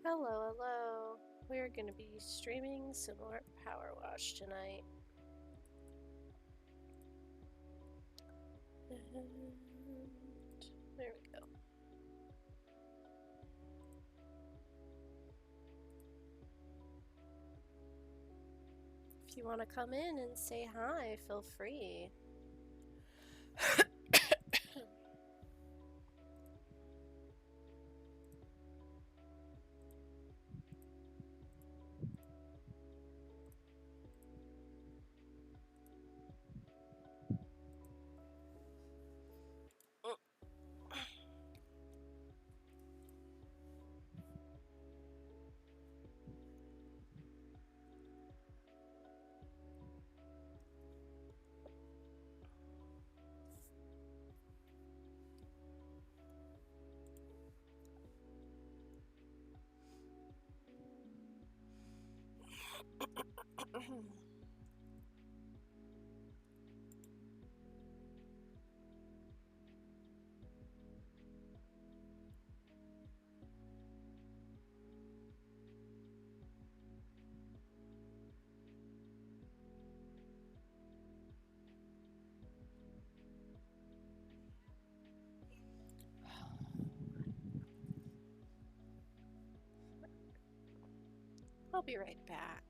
Hello, hello. We're going to be streaming some more Powerwash tonight. And there we go. If you want to come in and say hi, feel free. I'll be right back.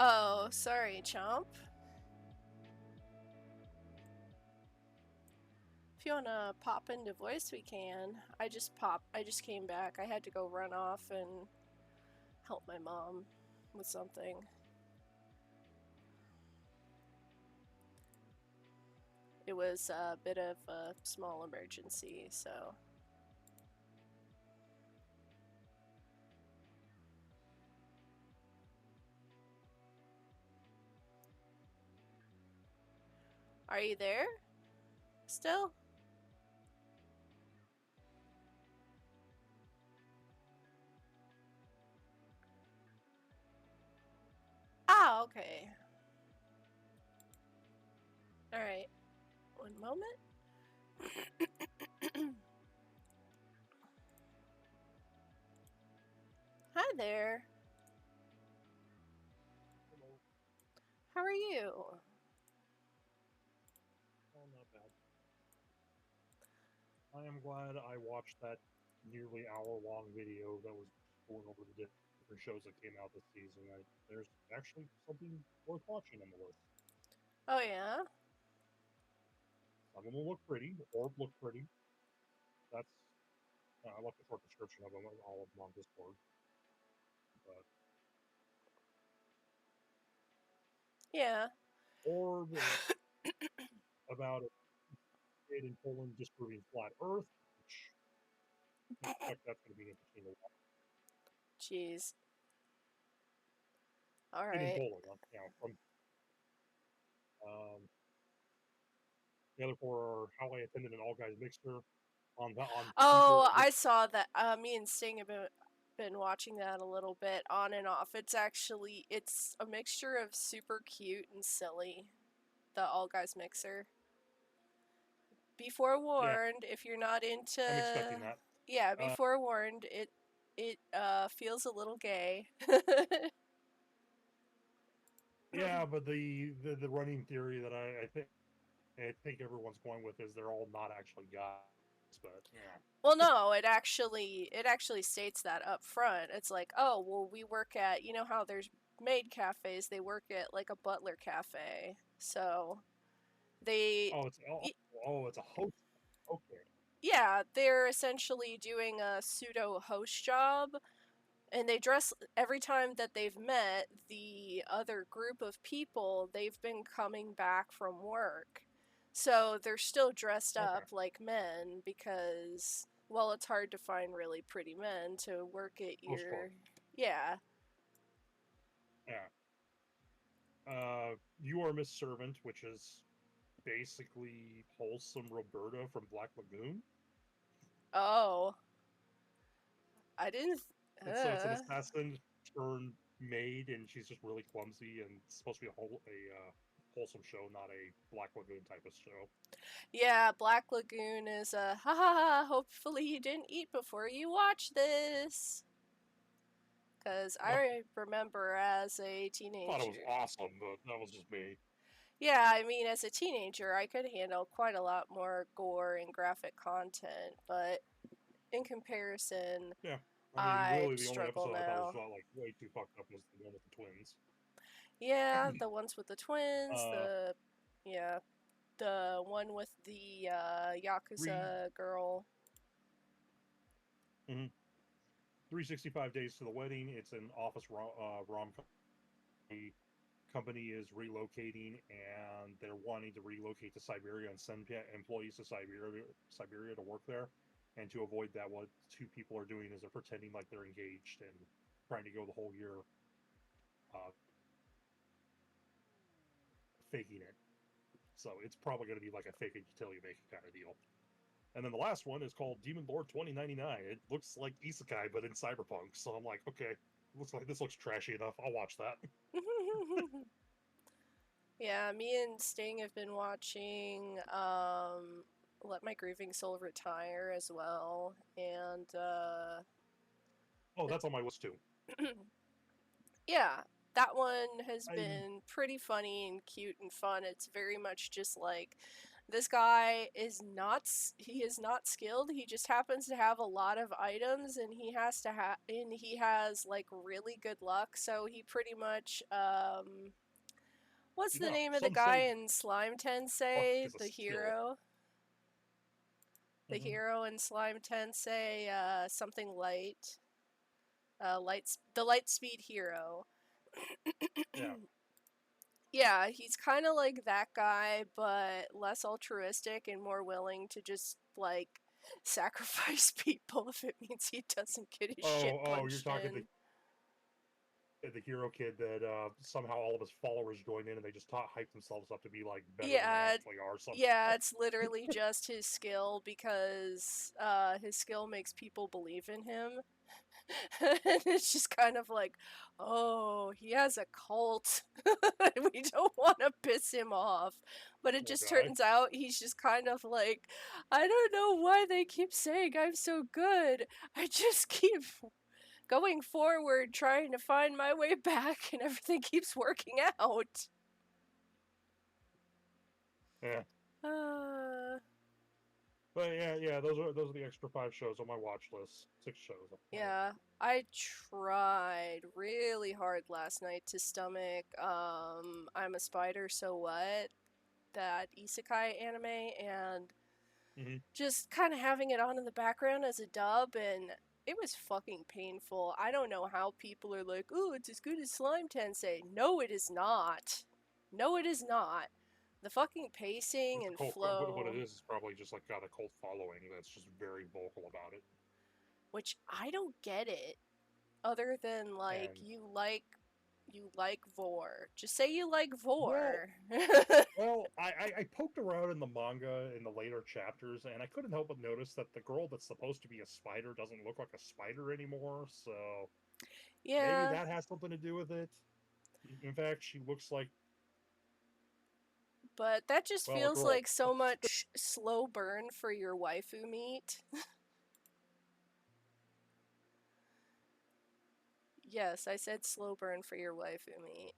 Oh, sorry, Chomp. If you wanna pop into voice, we can. I just came back. I had to go run off and help my mom with something. It was a bit of a small emergency, so. Are you there? Still? Ah, okay. Alright. One moment. Hi there. Hello. How are you? Oh, not bad. I am glad I watched that nearly hour-long video that was going over the different shows that came out this season. There's actually something worth watching on the list. Oh, yeah? Some of them look pretty. The orb look pretty. That's I left a short description of them, all of them on Discord. But Yeah. Orb about a kid in Poland disproving flat Earth, which I expect that's going to be interesting to watch. Jeez. Kid in Alright. Poland, from um, the other four are How I Attended an All Guys Mixer on Super. Oh, I saw that. Me and Sting have been watching that a little bit on and off. It's a mixture of super cute and silly. The All Guys Mixer. Be Yeah, forewarned, if you're not into. I'm expecting that. Yeah, be forewarned. It feels a little gay. Yeah, but the running theory that I think everyone's going with is they're all not actually guys, but yeah. Well, no, it actually states that up front. It's like, oh, well, we work at, you know how there's maid cafes, they work at like a butler cafe. So they Oh, it's a host. Okay. yeah, they're essentially doing a pseudo host job, and they dress every time that they've met the other group of people, they've been coming back from work. So they're still dressed Okay. up like men because, well, it's hard to find really pretty men to work at Host your. club. Yeah. Yeah. You Are Miss Servant, which is basically wholesome Roberta from Black Lagoon. Oh. I didn't. It's an assassin turned maid, and she's just really clumsy, and it's supposed to be a wholesome show, not a Black Lagoon type of show. Yeah, Black Lagoon is a ha ha ha. Hopefully, you didn't eat before you watch this. Because I I remember as a thought it was teenager. awesome, but that was just me. Yeah, I mean, as a teenager, I could handle quite a lot more gore and graphic content, but in comparison, Yeah. I mean, I'd really, the only struggle episode I thought was now. like way too fucked up was the one with the twins. Yeah, the ones with the twins, uh, yeah, the one with the three, Yakuza girl. 365 Days to the Wedding. It's an office rom com. The company is relocating, and they're wanting to relocate to Siberia and send employees to Siberia to work there. And to avoid that, what two people are doing is they're pretending like they're engaged and trying to go the whole year uh, faking it. So it's probably going to be like a fake it till you make it kind of deal. And then the last one is called Demon Lord 2099. It looks like Isekai, but in cyberpunk. So I'm like, okay, this looks trashy enough. I'll watch that. Yeah, me and Sting have been watching Let My Grieving Soul Retire as well, and Oh, that's on my list too. yeah, that one has I been pretty funny and cute and fun. It's very much just like This guy is not he is not skilled. He just happens to have a lot of items and he has like really good luck, so he pretty much what's the Yeah, name of the some guy say in Slime luck Tensei? is a The skill. hero? The Hmm. hero in Slime Tensei, something light. The light speed hero. Yeah. Yeah, he's kind of like that guy, but less altruistic and more willing to just like sacrifice people if it means he doesn't get his shit Oh, you're punched talking in. the hero kid that somehow all of his followers joined in and they just hype themselves up to be like better than they Yeah, actually are yeah, somehow. it's literally just his skill because his skill makes people believe in him. And it's just kind of like, oh, he has a cult. We don't want to piss him off. But it just Okay. turns out he's just kind of like, I don't know why they keep saying I'm so good. I just keep going forward, trying to find my way back, and everything keeps working out. Yeah. Uh, But yeah, those are the extra 5 shows on my watch list. 6 shows. yeah, I tried really hard last night to stomach I'm a Spider, So What? That isekai anime, and Hmm. just kind of having it on in the background as a dub, and it was fucking painful. I don't know how people are like, "Oh, it's as good as Slime Tensei." No, it is not. No, it is not. The fucking pacing It's a and cult. What it flow, is probably just like got a cult following that's just very vocal about it. which I don't get it, other than like And you like Vor. Just say you like well, Vor. I poked around in the manga in the later chapters, and I couldn't help but notice that the girl that's supposed to be a spider doesn't look like a spider anymore. So maybe Yeah, that has something to do with it. In fact, she looks like but that just well a feels girl. like so much slow burn for your waifu meat. Yes, I said slow burn for your waifu meat.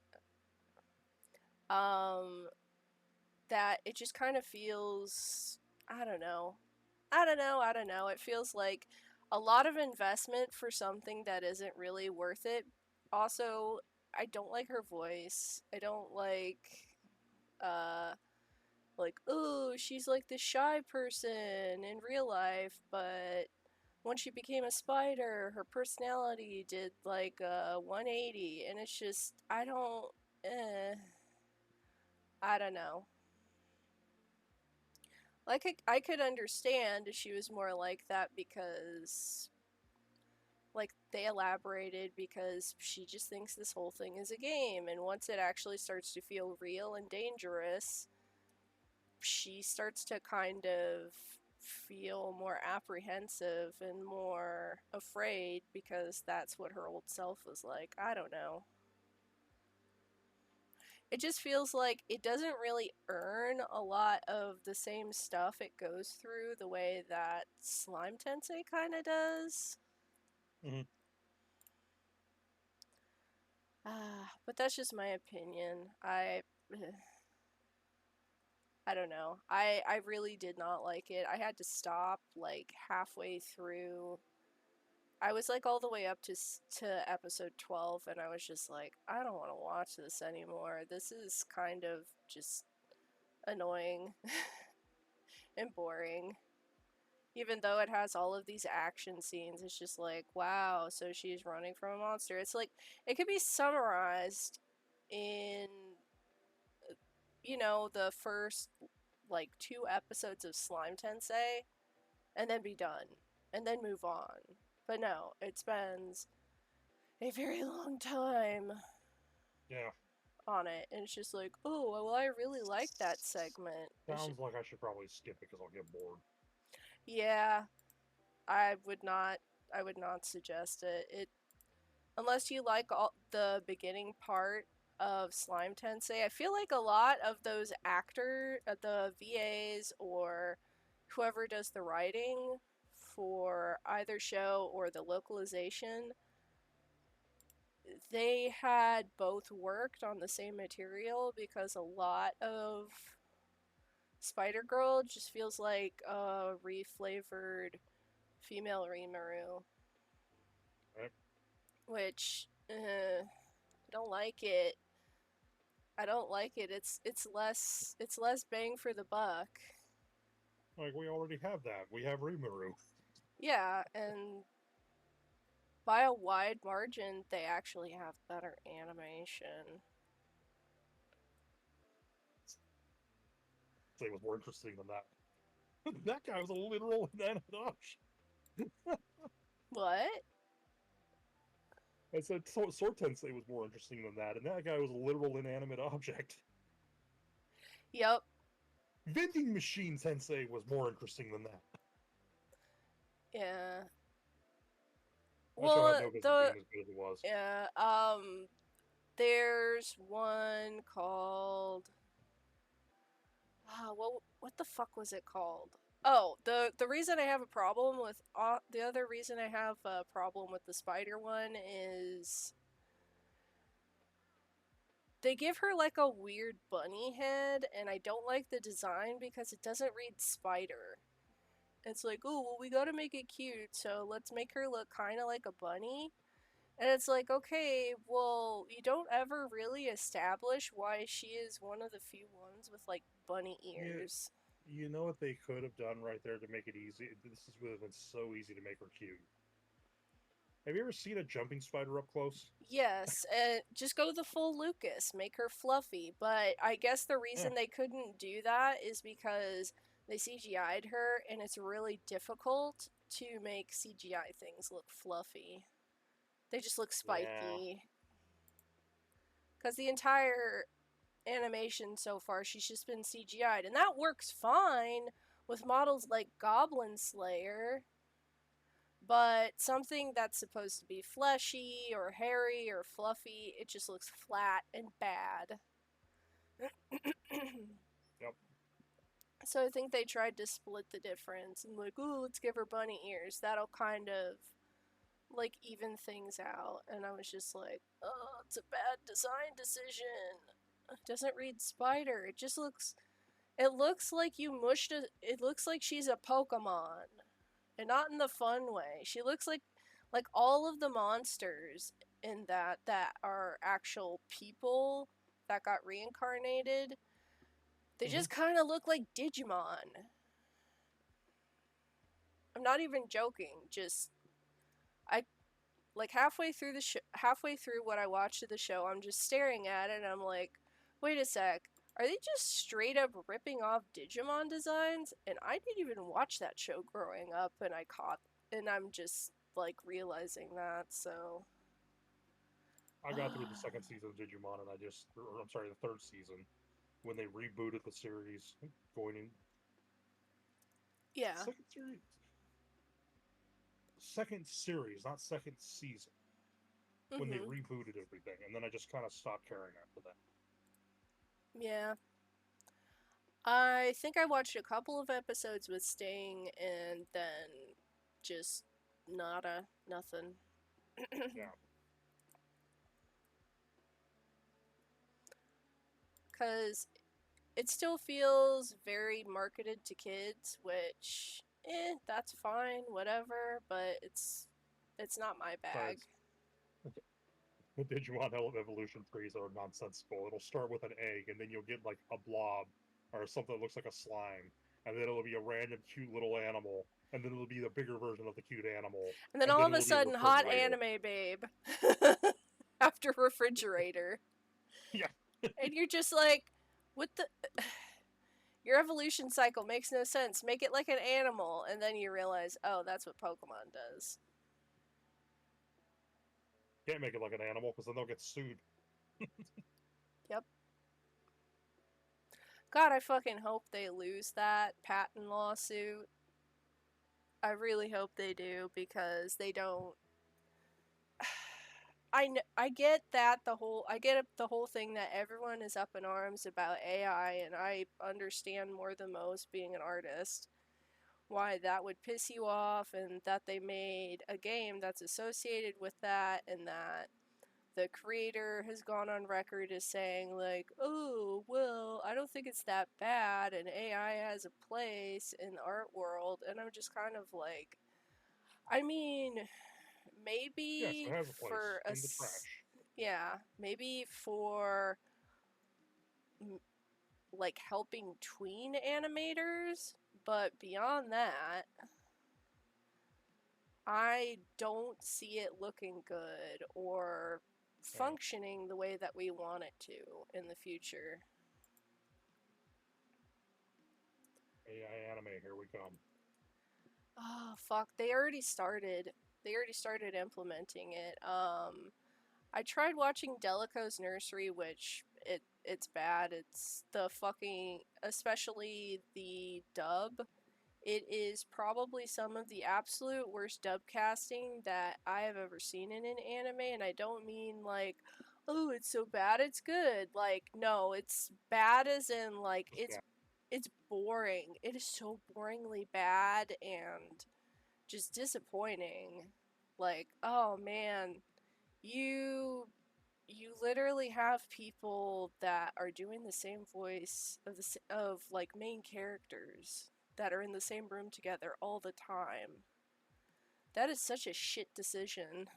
Um, that it just kind of feels, I don't know. I don't know. It feels like a lot of investment for something that isn't really worth it. Also, I don't like her voice. I don't uh oh, she's like the shy person in real life, but when she became a spider, her personality did like a 180, and it's just I don't know. Like I could understand if she was more like that because like they elaborated because she just thinks this whole thing is a game, and once it actually starts to feel real and dangerous, she starts to kind of feel more apprehensive and more afraid because that's what her old self was like. I don't know. It just feels like it doesn't really earn a lot of the same stuff it goes through the way that Slime Tensei kind of does. Mhm. But that's just my opinion. I don't know. I really did not like it. I had to stop like halfway through. I was like all the way up to episode 12, and I was just like, I don't want to watch this anymore. This is kind of just annoying and boring. Even though it has all of these action scenes, it's just like, wow, so she's running from a monster. It's like, it could be summarized in, the first, like, 2 episodes of Slime Tensei, and then be done. And then move on. But no, it spends a very long time Yeah, on it, and it's just like, oh, well, I really like that segment. sounds like I should probably skip it because I'll get bored. Yeah, I would not. I would not suggest it. Unless you like all the beginning part of Slime Tensei. I feel like a lot of those the VAs or whoever does the writing for either show or the localization, they had both worked on the same material because a lot of Spider Girl just feels like a reflavored female Rimuru, Right? which I don't like it. I don't like it. It's less bang for the buck. Like, we already have that. We have Rimuru. Yeah, and by a wide margin, they actually have better animation. Say was more interesting than that. That guy was a literal inanimate object. What? I said Sword Tensei was more interesting than that, and that guy was a literal inanimate object. Yep. Vending Machine Tensei was more interesting than that. Yeah. That show had Well, no business the being as good as it was. yeah. There's one called. What the fuck was it called? Oh, the reason I have a problem with the other reason I have a problem with the spider one is they give her like a weird bunny head, and I don't like the design because it doesn't read spider. It's like, oh, well, we gotta make it cute, so let's make her look kind of like a bunny. And it's like, okay, well, you don't ever really establish why she is one of the few ones with like bunny Yeah, ears. you know what they could have done right there to make it easy? This would have been so easy to make her cute. Have you ever seen a jumping spider up close? Yes, just go the full Lucas, make her fluffy. But I guess the Yeah, reason they couldn't do that is because they CGI'd her, and it's really difficult to make CGI things look fluffy. They just look yeah. spiky. Because the entire animation so far, she's just been CGI'd, and that works fine with models like Goblin Slayer. But something that's supposed to be fleshy or hairy or fluffy, it just looks flat and bad. Yep. So I think they tried to split the difference and like, oh, let's give her bunny ears. That'll kind of like even things out. And I was just like, oh, it's a bad design decision. It doesn't read spider. It just looks. It looks like you mushed a. It looks like she's a Pokemon, and not in the fun way. She looks like all of the monsters in that are actual people that got reincarnated. They Hmm. just kind of look like Digimon. I'm not even joking. Just I like halfway through what I watched of the show, I'm just staring at it and I'm like, wait a sec. Are they just straight up ripping off Digimon designs? And I didn't even watch that show growing up, and I'm just like realizing that. So I got through the second season of Digimon, and I'm sorry, the third season, when they rebooted the series, going in yeah. second series, second series, not second season, when they Mhm. rebooted everything, and then I just kind of stopped caring after that. Yeah. I think I watched a couple of episodes with Sting and then just nada, nothing. Yeah, Cuz it still feels very marketed to kids, which that's fine, whatever, but it's not my bag. besides the Digimon Evolution trees are nonsensical. It'll start with an egg, and then you'll get like a blob or something that looks like a slime, and then it'll be a random cute little animal, and then it'll be the bigger version of the cute animal, And then and all then of a it'll be a sudden hot refrigerator. anime babe after refrigerator. Yeah, And you're just like, what the your evolution cycle makes no sense. Make it like an animal, and then you realize, oh, that's what Pokemon does. can't make it like an animal because then they'll get sued. Yep. God, I fucking hope they lose that patent lawsuit. I really hope they do because they don't. I get that I get the whole thing that everyone is up in arms about AI, and I understand more than most being an artist why that would piss you off, and that they made a game that's associated with that, and that the creator has gone on record as saying like, oh well, I don't think it's that bad, and AI has a place in the art world. And I'm just kind of like, I mean, Yes, it maybe has a place for in the trash. yeah, maybe for like helping tween animators, but beyond that, I don't see it looking good or Yeah. functioning the way that we want it to in the future. AI anime, here we come. Oh fuck, they already started. They already started implementing it. I tried watching Delico's Nursery, which it's bad. It's the fucking, especially the dub. It is probably some of the absolute worst dub casting that I have ever seen in an anime, and I don't mean like, oh, it's so bad it's good. Like, no, it's bad as in like Just yeah. it's boring. It is so boringly bad and just disappointing. Like, oh man, you you literally have people that are doing the same voice of of like main characters that are in the same room together all the time. That is such a shit decision.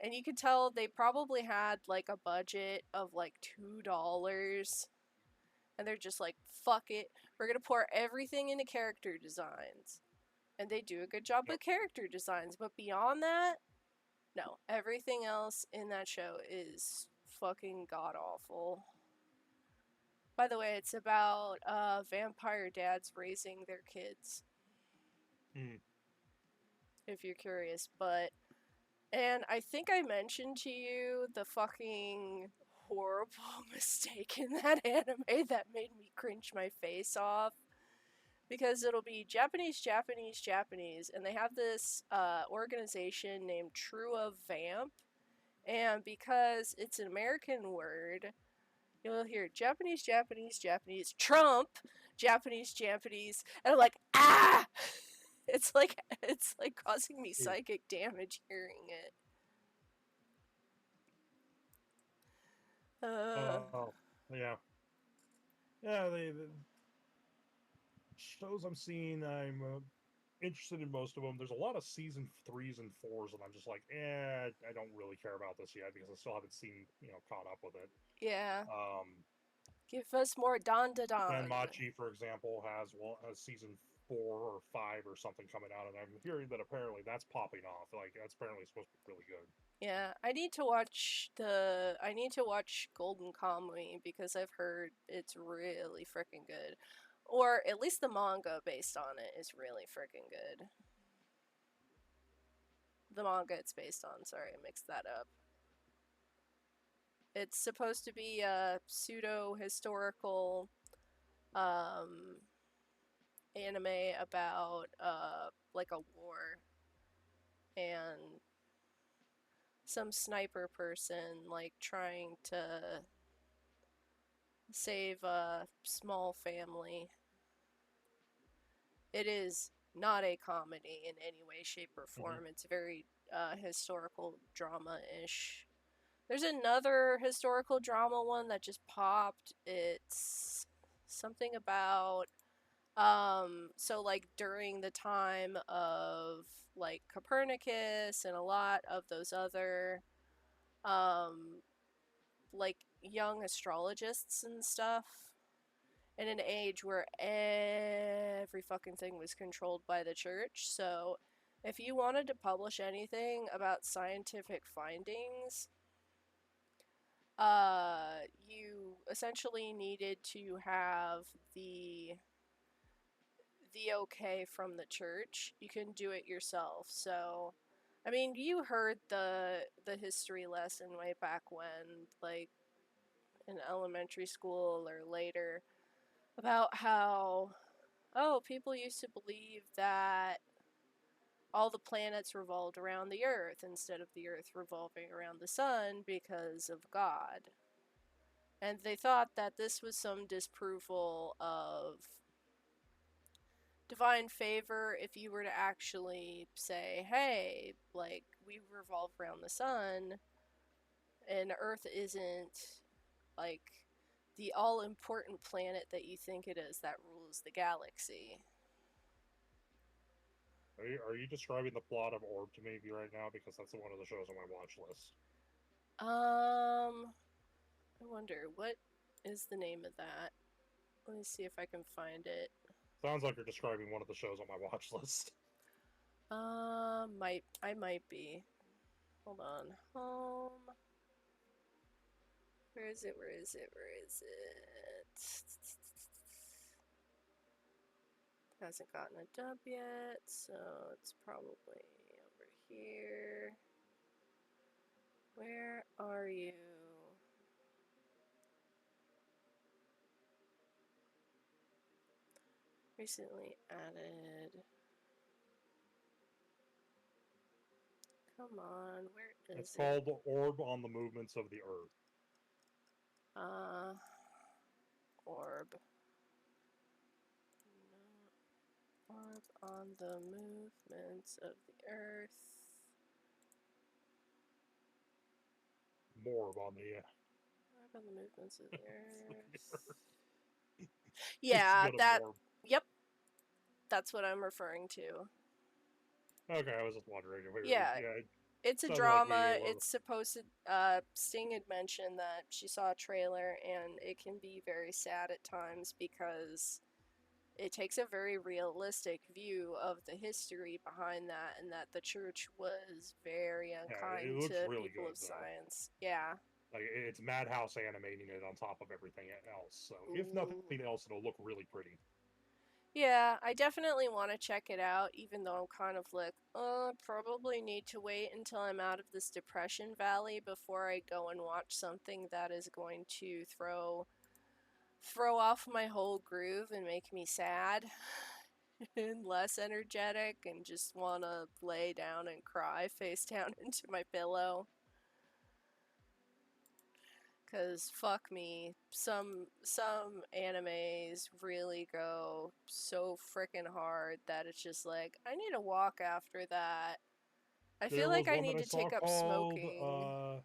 And you can tell they probably had like a budget of like $2, and they're just like, fuck it, we're gonna pour everything into character designs. And they do a good job Yep. with character designs, but beyond that, no. Everything else in that show is fucking god awful. By the way, it's about vampire dads raising their kids, Mm. if you're curious. But, and I think I mentioned to you the fucking horrible mistake in that anime that made me cringe my face off. Because it'll be Japanese, Japanese, Japanese, and they have this organization named Trua Vamp. And because it's an American word, you'll hear Japanese, Japanese, Japanese, Trump, Japanese, Japanese, and I'm like, ah! It's like causing me Ooh. psychic damage hearing it. Uh, Oh, yeah. Yeah, the shows I'm seeing, I'm interested in most of them. There's a lot of season threes and fours, and I'm just like, I don't really care about this yet because I still haven't seen, caught up with it. yeah. Um, Give us more Don Da Don. Machi, for example, has season 4 or 5 or something coming out, and I'm hearing that apparently that's popping off. Like that's apparently supposed to be really good. Yeah, I need to watch Golden Kamuy because I've heard it's really freaking good. Or at least the manga based on it is really freaking good. The manga it's based on, sorry, I mixed that up. It's supposed to be a pseudo historical um anime about like a war, and some sniper person like trying to save a small family. It is not a comedy in any way, shape, or Mm-hmm. form. It's very historical drama ish. There's another historical drama one that just popped. It's something about so like during the time of like Copernicus and a lot of those other um like young astrologists and stuff, in an age where every fucking thing was controlled by the church. So if you wanted to publish anything about scientific findings, you essentially needed to have the the okay from the church. You couldn't do it yourself. So I mean, you heard the history lesson way back when, like in elementary school or later, about how, oh, people used to believe that all the planets revolved around the earth instead of the earth revolving around the sun because of God. And they thought that this was some disproval of divine favor if you were to actually say, hey, like, we revolve around the sun and earth isn't, like, the all-important planet that you think it is that rules the galaxy. Are you describing the plot of Orb to me right now? Because that's one of the shows on my watch list. I wonder what is the name of that. Let me see if I can find it. Sounds like you're describing one of the shows on my watch list. I might be. Hold on. Home. Where is it? Where is it? Where is it? Hasn't gotten a dub yet, so it's probably over here. Where are you? Recently added. Come on, where It's is it? called Orb on the Movements of the Earth. Uh, orb. No, orb on the movements of the earth. Morb on the Orb on the movements of the earth. Just Yeah, go to that. Morb. Yep, that's what I'm referring to. Okay, I was just wondering. Yeah, Yeah, it it's a sounded like we drama. were. It's supposed to. Sting had mentioned that she saw a trailer, and it can be very sad at times because it takes a very realistic view of the history behind that, and that the church was very Yeah, it unkind looks to really people good of though. science. Yeah. Like it's Madhouse animating it on top of everything else. So if Ooh. nothing else, it'll look really pretty. Yeah, I definitely want to check it out, even though I'm kind of like, probably need to wait until I'm out of this depression valley before I go and watch something that is going to throw off my whole groove and make me sad and less energetic and just want to lay down and cry face down into my pillow. Cause fuck me, some animes really go so freaking hard that it's just like I need a walk after that. I feel There like was I one that need I to saw take up called smoking.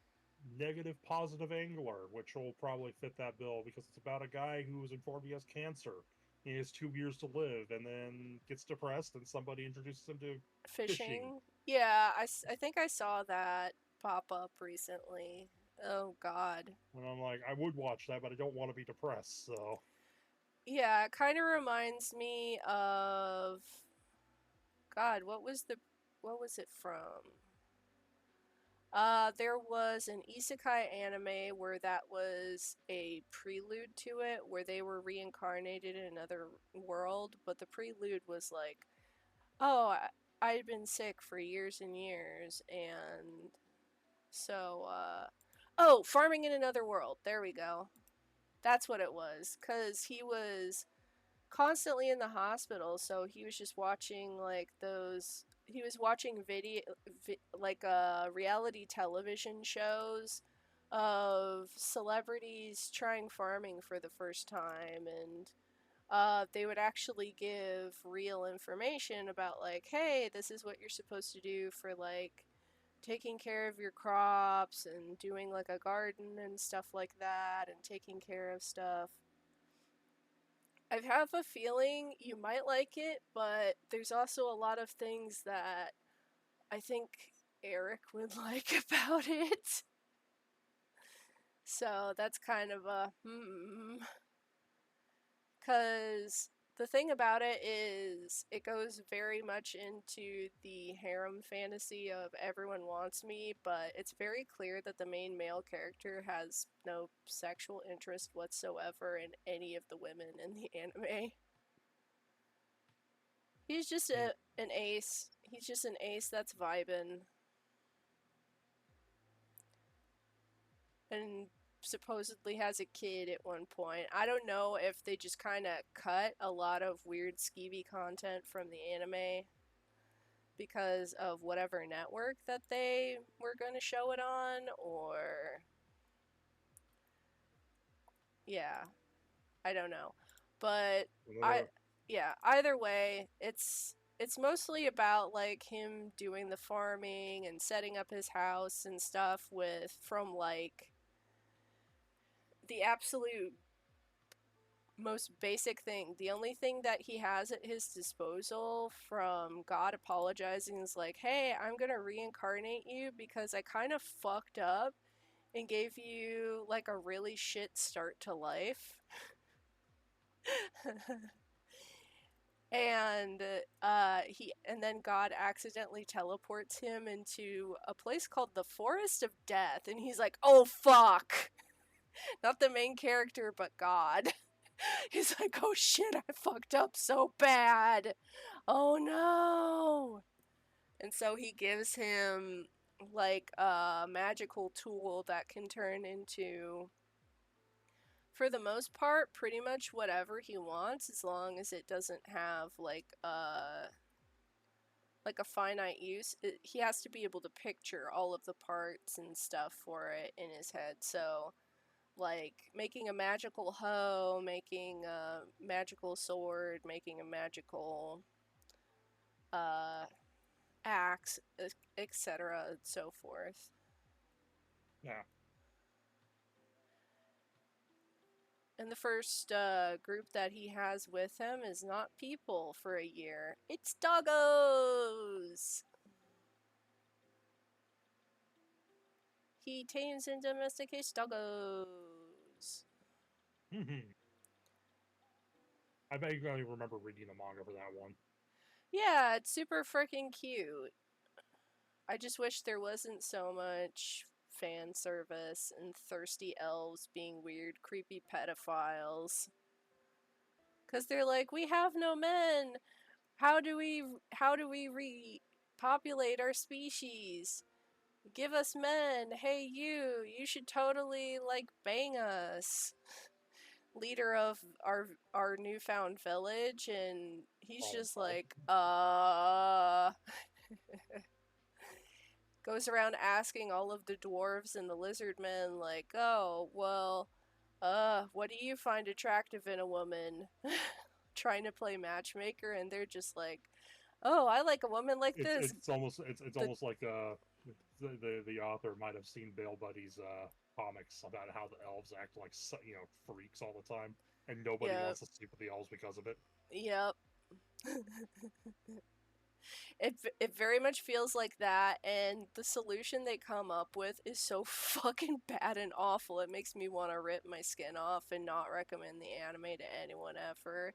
Negative Positive Angler, which will probably fit that bill because it's about a guy who was informed he has cancer. He has 2 years to live and then gets depressed, and somebody introduces him to fishing. Fishing. Yeah, I think I saw that pop up recently. Oh god. And I'm like, I would watch that, but I don't want to be depressed, so. Yeah, it kind of reminds me of God, what was it from? There was an isekai anime where that was a prelude to it, where they were reincarnated in another world, but the prelude was like, oh, I'd been sick for years and years, and so, oh, farming in another world. There we go. That's what it was, because he was constantly in the hospital, so he was just watching like those. He was watching like reality television shows of celebrities trying farming for the first time, and they would actually give real information about like, hey, this is what you're supposed to do for like taking care of your crops and doing like a garden and stuff like that and taking care of stuff. I have a feeling you might like it, but there's also a lot of things that I think Eric would like about it. So that's kind of a Because the thing about it is, it goes very much into the harem fantasy of everyone wants me, but it's very clear that the main male character has no sexual interest whatsoever in any of the women in the anime. He's just an ace. He's just an ace that's vibing and supposedly has a kid at one point. I don't know if they just kind of cut a lot of weird skeevy content from the anime because of whatever network that they were going to show it on, or yeah, I don't know. But I Another. yeah, either way, it's mostly about like him doing the farming and setting up his house and stuff with from like the absolute most basic thing. The only thing that he has at his disposal from God apologizing is like, hey, I'm gonna reincarnate you because I kind of fucked up and gave you like a really shit start to life. And then God accidentally teleports him into a place called the Forest of Death, and he's like, "Oh fuck!" Not the main character, but God. He's like, "Oh shit, I fucked up so bad. Oh no!" And so he gives him like a magical tool that can turn into, for the most part, pretty much whatever he wants, as long as it doesn't have like a finite use. He has to be able to picture all of the parts and stuff for it in his head. So, like making a magical hoe, making a magical sword, making a magical uh, axe, etc., and so forth. Yeah. And the first group that he has with him is not people for a year. It's doggos! He tames and domesticates doggos. I vaguely remember reading the manga for that one. Yeah, it's super freaking cute. I just wish there wasn't so much fan service and thirsty elves being weird, creepy pedophiles. Cause they're like, we have no men. How do we repopulate our species? Give us men. Hey you should totally like bang us. Leader of our newfound village, and he's Oh, just no. like, goes around asking all of the dwarves and the lizard men, like, oh, well, what do you find attractive in a woman? Trying to play matchmaker, and they're just like, oh, I like a woman like It's this. it's almost it's The almost like the author might have seen Bale Buddy's comics about how the elves act like freaks all the time, and nobody Yep, wants to sleep with the elves because of it. yep. It very much feels like that, and the solution they come up with is so fucking bad and awful. It makes me want to rip my skin off and not recommend the anime to anyone ever,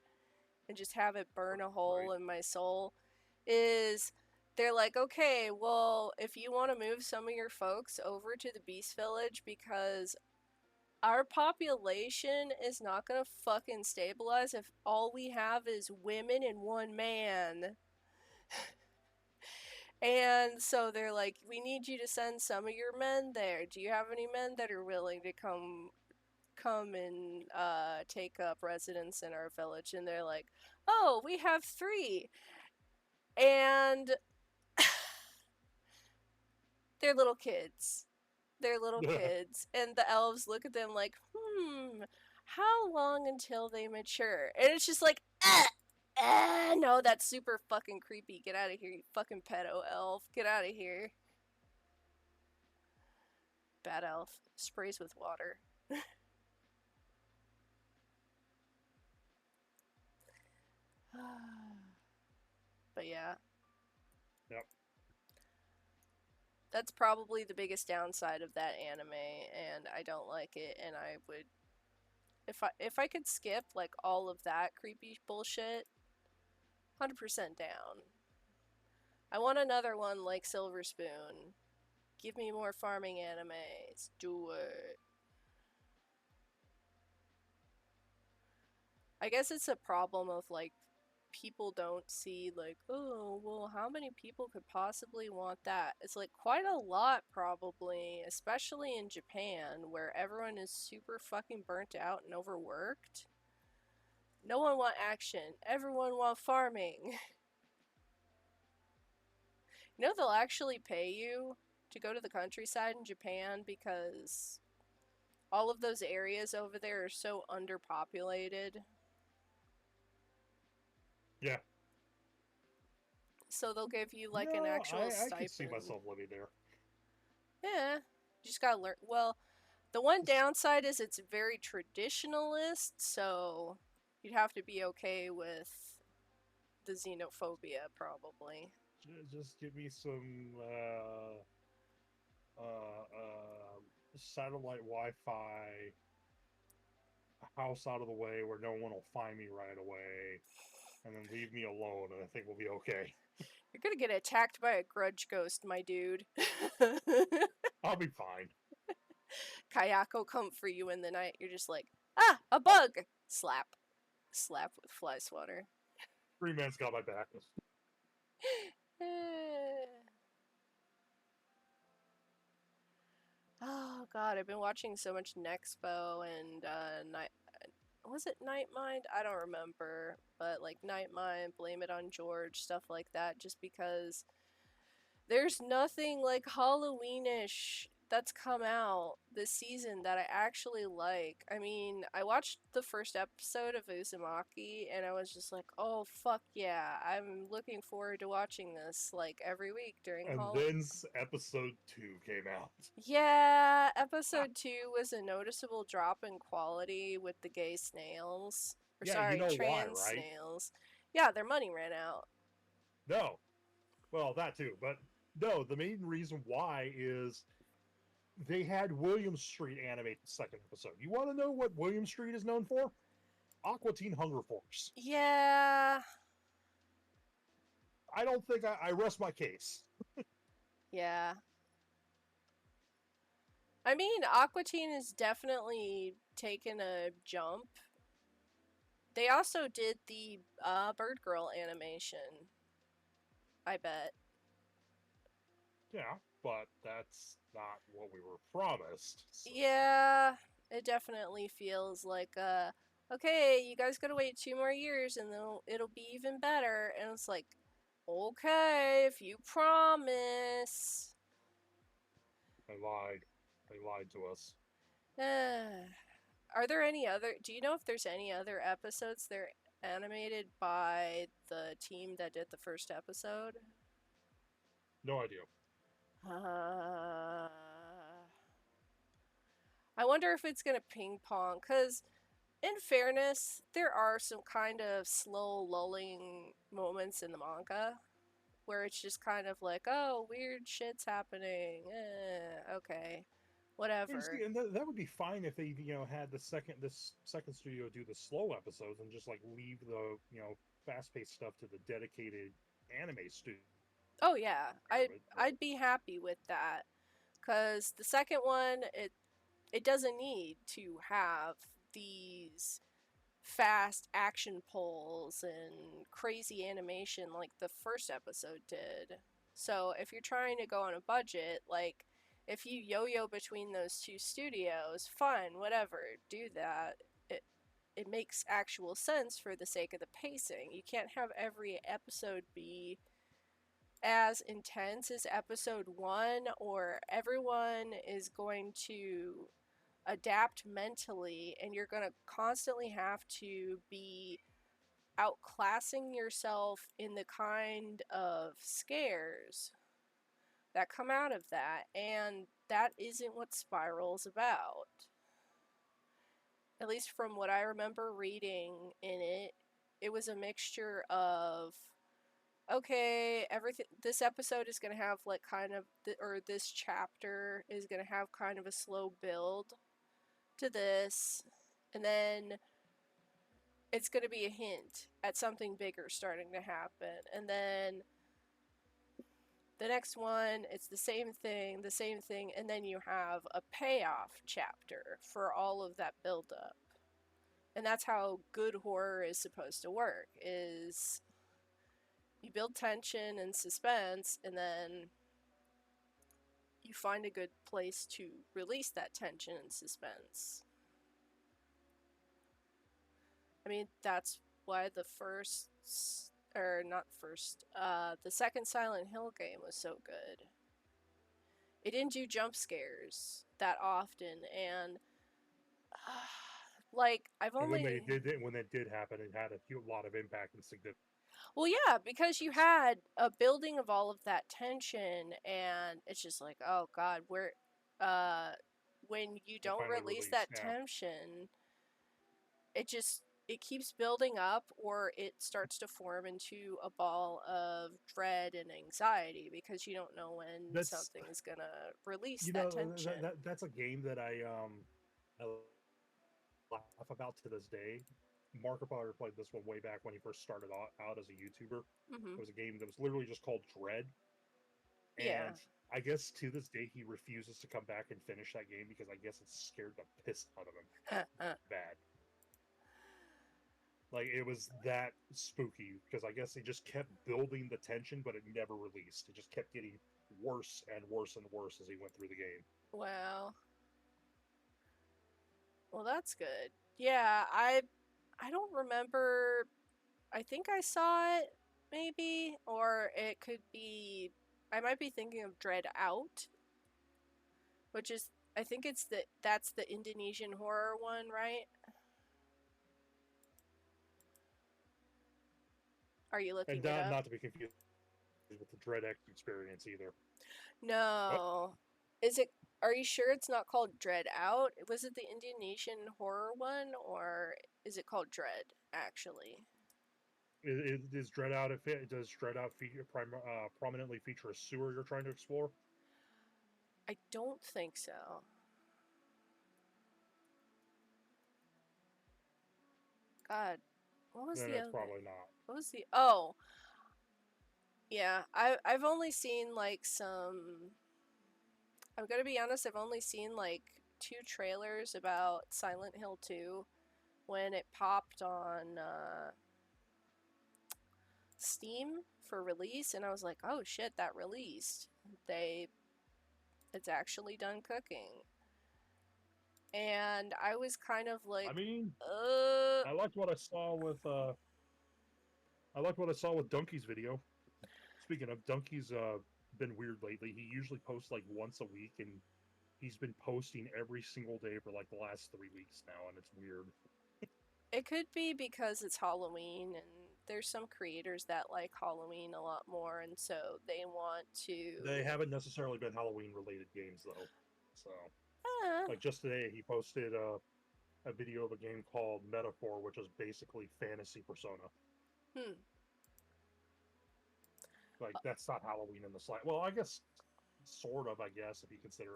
and just have it burn a Right. hole in my soul. Is they're like, okay, well, if you want to move some of your folks over to the Beast Village because our population is not gonna fucking stabilize if all we have is women and one man. And so they're like, we need you to send some of your men there. Do you have any men that are willing to come and take up residence in our village? And they're like, oh, we have 3. And they're little kids. They're little kids. And the elves look at them like, how long until they mature? And it's just like, no, that's super fucking creepy. Get out of here, you fucking pedo elf. Get out of here. Bad elf. Sprays with water. But yeah, Yep. that's probably the biggest downside of that anime, and I don't like it. And I would, if I could skip like all of that creepy bullshit, 100% down. I want another one like Silver Spoon. Give me more farming animes. Do it. I guess it's a problem of like people don't see like, oh, well, how many people could possibly want that? It's like quite a lot probably, especially in Japan where everyone is super fucking burnt out and overworked. No one want action. Everyone want farming. You know they'll actually pay you to go to the countryside in Japan because all of those areas over there are so underpopulated. Yeah. So they'll give you like an No, actual I could see stipend. myself living there. Yeah, you just gotta learn. Well, the one It's, downside is it's very traditionalist, so You'd have to be okay with the xenophobia, probably. Just give me some satellite Wi-Fi, a house out of the way where no one will find me right away, and then leave me alone, and I think we'll be okay. You're gonna get attacked by a grudge ghost, my dude. I'll be fine. Kayako come for you in the night. You're just like, ah, a bug! Slap. Slap with fly swatter. 3 Man's got my back. Oh god, I've been watching so much Nexpo and Night. Was it Night Mind? I don't remember, but like Night Mind, Blame It on George, stuff like that. Just because there's nothing like Halloweenish that's come out this season that I actually like. I mean, I watched the first episode of Uzumaki and I was just like, oh fuck yeah, I'm looking forward to watching this like every week during And Hall. then episode 2 came out. Yeah, episode 2 was a noticeable drop in quality with the gay snails. Or Yeah, you sorry, know why, trans right? snails. Yeah, their money ran out. No. Well, that too. But no, the main reason why is they had William Street animate the second episode. You want to know what William Street is known for? Aqua Teen Hunger Force. Yeah. I don't think I rest my case. Yeah. I mean, Aqua Teen has definitely taken a jump. They also did the Bird Girl animation. I bet. Yeah, but that's not what we were promised. So. Yeah, it definitely feels like okay, you guys gotta wait 2 more years and then it'll be even better. And it's like, okay, if you promise. They lied. They lied to us. Are there any other? Do you know if there's any other episodes they're animated by the team that did the first episode? No idea. Uh, I wonder if it's gonna ping pong, because in fairness, there are some kind of slow lulling moments in the manga where it's just kind of like, oh, weird shit's happening. Okay, whatever. And that would be fine if they, had this second studio do the slow episodes and just like leave the, fast-paced stuff to the dedicated anime studio. Oh yeah, I'd be happy with that, because the second one it doesn't need to have these fast action pulls and crazy animation like the first episode did. So if you're trying to go on a budget, like if you yo-yo between those two studios, fine, whatever, do that. It makes actual sense for the sake of the pacing. You can't have every episode be as intense as episode 1, or everyone is going to adapt mentally and you're going to constantly have to be outclassing yourself in the kind of scares that come out of that, and that isn't what Spiral's about. At least from what I remember reading in it, it was a mixture of, okay, everything, this episode is going to have like kind of or this chapter is going to have kind of a slow build to this, and then it's going to be a hint at something bigger starting to happen, and then the next one it's the same thing, and then you have a payoff chapter for all of that buildup. And that's how good horror is supposed to work, is you build tension and suspense, and then you find a good place to release that tension and suspense. I mean, that's why the the second Silent Hill game was so good. It didn't do jump scares that often, and like I've And only when that did happen, it had a lot of impact and significance. well, yeah, because you had a building of all of that tension, and it's just like, oh god, when you They don't finally release released. that Yeah. tension, it just it keeps building up, or it starts to form into a ball of dread and anxiety because you don't know when That's something's gonna release you that know tension. that's a game that I laugh about to this day. Markiplier played this one way back when he first started out as a YouTuber. Mm-hmm. It was a game that was literally just called Dread, Yeah. and I guess to this day he refuses to come back and finish that game because I guess it scared the piss out of him bad. Like it was that spooky because I guess he just kept building the tension, but it never released. It just kept getting worse and worse and worse as he went through the game. Wow. Well, that's good. Yeah, I don't remember. I think I saw it maybe, or it could be I might be thinking of Dread Out, which is I think that's the Indonesian horror one, right? Are you And looking it not up? not to be confused with the Dread X experience either. Oh, No. Is it are you sure it's not called Dread Out? Was it the Indonesian horror one, or is it called Dread actually? is Dread Out? Does Dread Out prominently feature a sewer you're trying to explore? I don't think so. God, what was Then the that's other? probably not. What was the? Oh, yeah. I've only seen like some. I'm gonna be honest. I've only seen like two trailers about Silent Hill 2 when it popped on Steam for release, and I was like, oh shit, that released. They it's actually done cooking, and I was kind of I like, mean, uh, I liked what I saw with Donkey's video. Speaking of, Donkey's been weird lately. He usually posts like once a week, and he's been posting every single day for like the last 3 weeks now, and it's weird. it could be because it's Halloween, and there's some creators that like Halloween a lot more, and so they want They to. haven't necessarily been Halloween related games though. So, Eh, like just today, he posted a video of a game called Metaphor, which is basically fantasy Persona. hmm. Like that's not Halloween in the slight. Well, I guess sort of. I guess if you consider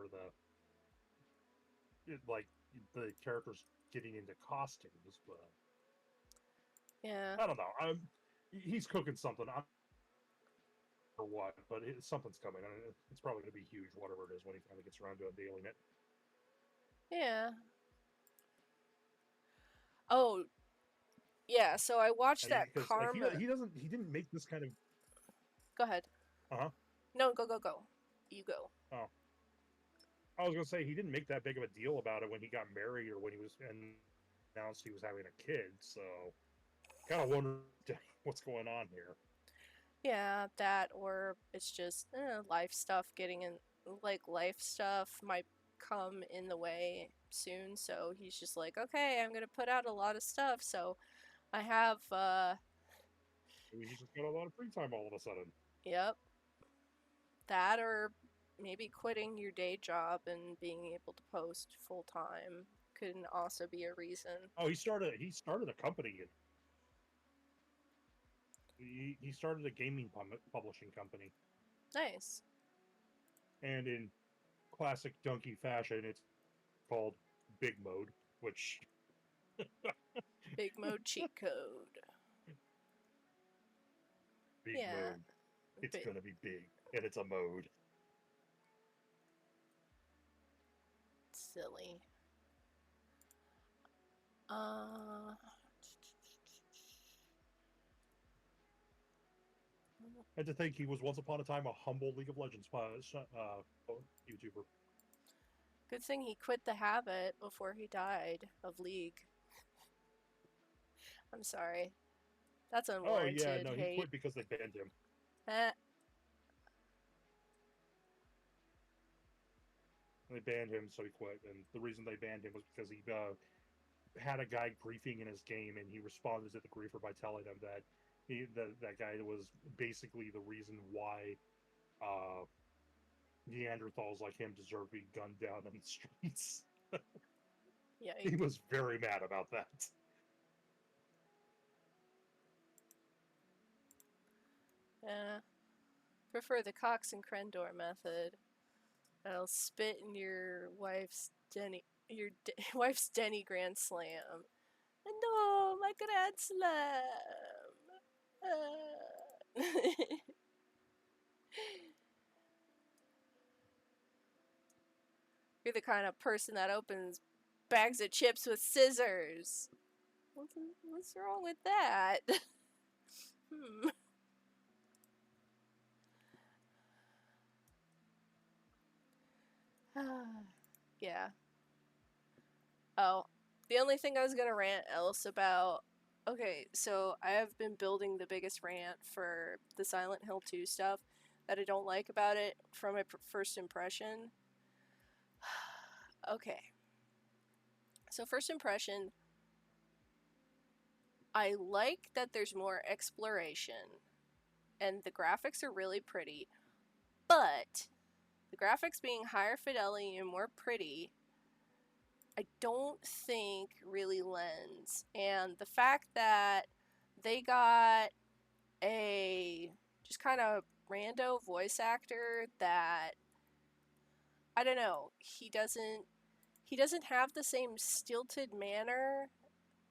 like the characters getting into costumes, but Yeah. I don't know. He's cooking something. I'm or what, but something's coming. It's probably going to be huge, whatever it is, when he finally gets around to unveiling it. Yeah. Oh, yeah. So I watched that Because like Karma. he didn't make this kind of. Go ahead. Uh-huh. No, go, go, go. You go. Oh, I was going to say he didn't make that big of a deal about it when he got married or when he was announced he was having a kid. So kind of wonder what's going on here. Yeah, that, or it's just life stuff getting in, like, life stuff might come in the way soon. So he's just like, okay, I'm gonna put out a lot of stuff. So I have, Maybe he just got a lot of free time all of a sudden. yep, that, or maybe quitting your day job and being able to post full time could also be a reason. Oh, he started a company. He started a gaming publishing company, Nice. and in classic Donkey fashion, it's called Big Mode, which Big mode cheat code. big Yeah, mode. It's bit gonna be big, and it's a mode. silly. Uh, And to think he was once upon a time a humble League of Legends YouTuber. good thing he quit the habit before he died of League. I'm sorry. That's Oh yeah, unwarranted no, he hate. quit because they banned him. Eh, They banned him, so he quit. And the reason they banned him was because he had a guy griefing in his game, and he responded to the griefer by telling him that that guy was basically the reason why uh, Neanderthals like him deserve to be gunned down in the streets. He yikes. was very mad about that. Yeah. Prefer the Cox and Crendor method. I'll spit in your wife's Denny Grand Slam. No, my Grand Slam. You're the kind of person that opens bags of chips with scissors. What's wrong with that? hmm. yeah. Oh, the only thing I was gonna rant else about. Okay, so I have been building the biggest rant for the Silent Hill 2 stuff that I don't like about it from my first impression. Okay, so first impression, I like that there's more exploration and the graphics are really pretty, but the graphics being higher fidelity and more pretty, I don't think really lends. And the fact that they got a just kind of rando voice actor that I don't know, he doesn't have the same stilted manner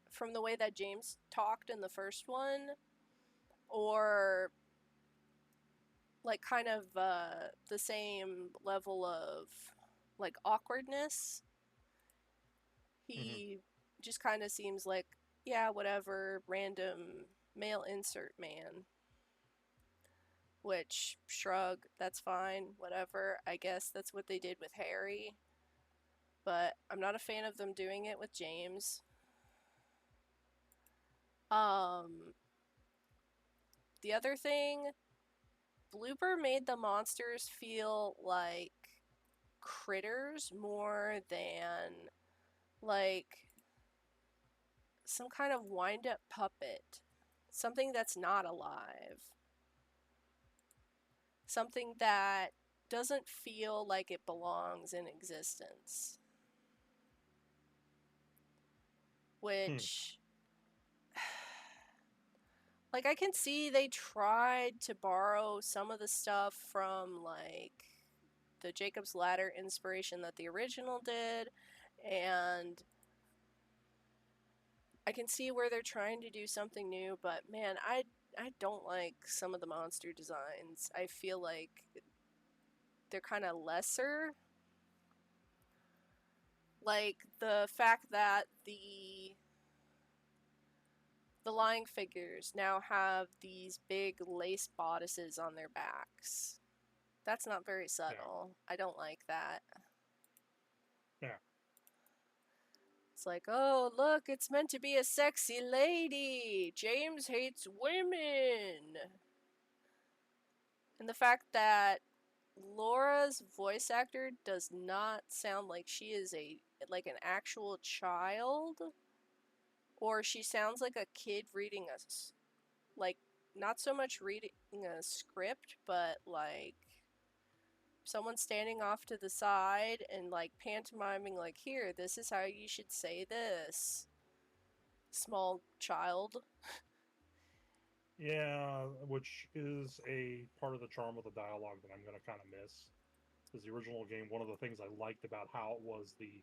from the way that James talked in the first one, or like kind of the same level of like awkwardness. Mm-hmm. He just kind of seems like, yeah, whatever, random male insert man. Which, shrug, that's fine, whatever. I guess that's what they did with Harry. But I'm not a fan of them doing it with James. Um, the other thing, Blooper made the monsters feel like critters more than like some kind of wind up puppet. Something that's not alive. Something that doesn't feel like it belongs in existence. Hmm. Which, like, I can see they tried to borrow some of the stuff from, like, the Jacob's Ladder inspiration that the original did, and I can see where they're trying to do something new, but man, I don't like some of the monster designs. I feel like they're kind of lesser. Like the fact that the lying figures now have these big lace bodices on their backs. That's not very Yeah. subtle. I don't like that. Yeah. It's like, oh, look, it's meant to be a sexy lady. James hates women. And the fact that Laura's voice actor does not sound like she is an actual child, or she sounds like a kid reading like not so much reading a script, but like someone standing off to the side and like pantomiming like, here, this is how you should say this, small child. Yeah, which is a part of the charm of the dialogue that I'm going to kind of miss. Because the original game, one of the things I liked about how it was the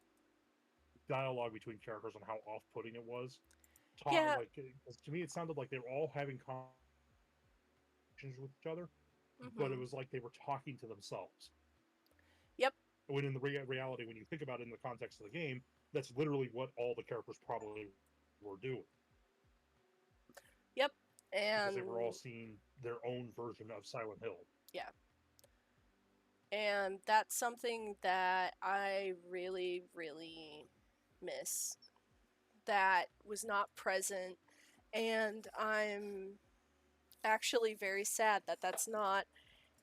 dialogue between characters and how off-putting it was. Yeah. Like, 'cause to me, it sounded like they were all having conversations with each other, but it Mm-hmm. was like they were talking to themselves. Yep. When in the reality, when you think about it in the context of the game, that's literally what all the characters probably were doing Yep. because they were all And seeing their own version of Silent Hill. yeah. And that's something that I really, really miss. That was not present. And I'm actually very sad that that's not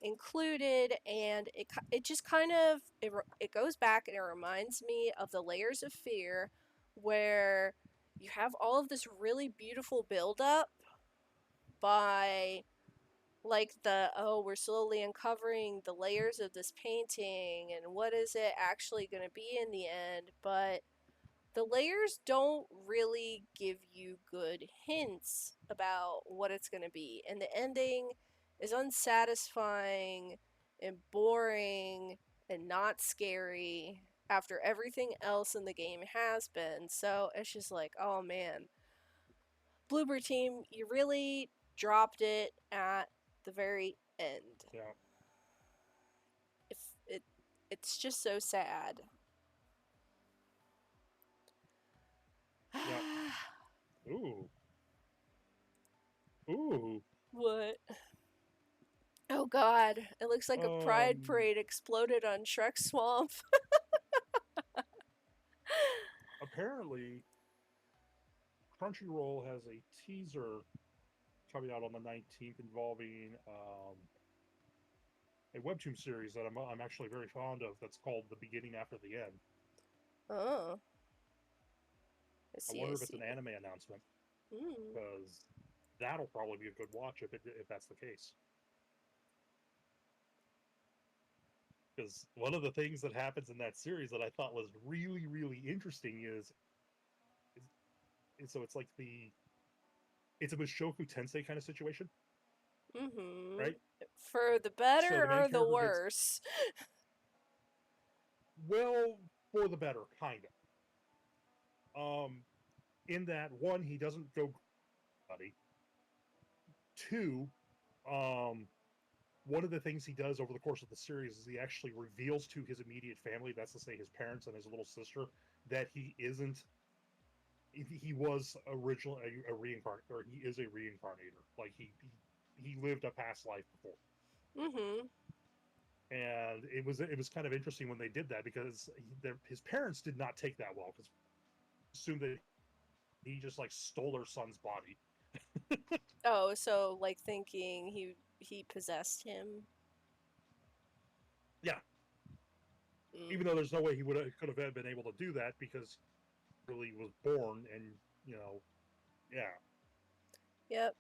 included, and it just kind of it goes back and it reminds me of the Layers of Fear, where you have all of this really beautiful build up by like the, oh, we're slowly uncovering the layers of this painting and what is it actually going to be in the end, but the layers don't really give you good hints about what it's going to be, and the ending is unsatisfying and boring and not scary after everything else in the game has been. So it's just like, oh man, Bloober Team, you really dropped it at the very end. Yeah. If it's just so sad. Yeah. Ooh. Ooh. What? Oh god, it looks like a pride Um. parade exploded on Shrek Swamp. Apparently, Crunchyroll has a teaser coming out on the 19th involving a webtoon series that I'm actually very fond of. That's called The Beginning After the End. Oh, I I see, I wonder if it's an see. anime announcement Hmm. because that'll probably be a good watch if that's the case. Because one of the things that happens in that series that I thought was really interesting is so it's like it's a Mushoku Tensei kind of situation, Mm-hmm. right? For the So better the main or the character gets worse? well for the better, kind of. In that one, he doesn't go buddy. Two, um, one of the things he does over the course of the series is he actually reveals to his immediate family, that's to say his parents and his little sister, that he isn't. He was originally a reincarnate, or he is a reincarnator. Like he lived a past life before, Mm-hmm. and it was kind of interesting when they did that because his parents did not take that well because assumed that he just like stole their son's body. Oh, so like thinking he possessed him. Yeah, even Mm. though there's no way he could have been able to do that because he really was born and you know yeah. Yep.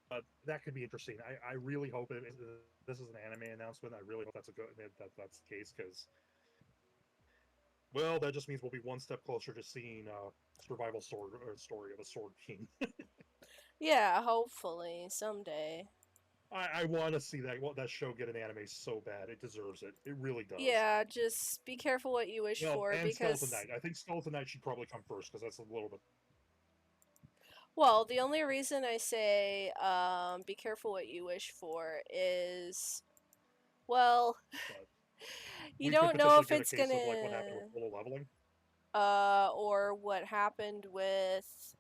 But that could be interesting. I really hope this is an anime announcement. I really hope that's the case because well, that just means we'll be one step closer to seeing survival story of a sword king. Yeah, hopefully someday. I want to see that show get an anime so bad. It deserves it. It really does. Yeah, just be careful what you wish Well, for and Skeleton because Knight. I think Skeleton Knight should probably come first because that's a little bit. well, the only reason I say be careful what you wish for is well, But you we could don't know potentially if get a it's case of like what happened with gonna solo leveling. or what happened with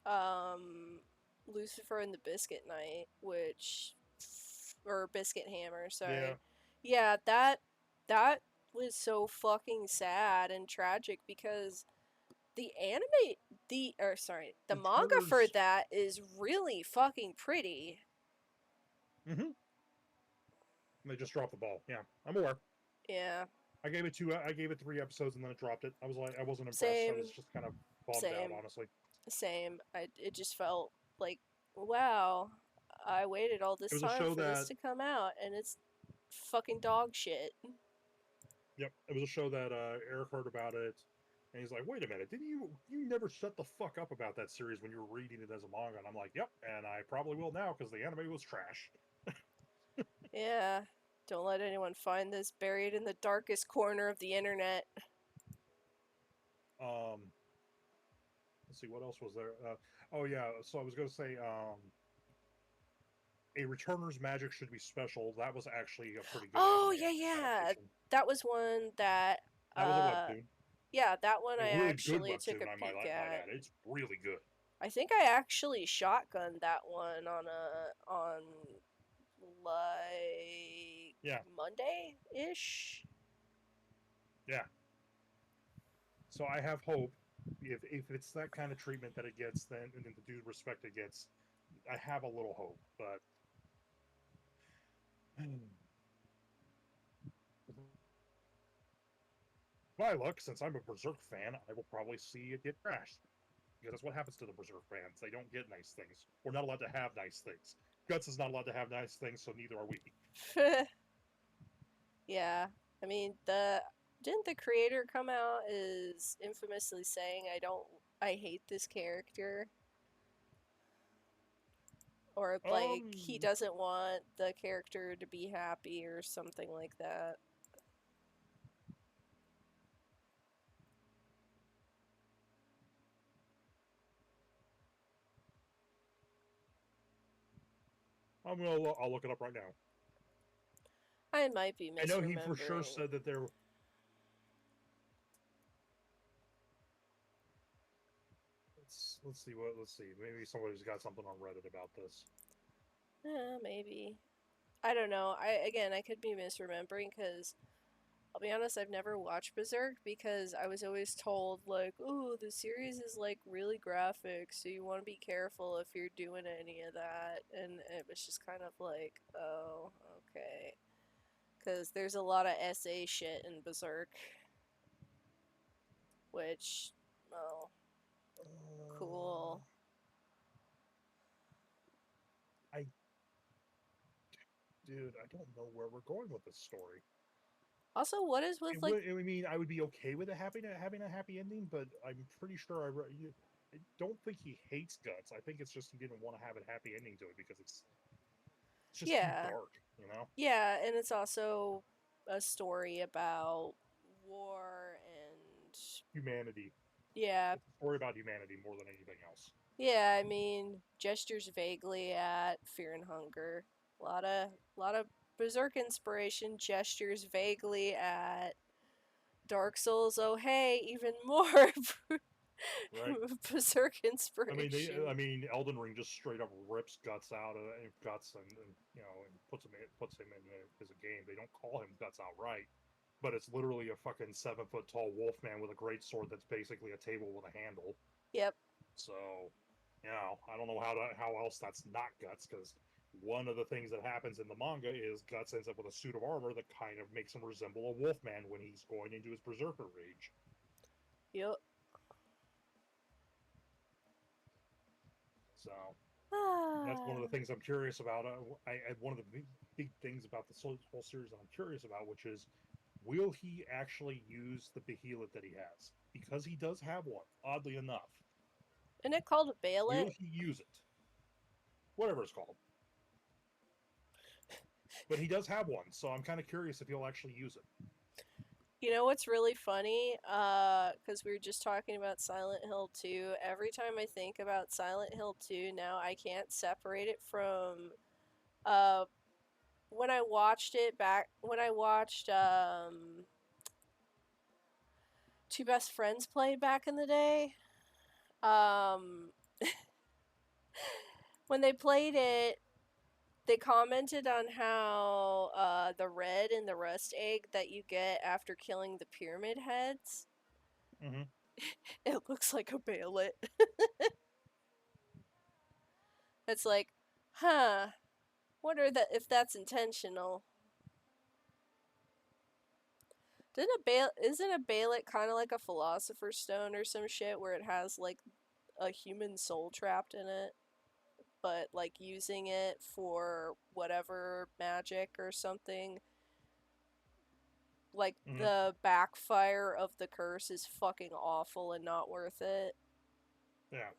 Lucifer and the Biscuit Knight, which or Biscuit Hammer, Yeah, sorry. Yeah, that was so fucking sad and tragic because the anime the or sorry, the manga for Returners. that is really fucking pretty. Mm-hmm. They just dropped the ball. Yeah, I'm aware. Yeah. I gave it 3 episodes and then it dropped it. I was like, I wasn't impressed. I was Same, just kind of bummed out, same, honestly. same. It just felt like wow, I waited all It this was a time show for this that to come out and it's fucking dog shit. Yep, it was a show that Eric heard about it, and he's like, "Wait a minute, didn't you never shut the fuck up about that series when you were reading it as a manga?" And I'm like, "Yep, and I probably will now because the anime was trash." Yeah. Don't let anyone find this buried in the darkest corner of the internet. Um, let's see what else was there. Oh yeah, so I was going to say, a Returner's Magic Should Be Special. That was actually a pretty good Oh, anime yeah, yeah. adaptation. That was one that That was a uh webtoon, yeah, that one a I really good actually took webtoon. a peek I might at. add. It's really good. I think I actually shotgunned that one on like Yeah, Monday ish. yeah. So I have hope if it's that kind of treatment that it gets, then and then the due respect it gets, I have a little hope. But by luck, since I'm a Berserk fan, I will probably see it get trashed because that's what happens to the Berserk fans. They don't get nice things. We're not allowed to have nice things. Guts is not allowed to have nice things, so neither are we. Yeah. I mean the Didn't the creator come out as infamously saying, I hate this character? Or, like, he Um, doesn't want the character to be happy or something like that. I'll look it up right now. I might be I know he for sure misremembering. said that there. Let's see. Maybe somebody's got something on Reddit about this. Maybe. I don't know. I could be misremembering because I'll be honest, I've never watched Berserk because I was always told like, "Ooh, the series is like really graphic, so you want to be careful if you're doing any of that." And it was just kind of like, "Oh, okay." Because there's a lot of SA shit in Berserk, which, oh, cool. I, dude, I don't know where we're going with this story. Also, what is with It like, would. I mean, I would be okay with it having a happy ending, but I'm pretty sure I don't think he hates Guts. I think it's just he didn't want to have a happy ending to it because it's just too yeah, dark, you know. yeah, and it's also a story about war and Humanity. yeah, It's a story about humanity more than anything else. yeah. I mean, gestures vaguely at fear and hunger. A lot of Berserk inspiration. Gestures vaguely at Dark Souls. Oh hey, even more Right. Berserk I mean, inspiration. Elden Ring just straight up rips Guts out of Guts and puts him in as a game. They don't call him Guts outright, but it's literally a fucking 7 foot tall wolf man with a great sword that's basically a table with a handle. Yep. So, I don't know how else that's not Guts because one of the things that happens in the manga is Guts ends up with a suit of armor that kind of makes him resemble a wolf man when he's going into his berserker rage. Yep. So that's one of the Ah. things I'm curious about. One of the big things about this whole series that I'm curious about, which is, will he actually use the behelit that he has? Because he does have one, oddly enough. Isn't it called a Will Bailet? he use it? Whatever it's called. But he does have one, so I'm kind of curious if he'll actually use it. You know what's really funny? Because we were just talking about Silent Hill 2. Every time I think about Silent Hill 2, now I can't separate it from uh when I watched it back when I watched Two Best Friends play back in the day. Um when they played it, they commented on how the red in the rust egg that you get after killing the pyramid heads, Mm-hmm. it looks like a Bailet. It's like, huh, wonder that if that's intentional. Isn't a Bailet kind of like a philosopher's stone or some shit where it has like a human soul trapped in it, but like using it for whatever magic or something? Like Mm-hmm. the backfire of the curse is fucking awful and not worth it. Yeah.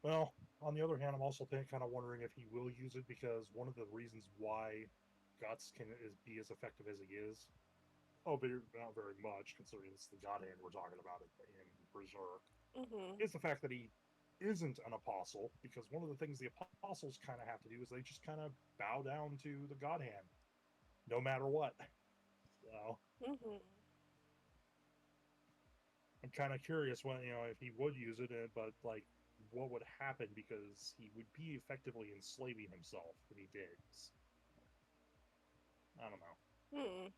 Well, on the other hand, I'm also kind of wondering if he will use it because one of the reasons why Guts can be as effective as he is, not very much considering it's the God Hand we're talking about in Berserk, Mhm. is the fact that he isn't an apostle. Because one of the things the apostles kind of have to do is they just kind of bow down to the God Hand, no matter what. So Mhm. I'm kind of curious when if he would use it, but like what would happen because he would be effectively enslaving himself if he did. I don't know. Hmm.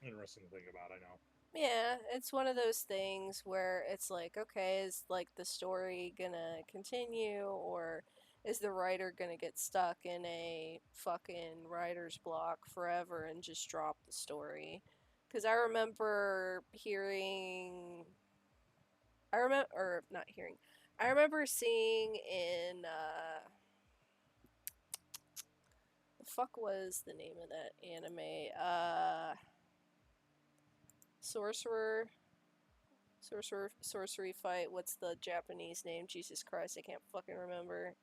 Interesting to think about. I know. Yeah, it's one of those things where it's like, okay, is like the story gonna continue or is the writer gonna get stuck in a fucking writer's block forever and just drop the story? Because I remember hearing, or not hearing, I remember seeing in fuck was the name of that anime? Sorcerer, sorcery fight. What's the Japanese name? Jesus Christ, I can't fucking remember.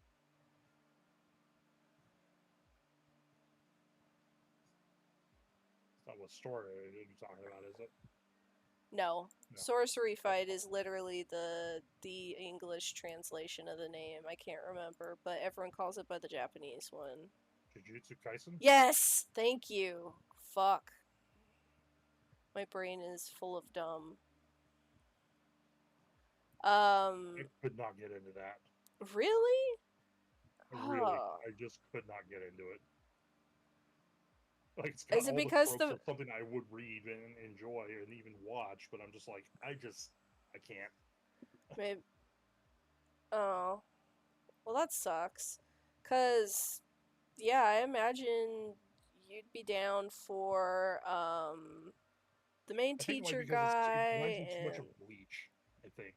It's not what story you're talking about, is it? No, No. sorcery fight is literally the English translation of the name. I can't remember, but everyone calls it by the Japanese one. Jujutsu Kaisen? Yes, thank you. Fuck. My brain is full of dumb. I could not get into that. Really? Really, Oh. I just could not get into it. Like, it's got Is it all the because tropes the of something I would read and enjoy and even watch, but I'm just like, I can't. maybe oh, well that sucks. Cuz yeah, I imagine you'd be down for the main I think like teacher because it reminds guy me too much of and Bleach. I think.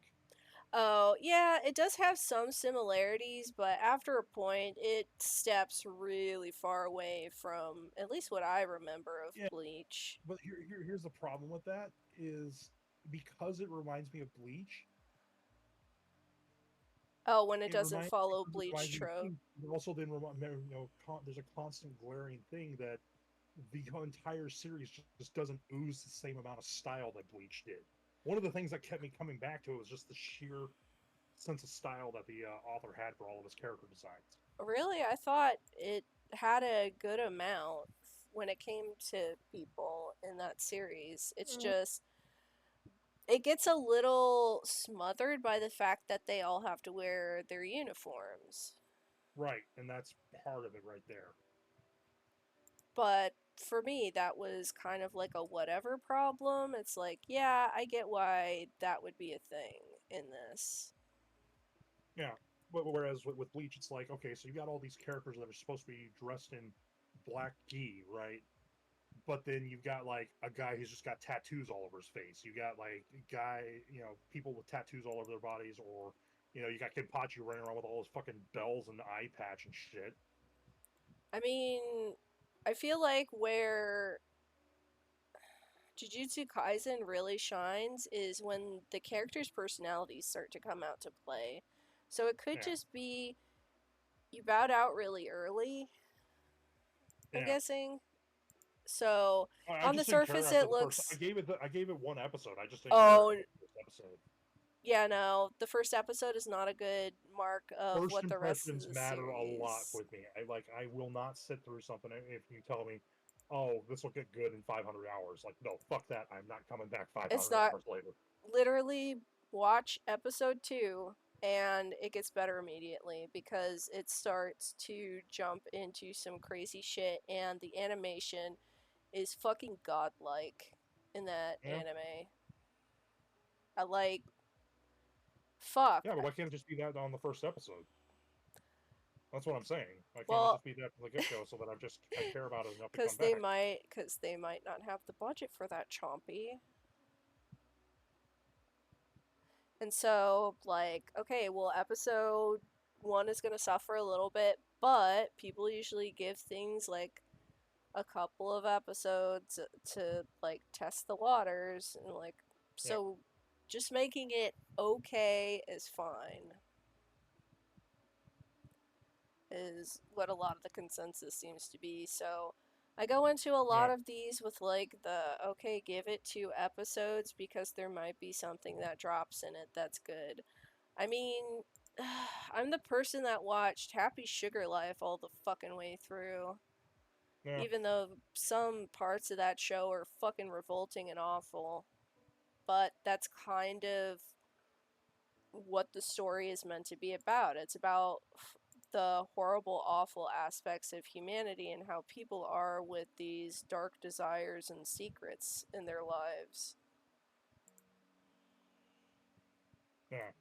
oh, yeah, it does have some similarities, but after a point, it steps really far away from at least what I remember of Yeah, Bleach. but here's the problem with that is because it reminds me of Bleach. Oh, when it It doesn't reminds follow because it Bleach reminds me of trope. Bleach. It also then there's a constant glaring thing that the entire series just doesn't ooze the same amount of style that Bleach did. One of the things that kept me coming back to it was just the sheer sense of style that the author had for all of his character designs. Really, I thought it had a good amount when it came to people in that series. It's just it gets a little smothered by the fact that they all have to wear their uniforms. Right, and that's part of it right there. But for me, that was kind of like a whatever problem. It's like, yeah, I get why that would be a thing in this. Yeah, but whereas with Bleach, it's like okay, so you got all these characters that are supposed to be dressed in black gi, right? But then you've got like a guy who's just got tattoos all over his face. You got like a guy, people with tattoos all over their bodies, or you got Kenpachi running around with all those fucking bells and eye patch and shit. I mean, I feel like where Jujutsu Kaisen really shines is when the characters' personalities start to come out to play. So it could Yeah, just be you bowed out really early, I'm yeah. guessing. So I on the just didn't care surface, after it the first. looks. I gave it one episode. I just didn't care Oh, after the first episode. yeah, no. The first episode is not a good mark of First what the rest of impressions the matter a lot series. with me. I will not sit through something if you tell me, oh, this will get good in 500 hours. Like, no, fuck that. I'm not coming back It's 500 not hours later. literally watch episode 2 and it gets better immediately because it starts to jump into some crazy shit and the animation is fucking godlike in that Yeah, anime. I like fuck. yeah, but why can't it just be that on the first episode? That's what I'm saying. Why can't it Well, just be that from the get go so that I care about it enough to come cuz back? they might not have the budget for that chompy. And so, like, okay, well, episode 1 is going to suffer a little bit, but people usually give things like a couple of episodes to like test the waters and like Yeah, so just making it okay is fine is what a lot of the consensus seems to be. So I go into a lot yeah, of these with like the okay, give it 2 episodes because there might be something that drops in it that's good. I mean, I'm the person that watched Happy Sugar Life all the fucking way through. yeah, Even though some parts of that show are fucking revolting and awful. But that's kind of what the story is meant to be about. It's about the horrible, awful aspects of humanity and how people are with these dark desires and secrets in their lives. yeah.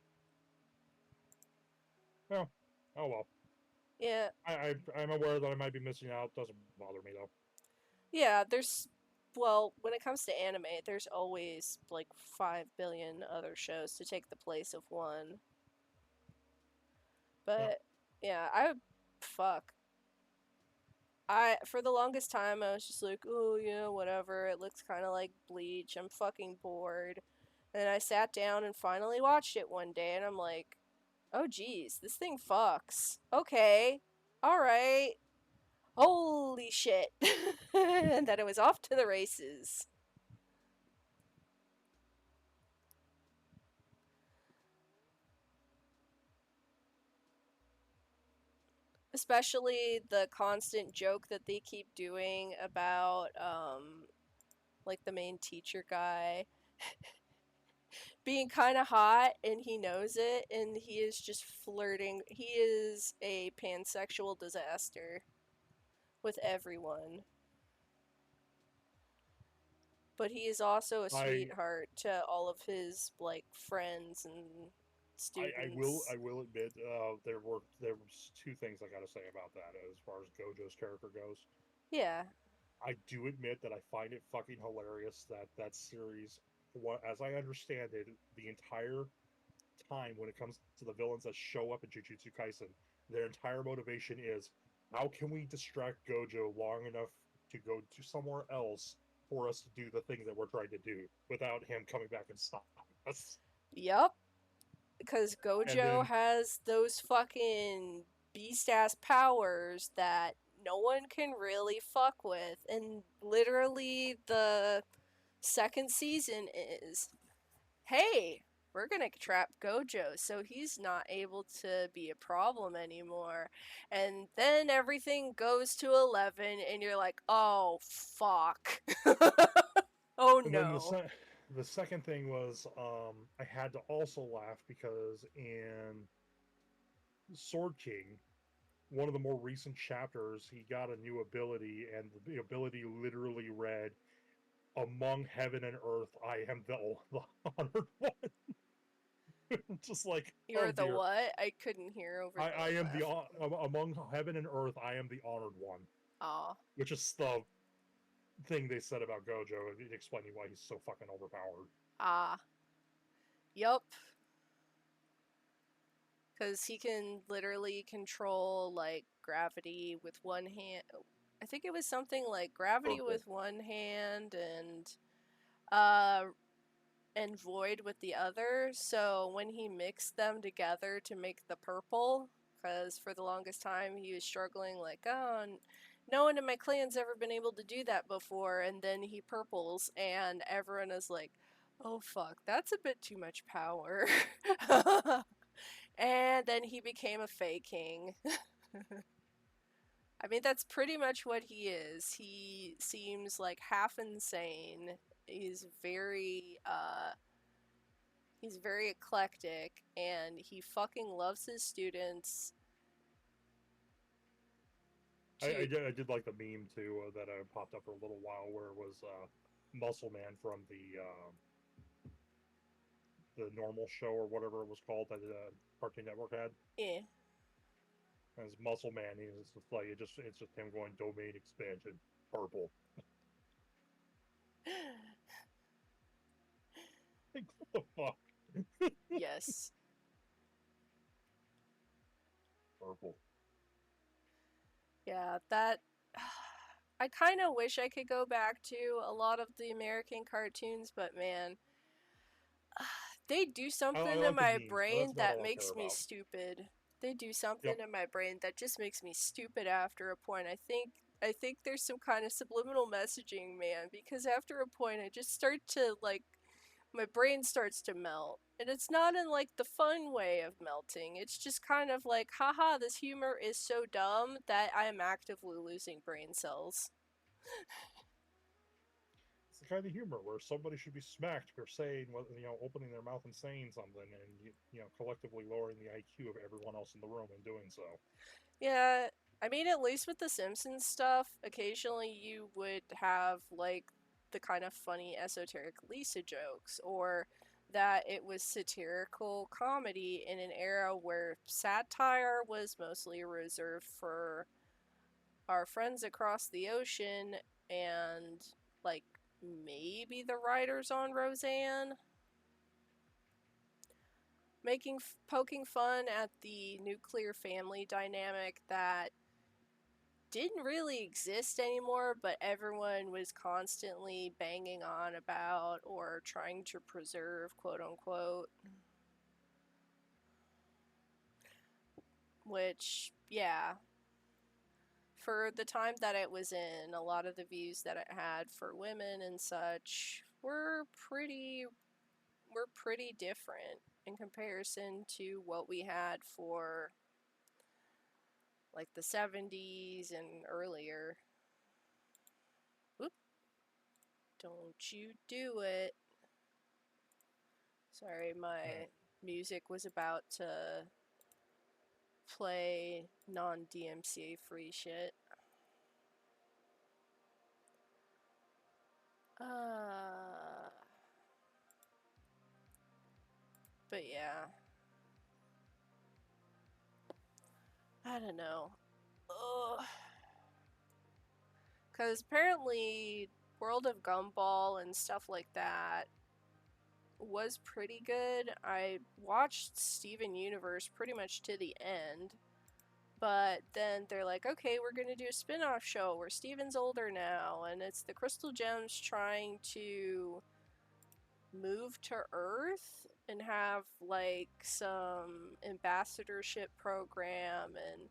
Well, oh well. Yeah, I'm aware that I might be missing out. Doesn't bother me though. yeah, there's. Well, when it comes to anime, there's always like 5 billion other shows to take the place of one. Yeah, But yeah, I fuck. for the longest time I was just like, oh yeah, whatever. It looks kind of like Bleach. I'm fucking bored. And I sat down and finally watched it one day, and I'm like, oh geez, this thing fucks. Okay, all right. Holy shit! And then it was off to the races. Especially the constant joke that they keep doing about like the main teacher guy being kind of hot and he knows it and he is just flirting. He is a pansexual disaster with everyone. But he is also a I sweetheart to all of his like friends and I students. will admit there was two things I got to say about that as far as Gojo's character goes. Yeah. I do admit that I find it fucking hilarious that that series, what as I understand it, the entire time when it comes to the villains that show up in Jujutsu Kaisen, their entire motivation is how can we distract Gojo long enough to go to somewhere else for us to do the thing that we're trying to do without him coming back and stopping us. Yup. Because And Gojo then has those fucking beast ass powers that no one can really fuck with. And literally, the second season is hey, we're gonna trap Gojo so he's not able to be a problem anymore. And then everything goes to 11, and you're like, oh, fuck. Oh and then no. the second thing was I had to also laugh because in Sword King, one of the more recent chapters, he got a new ability, and the ability literally read, "Among heaven and earth, I am the honored one." Just like, oh You're the dear, what? I couldn't hear over I the am the laugh. among heaven and earth, I am the honored one, Aw. which is the thing they said about Gojo, explaining why he's so fucking overpowered. Ah. Yup. Because he can literally control, like, gravity with one hand. I think it was something like gravity Purple. with one hand uh, and void with the other. So when he mixed them together to make the purple, because for the longest time he was struggling, like, oh, no one in my clan's ever been able to do that before. And then he purples, and everyone is like, oh fuck, that's a bit too much power. And then he became a Fey King. I mean, that's pretty much what he is. He seems like half insane. He's very, he's very eclectic, and he fucking loves his students. To I did like the meme too that popped up for a little while where it was Muscle Man from the normal show or whatever it was called that Cartoon Network had. eh. As Muscle Man, he's just like it's just him going domain expansion purple. Like what the fuck? Yes. Purple. Yeah, that. I kind of wish I could go back to a lot of the American cartoons, but man, they do I something to like the my memes, but brain that's about that all I care makes me about. stupid. They do something Yep. in my brain that just makes me stupid after a point. I think there's some kind of subliminal messaging, man, because after a point I just start to like my brain starts to melt. And it's not in like the fun way of melting. It's just kind of like, haha, this humor is so dumb that I am actively losing brain cells. It's the kind of humor where somebody should be smacked for saying what opening their mouth and saying something, and collectively lowering the IQ of everyone else in the room in doing so. Yeah, I mean, at least with the Simpsons stuff, occasionally you would have like the kind of funny esoteric Lisa jokes, or that it was satirical comedy in an era where satire was mostly reserved for our friends across the ocean and like maybe the writers on Roseanne, poking fun at the nuclear family dynamic that didn't really exist anymore, but everyone was constantly banging on about or trying to preserve, quote unquote. Which, yeah, for the time that it was in, a lot of the views that it had for women and such were pretty different in comparison to what we had for like the 70s and earlier. Oop, don't you do it. Sorry, my music was about to play non DMCA free shit. Uh, but yeah, I don't know. Ugh. Because apparently, World of Gumball and stuff like that was pretty good. I watched Steven Universe pretty much to the end, but then they're like, okay, we're gonna do a spin off show where Steven's older now, and it's the Crystal Gems trying to move to Earth and have like some ambassadorship program. And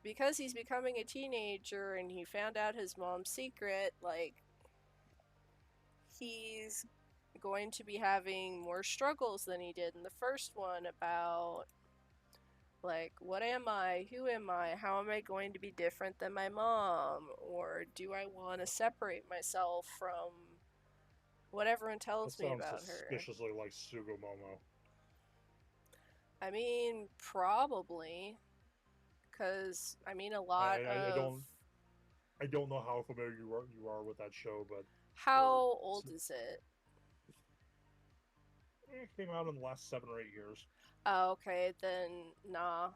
because he's becoming a teenager and he found out his mom's secret, like, he's going to be having more struggles than he did in the first one about, like, what am I? Who am I? How am I going to be different than my mom? Or do I want to separate myself from what everyone That tells me sounds about her? suspiciously like Sugomomo. I mean, probably. Because, I mean, a I, lot I, I of. don't I don't know how familiar you are with that show, but or How old is it? it came out in the last 7 or 8 years. Oh, okay, then nah.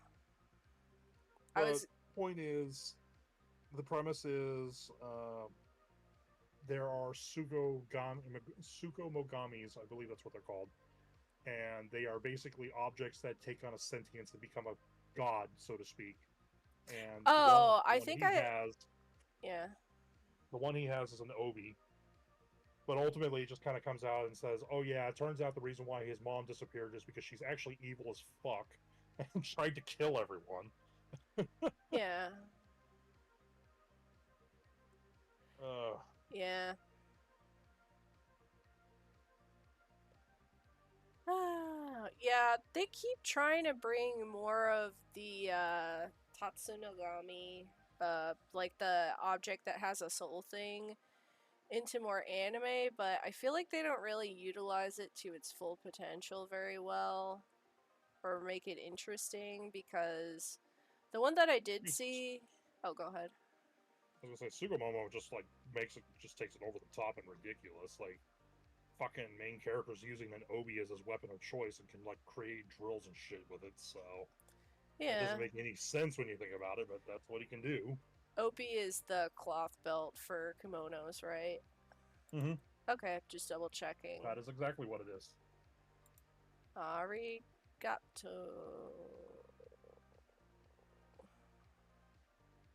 I But was. point is, the premise is there are Sukomogamis, I believe that's what they're called, and they are basically objects that take on a sentience and become a god, so to speak. And Oh, the I one think he I. has, Yeah. the one he has is an obi. But ultimately, it just kind of comes out and says, "Oh yeah, it turns out the reason why his mom disappeared is because she's actually evil as fuck and tried to kill everyone." Yeah. Uh, Yeah. Yeah, they keep trying to bring more of the Tatsunogami, like the object that has a soul thing, into more anime, but I feel like they don't really utilize it to its full potential very well or make it interesting because the one that I did see. Oh, go ahead. I was gonna say Sugomomo just like just takes it over the top and ridiculous. Like fucking main character's using an obi as his weapon of choice and can like create drills and shit with it. So that doesn't Yeah. make any sense when you think about it, but that's what he can do. Opi is the cloth belt for kimonos, right? Mm-hmm. Okay, just double checking. That is exactly what it is. Arigato.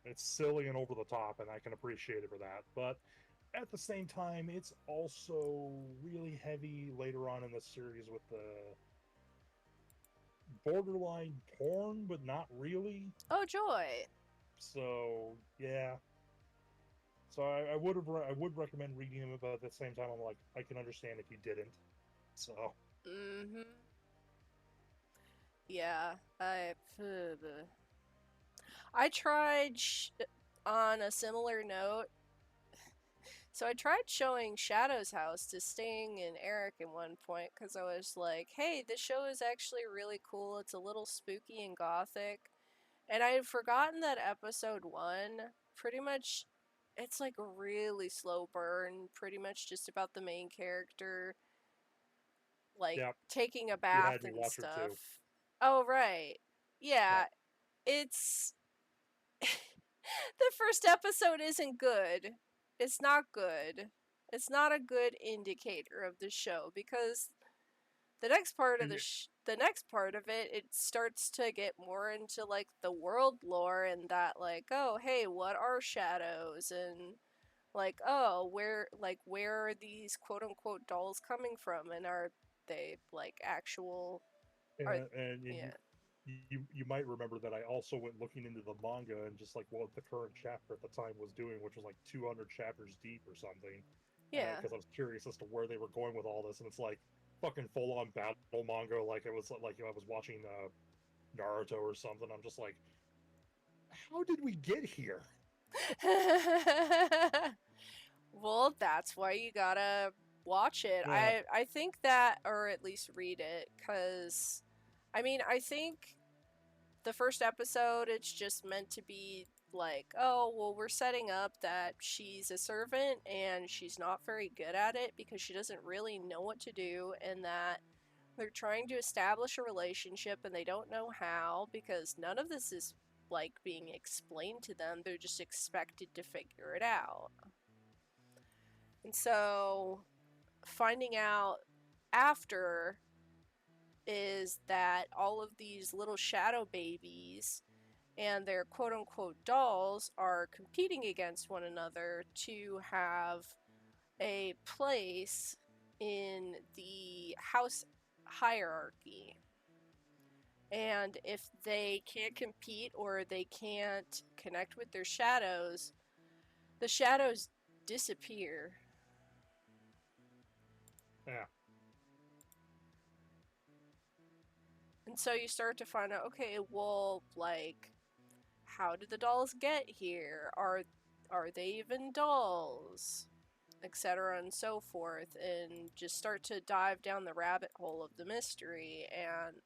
It's silly and over the top, and I can appreciate it for that. But at the same time, it's also really heavy later on in the series with the borderline porn, but not really. Oh, joy. So yeah. So I would recommend reading them, but at the same time, I'm like I can understand if you didn't. So Mm-hmm. Yeah, I tried on a similar note. So I tried showing Shadow's House to Sting and Eric at one point because I was like, "Hey, this show is actually really cool. It's a little spooky and gothic." And I had forgotten that episode 1 pretty much, it's like a really slow burn, pretty much just about the main character like yeah, taking a you had bath me and watch her stuff. too. Oh, right. Yep. Yeah, it's the first episode isn't good. It's not good. It's not a good indicator of the show because the next part of It, the it, the next part of it, it starts to get more into like the world lore and that like, oh, hey, what are shadows? And like, oh, where are these quote unquote dolls coming from? And are they like actual are And yeah. you might remember that I also went looking into the manga and just like what the current chapter at the time was doing, which was like 200 chapters deep or something, Yeah. because I was curious as to where they were going with all this, and it's like fucking full on battle manga, like it was like I was watching Naruto or something. I'm just like, how did we get here? Well, that's why you gotta watch it. Yeah, I think that, or at least read it, because I mean, I think the first episode it's just meant to be like, oh, well, we're setting up that she's a servant and she's not very good at it because she doesn't really know what to do, and that they're trying to establish a relationship and they don't know how because none of this is like being explained to them. They're just expected to figure it out. And so finding out after is that all of these little shadow babies and their quote unquote dolls are competing against one another to have a place in the house hierarchy. And if they can't compete or they can't connect with their shadows, the shadows disappear. yeah. And so you start to find out, okay, well, like, how did the dolls get here? Are they even dolls? Etc. and so forth, and just start to dive down the rabbit hole of the mystery, and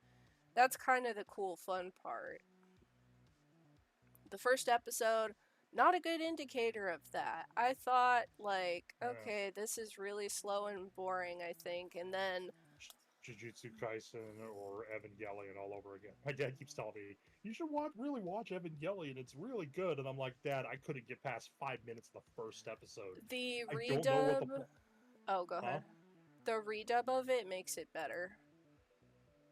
that's kind of the cool fun part. The first episode, not a good indicator of that. I thought like, Yeah. okay, this is really slow and boring, I think, and then Jujutsu Kaisen or Evangelion all over again. My dad keeps telling me you should really watch Evangelion. It's really good, and I'm like, Dad, I couldn't get past 5 minutes of the first episode. the I don't know what the redub, oh, go huh? ahead. The redub of it makes it better.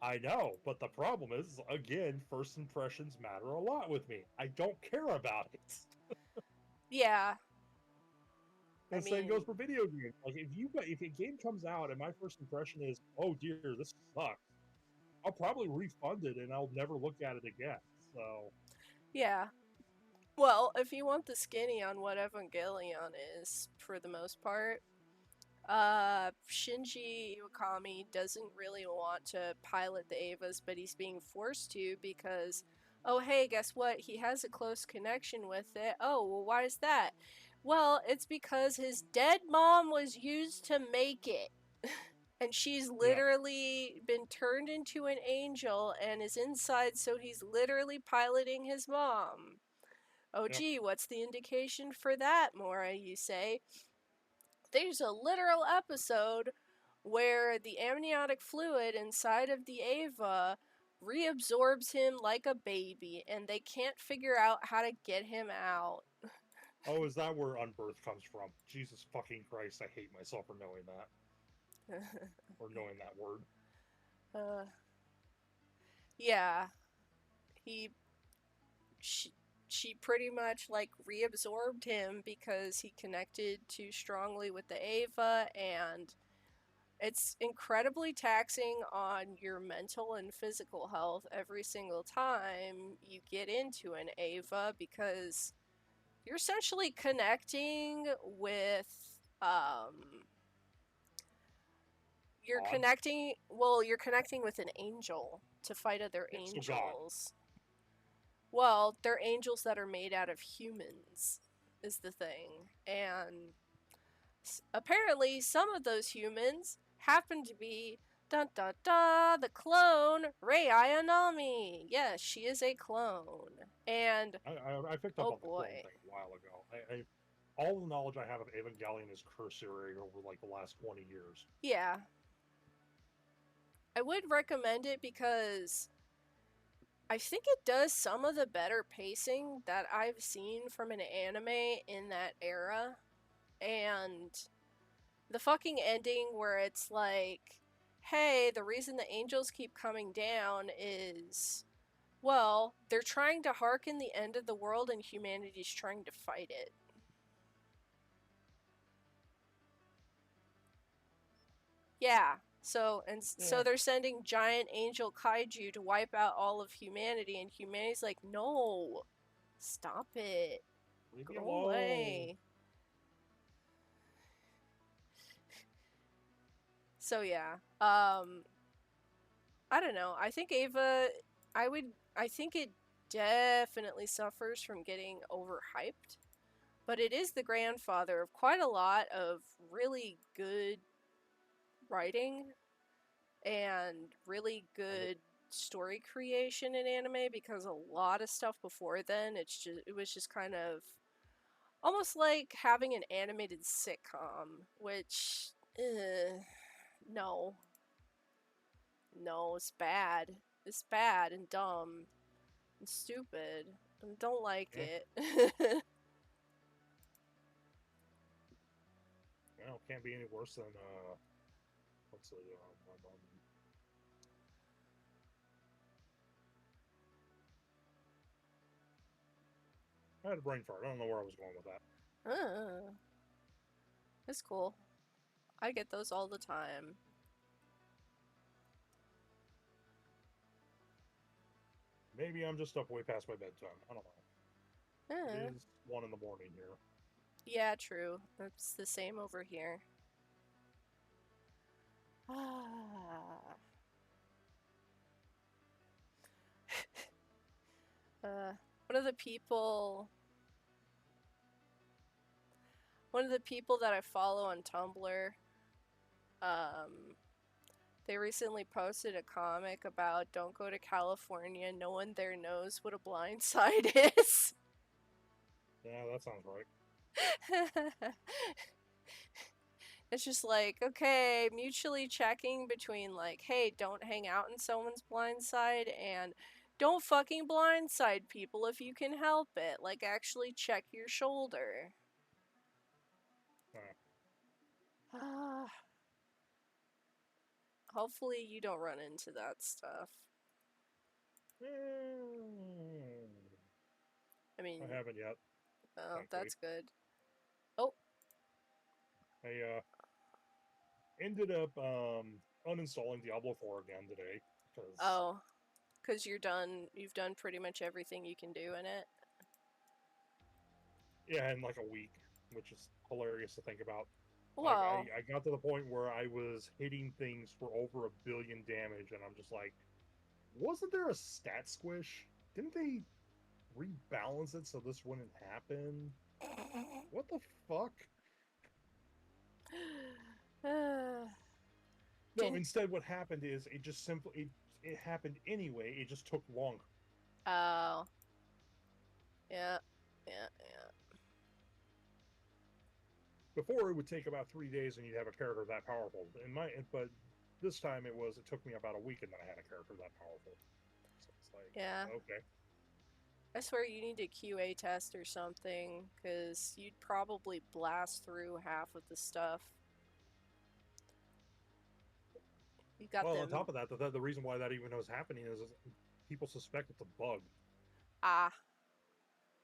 I know, but the problem is, again, first impressions matter a lot with me. I don't care about it. Yeah, I The same mean, goes for video games. Like if a game comes out and my first impression is, oh dear, this sucks, I'll probably refund it and I'll never look at it again. So yeah. Well, if you want the skinny on what Evangelion is, for the most part, Shinji Iwakami doesn't really want to pilot the Avas, but he's being forced to because, oh, hey, guess what? He has a close connection with it. Oh, well, why is that? Well, it's because his dead mom was used to make it. And she's yeah, literally been turned into an angel and is inside, so he's literally piloting his mom. Oh, yep. gee, what's the indication for that, Mora, you say? There's a literal episode where the amniotic fluid inside of the Ava reabsorbs him like a baby, and they can't figure out how to get him out. Oh, is that where unbirth comes from? Jesus fucking Christ, I hate myself for knowing that or knowing that word. uh, yeah, he she, she pretty much like reabsorbed him because he connected too strongly with the Ava, and it's incredibly taxing on your mental and physical health every single time you get into an Ava because you're essentially connecting with um God, you're connecting with an angel to fight other so God. angels. Well, they're angels that are made out of humans is the thing. And apparently some of those humans happen to be dun dun dun the clone Rei Ayanami. Yes, she is a clone. And I picked up oh on the clone boy. thing a while ago. All the knowledge I have of Evangelion is cursory over like the last 20 years. Yeah. I would recommend it because I think it does some of the better pacing that I've seen from an anime in that era. And the fucking ending where it's like, hey, the reason the angels keep coming down is, well, they're trying to hearken the end of the world and humanity's trying to fight it. Yeah. So Yeah. they're sending giant angel kaiju to wipe out all of humanity, and humanity's like, no, stop it, Leave me go alone. away. So yeah, I don't know. I think Ava, I would, I think it definitely suffers from getting overhyped, but it is the grandfather of quite a lot of really good writing and really And good story creation in anime, because a lot of stuff before then it was just kind of almost like having an animated sitcom, which no, no, it's bad and dumb and stupid and don't like yeah, it. well, can't be any worse than let's see, I had a brain fart. I don't know where I was going with that. uh, it's cool. I get those all the time. Maybe I'm just up way past my bedtime. I don't know. It Uh, is 1 in the morning here. yeah, true. It's the same over here. uh, one of the people, one of the people that I follow on Tumblr, um, they recently posted a comic about don't go to California. No one there knows what a blind side is. Yeah, that sounds right. It's just like, okay, mutually checking between like, hey, don't hang out in someone's blind side and don't fucking blindside people if you can help it. Like, actually check your shoulder. Uh, Hopefully you don't run into that stuff. I mean, I haven't yet, oh, thankfully. that's good. Oh, I ended up uninstalling Diablo 4 again today because oh, because you're done. You've done pretty much everything you can do in it. yeah, in like a week, which is hilarious to think about. Like Well, I got to the point where I was hitting things for over 1 billion damage, and I'm just like, wasn't there a stat squish? Didn't they rebalance it so this wouldn't happen? What the fuck? No, didn't. instead what happened is it just simply it happened anyway. It just took longer. Oh, yeah, yeah, yeah. Before it would take about 3 days and you'd have a character that powerful. But this time it took me about a week and then I had a character that powerful. So it's like, Yeah. okay. I swear you need a QA test or something, because you'd probably blast through half of the stuff. You got Well, on them. top of that, the reason why that even was happening is people suspect it's a bug. Ah,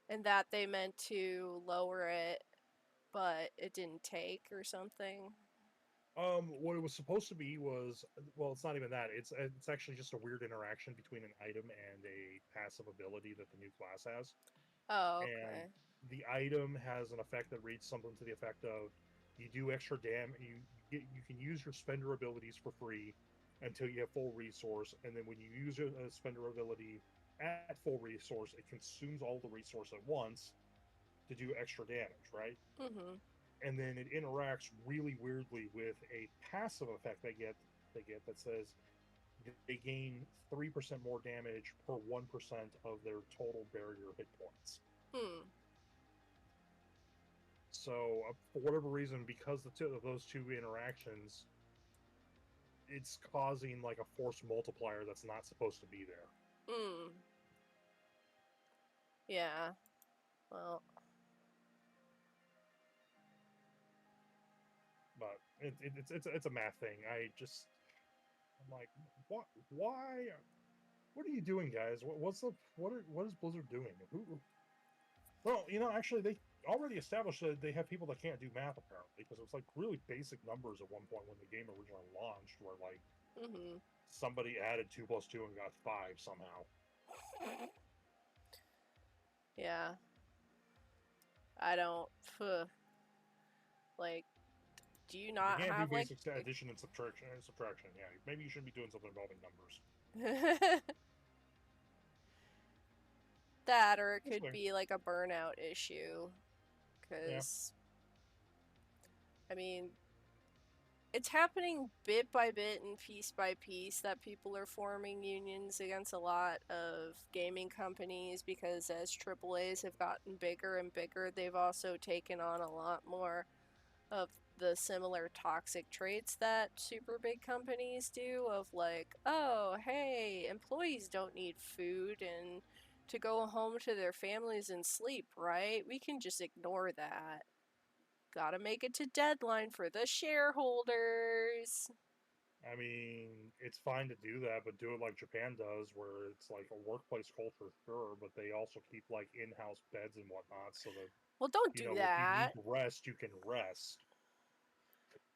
and that they meant to lower it, but it didn't take or something. What it was supposed to be was, well, it's not even that. It's actually just a weird interaction between an item and a passive ability that the new class has. Oh, And okay. the item has an effect that reads something to the effect of you do extra damage. You can use your spender abilities for free until you have full resource, and then when you use a spender ability at full resource, it consumes all the resource at once to do extra damage, right? Mm-hmm. And then it interacts really weirdly with a passive effect they get that says they gain 3% more damage per 1% of their total barrier hit points. Hmm. So for whatever reason, because the two of those two interactions, it's causing like a force multiplier that's not supposed to be there. Hmm. Yeah. Well, But it's a math thing. I just like, what? Why? What are you doing, guys? What is Blizzard doing? Who? Well, actually, they already established that they have people that can't do math apparently, because it was like really basic numbers at one point when the game originally launched, where like Mm-hmm. somebody added 2 plus 2 and got 5 somehow. Yeah. I don't. Phew. Like, do you If you not can't do have like? basic addition and subtraction, yeah, maybe you shouldn't be doing something involving numbers. That, or it That's could fair. be like a burnout issue. Yeah, Because, I mean, it's happening bit by bit and piece by piece that people are forming unions against a lot of gaming companies because as AAAs have gotten bigger and bigger, they've also taken on a lot more of the similar toxic traits that super big companies do of like, oh, hey, employees don't need food and to go home to their families and sleep, right? We can just ignore that. Gotta make it to deadline for the shareholders. I mean, it's fine to do that, but do it like Japan does, where it's like a workplace culture, sure, but they also keep like in-house beds and whatnot, so that Well, don't do if you need that. rest, you can rest.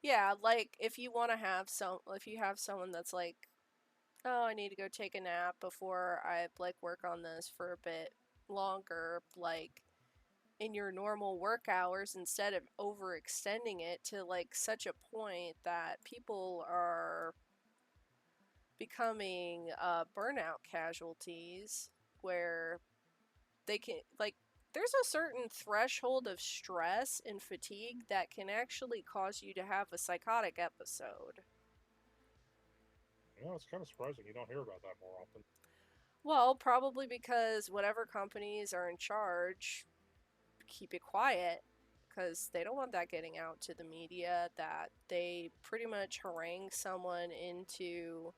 Yeah, like if you want to have if you have someone that's like, oh, I need to go take a nap before I like work on this for a bit longer, like in your normal work hours instead of overextending it to like such a point that people are becoming burnout casualties where they can like there's a certain threshold of stress and fatigue that can actually cause you to have a psychotic episode. It's kind of surprising you don't hear about that more often. Well, probably because whatever companies are in charge keep it quiet because they don't want that getting out to the media that they pretty much harangue someone into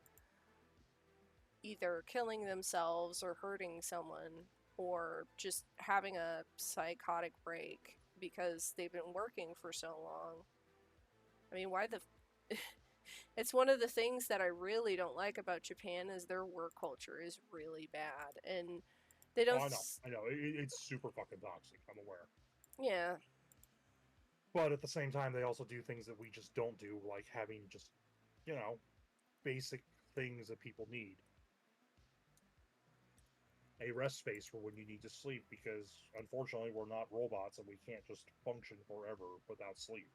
either killing themselves or hurting someone or just having a psychotic break because they've been working for so long. I mean, why the it's one of the things that I really don't like about Japan is their work culture is really bad and they Oh, don't I know, it's super fucking toxic. I'm aware, yeah. but at the same time, they also do things that we just don't do, like having just you know basic things that people need. A rest space for when you need to sleep, because unfortunately, we're not robots and we can't just function forever without sleep.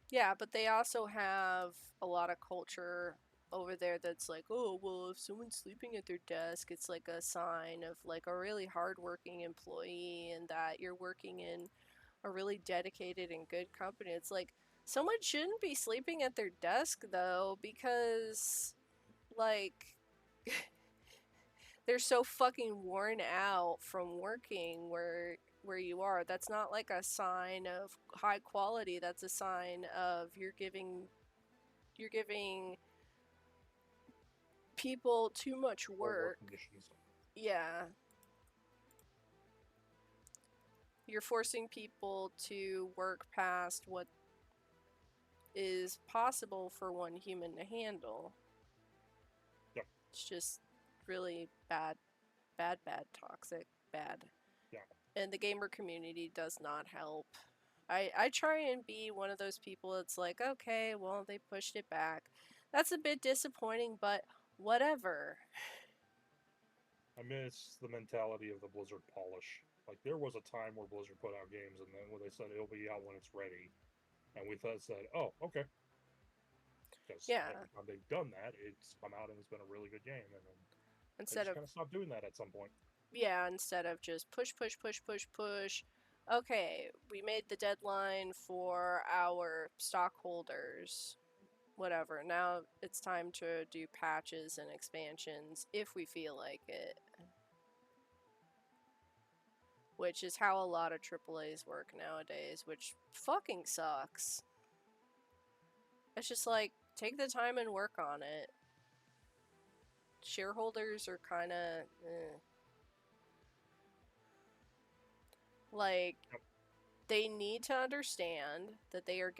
Yeah, but they also have a lot of culture over there that's like, oh, well, if someone's sleeping at their desk, it's like a sign of like a really hardworking employee and that you're working in a really dedicated and good company. It's like someone shouldn't be sleeping at their desk though because like they're so fucking worn out from working where you are. That's not like a sign of high quality. That's a sign of you're giving people too much Or work work. conditions. Yeah. You're forcing people to work past what is possible for one human to handle. Yep. It's just really bad, bad, bad, toxic, bad. Yeah. And the gamer community does not help. I try and be one of those people that's like, okay, well, they pushed it back. That's a bit disappointing, but whatever. I miss the mentality of the Blizzard polish. Like there was a time where Blizzard put out games, and then when they said it'll be out when it's ready, and we thought said, "Oh, okay," because Yeah. every time they've done that, it's come out and it's been a really good game, and then they Instead just of, kind of stopped doing that at some point. yeah, instead of just push, push, push, push, push. Okay, we made the deadline for our stockholders. Whatever. Now it's time to do patches and expansions if we feel like it. Which is how a lot of AAAs work nowadays, which fucking sucks. It's just like, take the time and work on it. Shareholders are kind of. Like, Yep. they need to understand that they are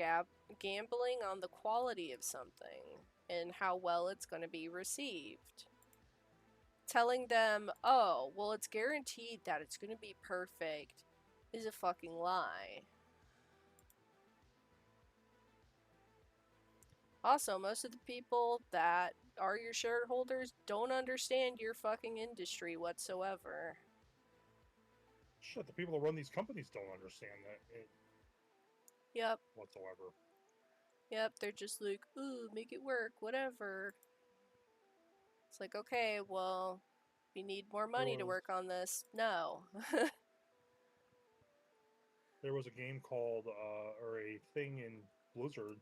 gambling on the quality of something. and how well it's going to be received. Telling them, oh, well, it's guaranteed that it's going to be perfect is a fucking lie. Also, most of the people that are your shareholders don't understand your fucking industry whatsoever. Shit, the people that run these companies don't understand that Yep. whatsoever. Yep, they're just like, ooh, make it work, whatever. It's like, okay, well, we need more money to work on this. No. There was a game called, or a thing in Blizzard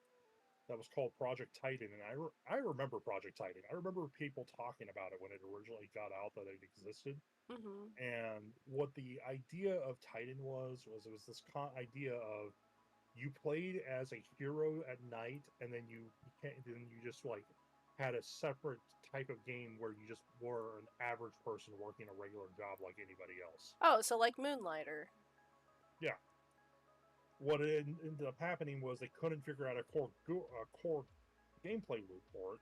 that was called Project Titan, and I remember Project Titan. I remember people talking about it when it originally got out that it existed. Mm-hmm. And what the idea of Titan was it was this idea of you played as a hero at night, and then you just like had a separate type of game where you just were an average person working a regular job like anybody else. Oh, so like Moonlighter. Yeah. What ended up happening was they couldn't figure out a core gameplay loop for it,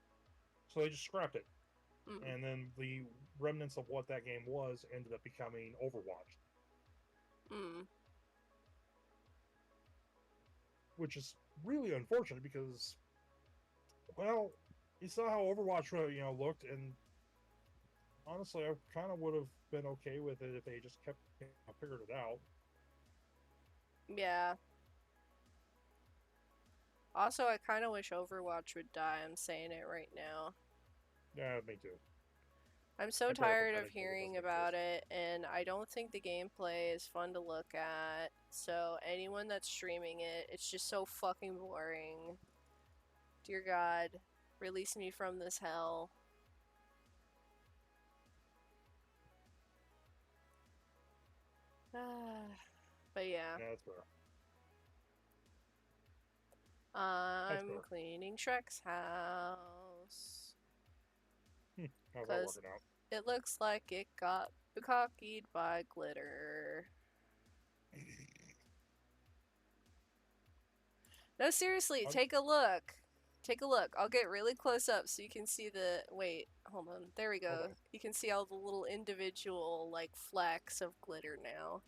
so they just scrapped it. Mm. And then the remnants of what that game was ended up becoming Overwatch, Mm. which is really unfortunate because, well, you saw how Overwatch looked, and honestly, I kind of would have been okay with it if they just kept figured it out. Yeah. Also, I kind of wish Overwatch would die. I'm saying it right now. Yeah, me too. I'm so I pray tired of pathetic that it hearing doesn't about exist. it, and I don't think the gameplay is fun to look at. So, anyone that's streaming it, it's just so fucking boring. Dear God, release me from this hell. But yeah. Yeah, that's fair. That's I'm fair. cleaning Shrek's house. How's that Because working out? it looks like it got bukkake by glitter. No, seriously, take a look. Take a look. I'll get really close up so you can see the. Wait, hold on. There we go. Okay. You can see all the little individual, like, flecks of glitter now.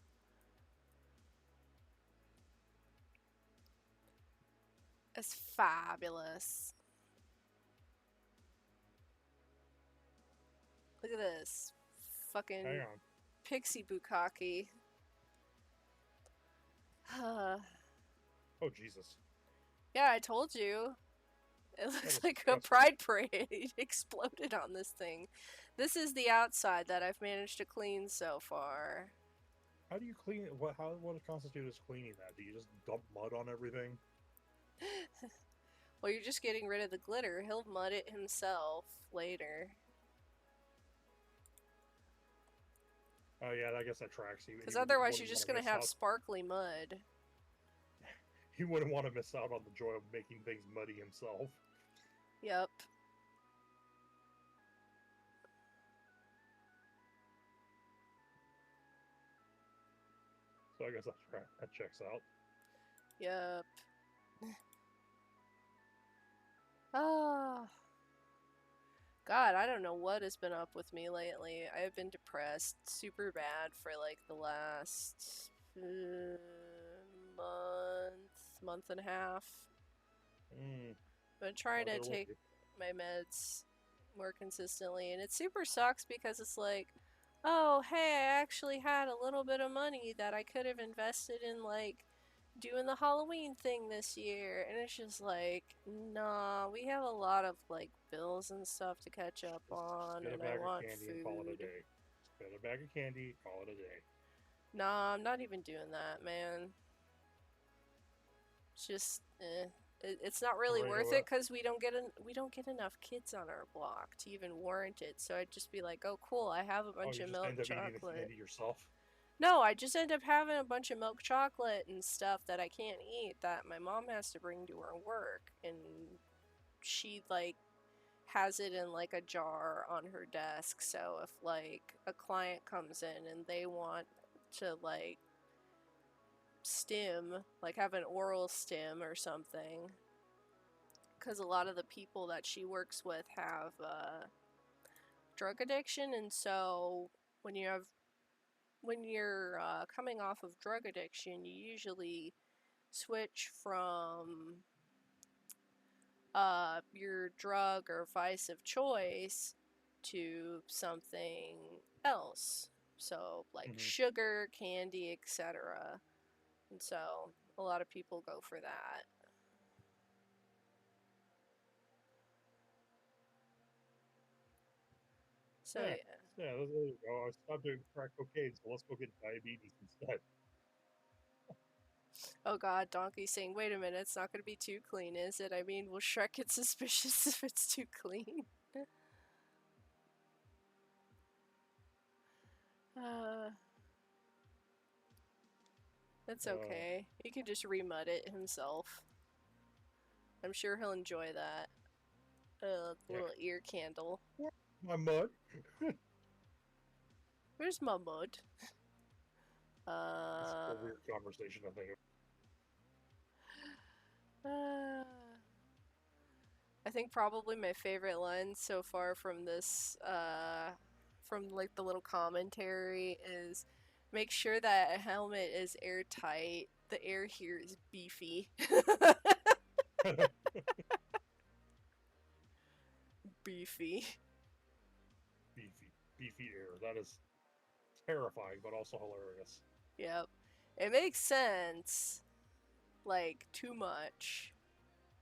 It's fabulous. Look at this. Hang Fucking on. pixie bukkake. Oh, Jesus. Yeah, I told you. It That looks is like a disgusting. pride parade exploded on this thing. This is the outside that I've managed to clean so far. How do you clean it? What constitutes cleaning that? Do you just dump mud on everything? Well, you're just getting rid of the glitter. He'll mud it himself later. Oh yeah, I guess that tracks. Because otherwise you're Wouldn't want just to gonna miss have out. sparkly mud. He wouldn't want to miss out on the joy of making things muddy himself. Yep. So I guess that checks out. Yep. Ah. God, I don't know what has been up with me lately. I have been depressed super bad for like the last month and a half. Mm. I've been trying to Bear with take you. my meds more consistently, and it super sucks because it's like, oh, hey, I actually had a little bit of money that I could have invested in like doing the Halloween thing this year, and it's just like, nah, we have a lot of like bills and stuff to catch up Just on, get a and I bag of want candy and call it a food. day. Just get a bag of candy, call it a day. Nah, I'm not even doing that, man. It's just, it's not really Right, worth it because we don't get enough kids on our block to even warrant it. So I'd just be like, oh cool, I have a oh, bunch you of just milk end up eating the chocolate. candy yourself. No, I just end up having a bunch of milk chocolate and stuff that I can't eat that my mom has to bring to her work, and she like has it in like a jar on her desk. So if like a client comes in and they want to like stim, like have an oral stim or something, because a lot of the people that she works with have drug addiction, and so when you're coming off of drug addiction, you usually switch from your drug or vice of choice to something else. So, like Mm-hmm. sugar, candy, etc. And so, a lot of people go for that. So, Yeah, yeah. yeah. There you go. I stopped doing crack cocaine, so let's go get diabetes instead. Oh god, Donkey saying, wait a minute, it's not going to be too clean, is it? I mean, will Shrek get suspicious if it's too clean? uh, that's Uh, okay. He can just remud it himself. I'm sure he'll enjoy that. yeah. Little ear candle. My mud. Where's my mud? It's a Uh, weird conversation, I think. uh, I think probably my favorite line so far from this, from like the little commentary is, make sure that a helmet is airtight. The air here is beefy. Beefy. Beefy air. That is terrifying, but also hilarious. Yep. It makes sense. Like, too much.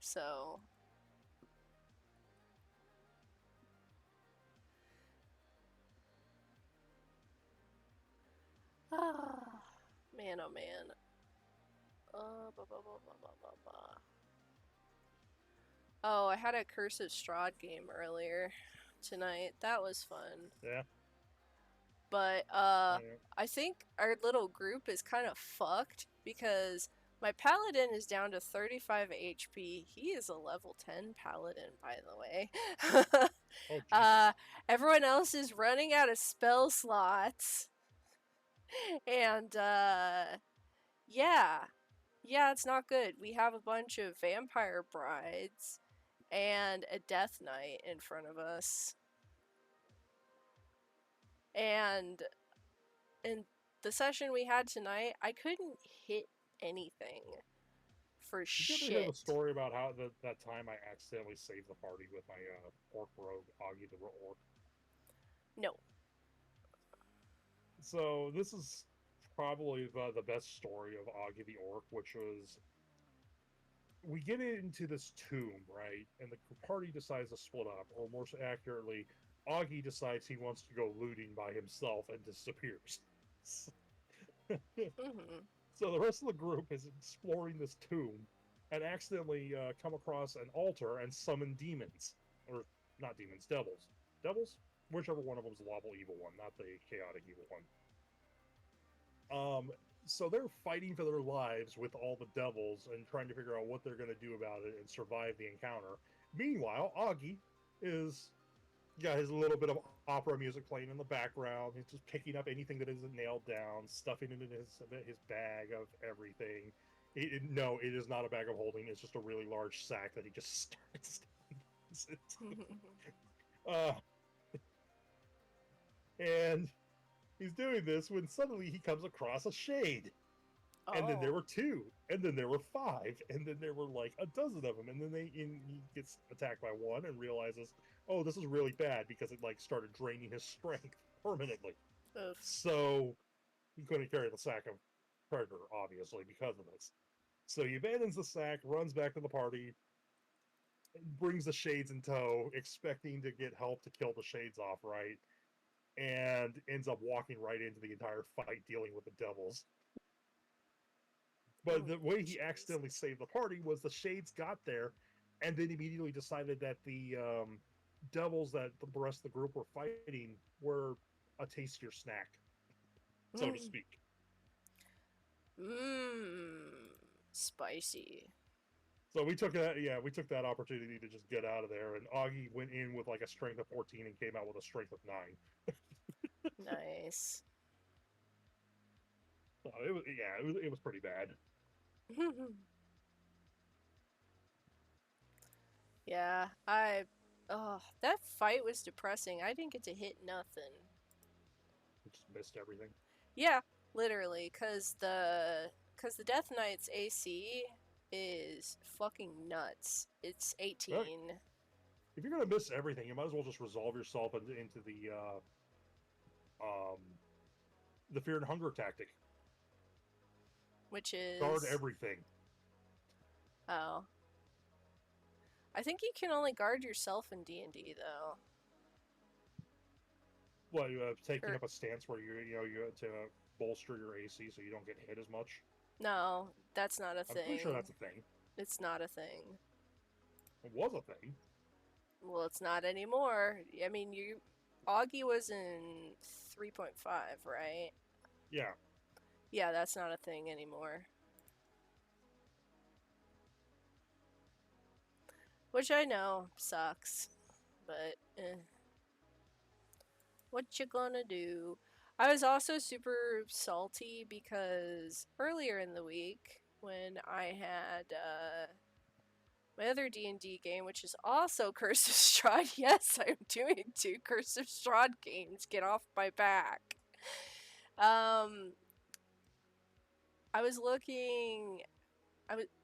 So. Ah. Man, oh man. Ba, ba, ba, ba, ba, ba, ba. Oh, I had a Curse of Strahd game earlier tonight. That was fun. Yeah. But Yeah. I think our little group is kind of fucked because my paladin is down to 35 HP. He is a level 10 paladin, by the way. Oh, uh, Jesus. everyone else is running out of spell slots, and yeah, yeah, it's not good. We have a bunch of vampire brides and a death knight in front of us, and in the session we had tonight, I couldn't hit anything for Did you ever hear the shit. story about how that time I accidentally saved the party with my orc rogue, Augie the orc? No. So this is probably the best story of Augie the orc, which was we get into this tomb, right? And the party decides to split up, or more accurately, Augie decides he wants to go looting by himself and disappears. Mm-hmm. So the rest of the group is exploring this tomb and accidentally come across an altar and summon demons. Or not demons, devils. Devils? Whichever one of them is the lawful evil one, not the chaotic evil one. So they're fighting for their lives with all the devils and trying to figure out what they're going to do about it and survive the encounter. Meanwhile, Augie is got his little bit of opera music playing in the background. He's just picking up anything that isn't nailed down, stuffing it in his bag of everything. No, it is not a bag of holding. It's just a really large sack that he just starts into. Uh, and he's doing this when suddenly he comes across a shade. And then there Oh. were two, and then there were five, and then there were like a dozen of them, and then he gets attacked by one and realizes, oh, this is really bad because it like started draining his strength permanently. Oof. So he couldn't carry the sack of predator, obviously, because of this. So he abandons the sack, runs back to the party, brings the shades in tow, expecting to get help to kill the shades off, right? And ends up walking right into the entire fight dealing with the devils. But Oh, the way he accidentally Jesus. saved the party was the shades got there and then immediately decided that the devils that the rest of the group were fighting were a tastier snack, so to Mm. speak. Mmm. Spicy. So we took that opportunity to just get out of there, and Augie went in with like a strength of 14 and came out with a strength of 9. Nice. So it was pretty bad. Yeah, oh, that fight was depressing. I didn't get to hit nothing. I just missed everything. Yeah, literally, cause the Death Knight's AC is fucking nuts. It's Well, 18, if you're gonna miss everything, you might as well just resolve yourself into um, the fear and hunger tactic. which Guard is everything. oh, I think you can only guard yourself in D&D though. Well, taking Or up a stance where you to bolster your AC so you don't get hit as much. no, that's not a I'm pretty sure thing. that's a thing. It's not a thing. It was a thing. Well, it's not anymore. I mean, you Augie was in 3.5, right? Yeah. Yeah, that's not a thing anymore. Which I know sucks, but what you gonna do? I was also super salty because earlier in the week when I had my other D&D game, which is also Curse of Strahd. Yes, I'm doing two Curse of Strahd games. Get off my back. Um, I was looking.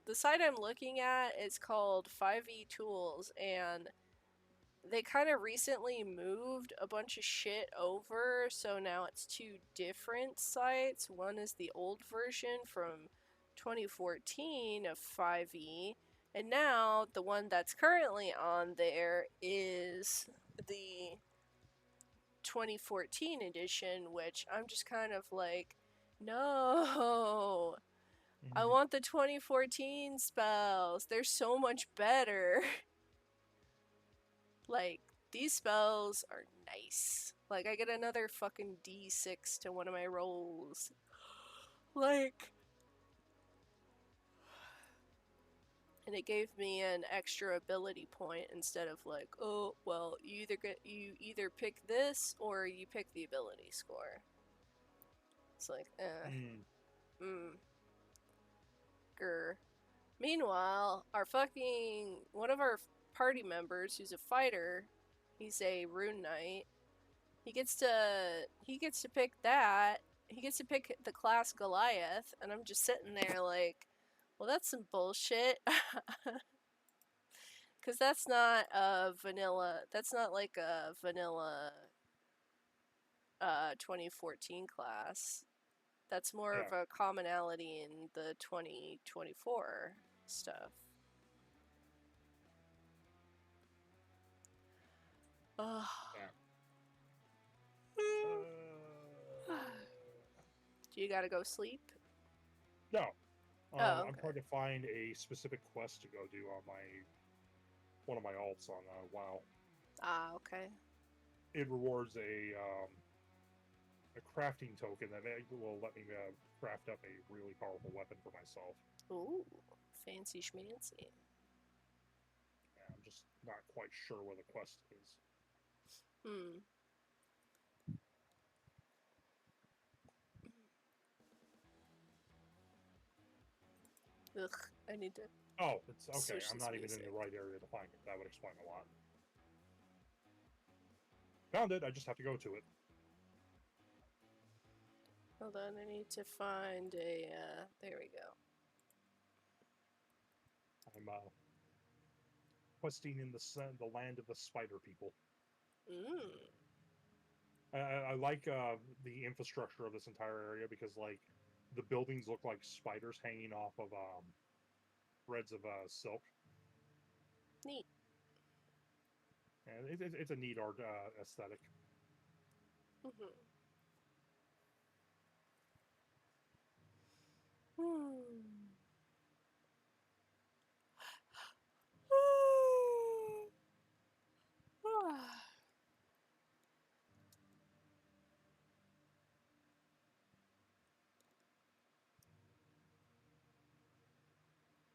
The site I'm looking at is called 5e Tools, and they kind of recently moved a bunch of shit over, so now it's two different sites. One is the old version from 2014 of 5e, and now the one that's currently on there is the 2014 edition, which I'm just kind of like, no, I Mm-hmm. want the 2014 spells. They're so much better. Like, these spells are nice. Like, I get another fucking D6 to one of my rolls. Like, and it gave me an extra ability point instead of like, oh, well, you either pick this or you pick the ability score. It's like, Mm. mm, grr. Meanwhile, one of our party members who's a fighter, he's a rune knight. He gets to pick that. He gets to pick the class Goliath, and I'm just sitting there like, well, that's some bullshit. Cuz that's not a vanilla. That's not like a vanilla 2014 class. That's more Yeah. of a commonality in the 2024 stuff. Ugh. Yeah. Do you gotta go sleep? No. Oh, I'm okay. trying to find a specific quest to go do on my one of my alts on WoW. Ah, okay. It rewards a crafting token that will let me craft up a really powerful weapon for myself. Ooh, fancy schmancy. I'm just not quite sure where the quest is. Hmm. Ugh, I need to Oh, it's okay. switch I'm this not even in the music. right area to find it. That would explain a lot. Found it. I just have to go to it. Hold on, I need to find a, there we go. I'm questing in the land of the spider people. Mmm. I like the infrastructure of this entire area because like the buildings look like spiders hanging off of threads of silk. Neat. And it's a neat art aesthetic. Mm-hmm. Hmm.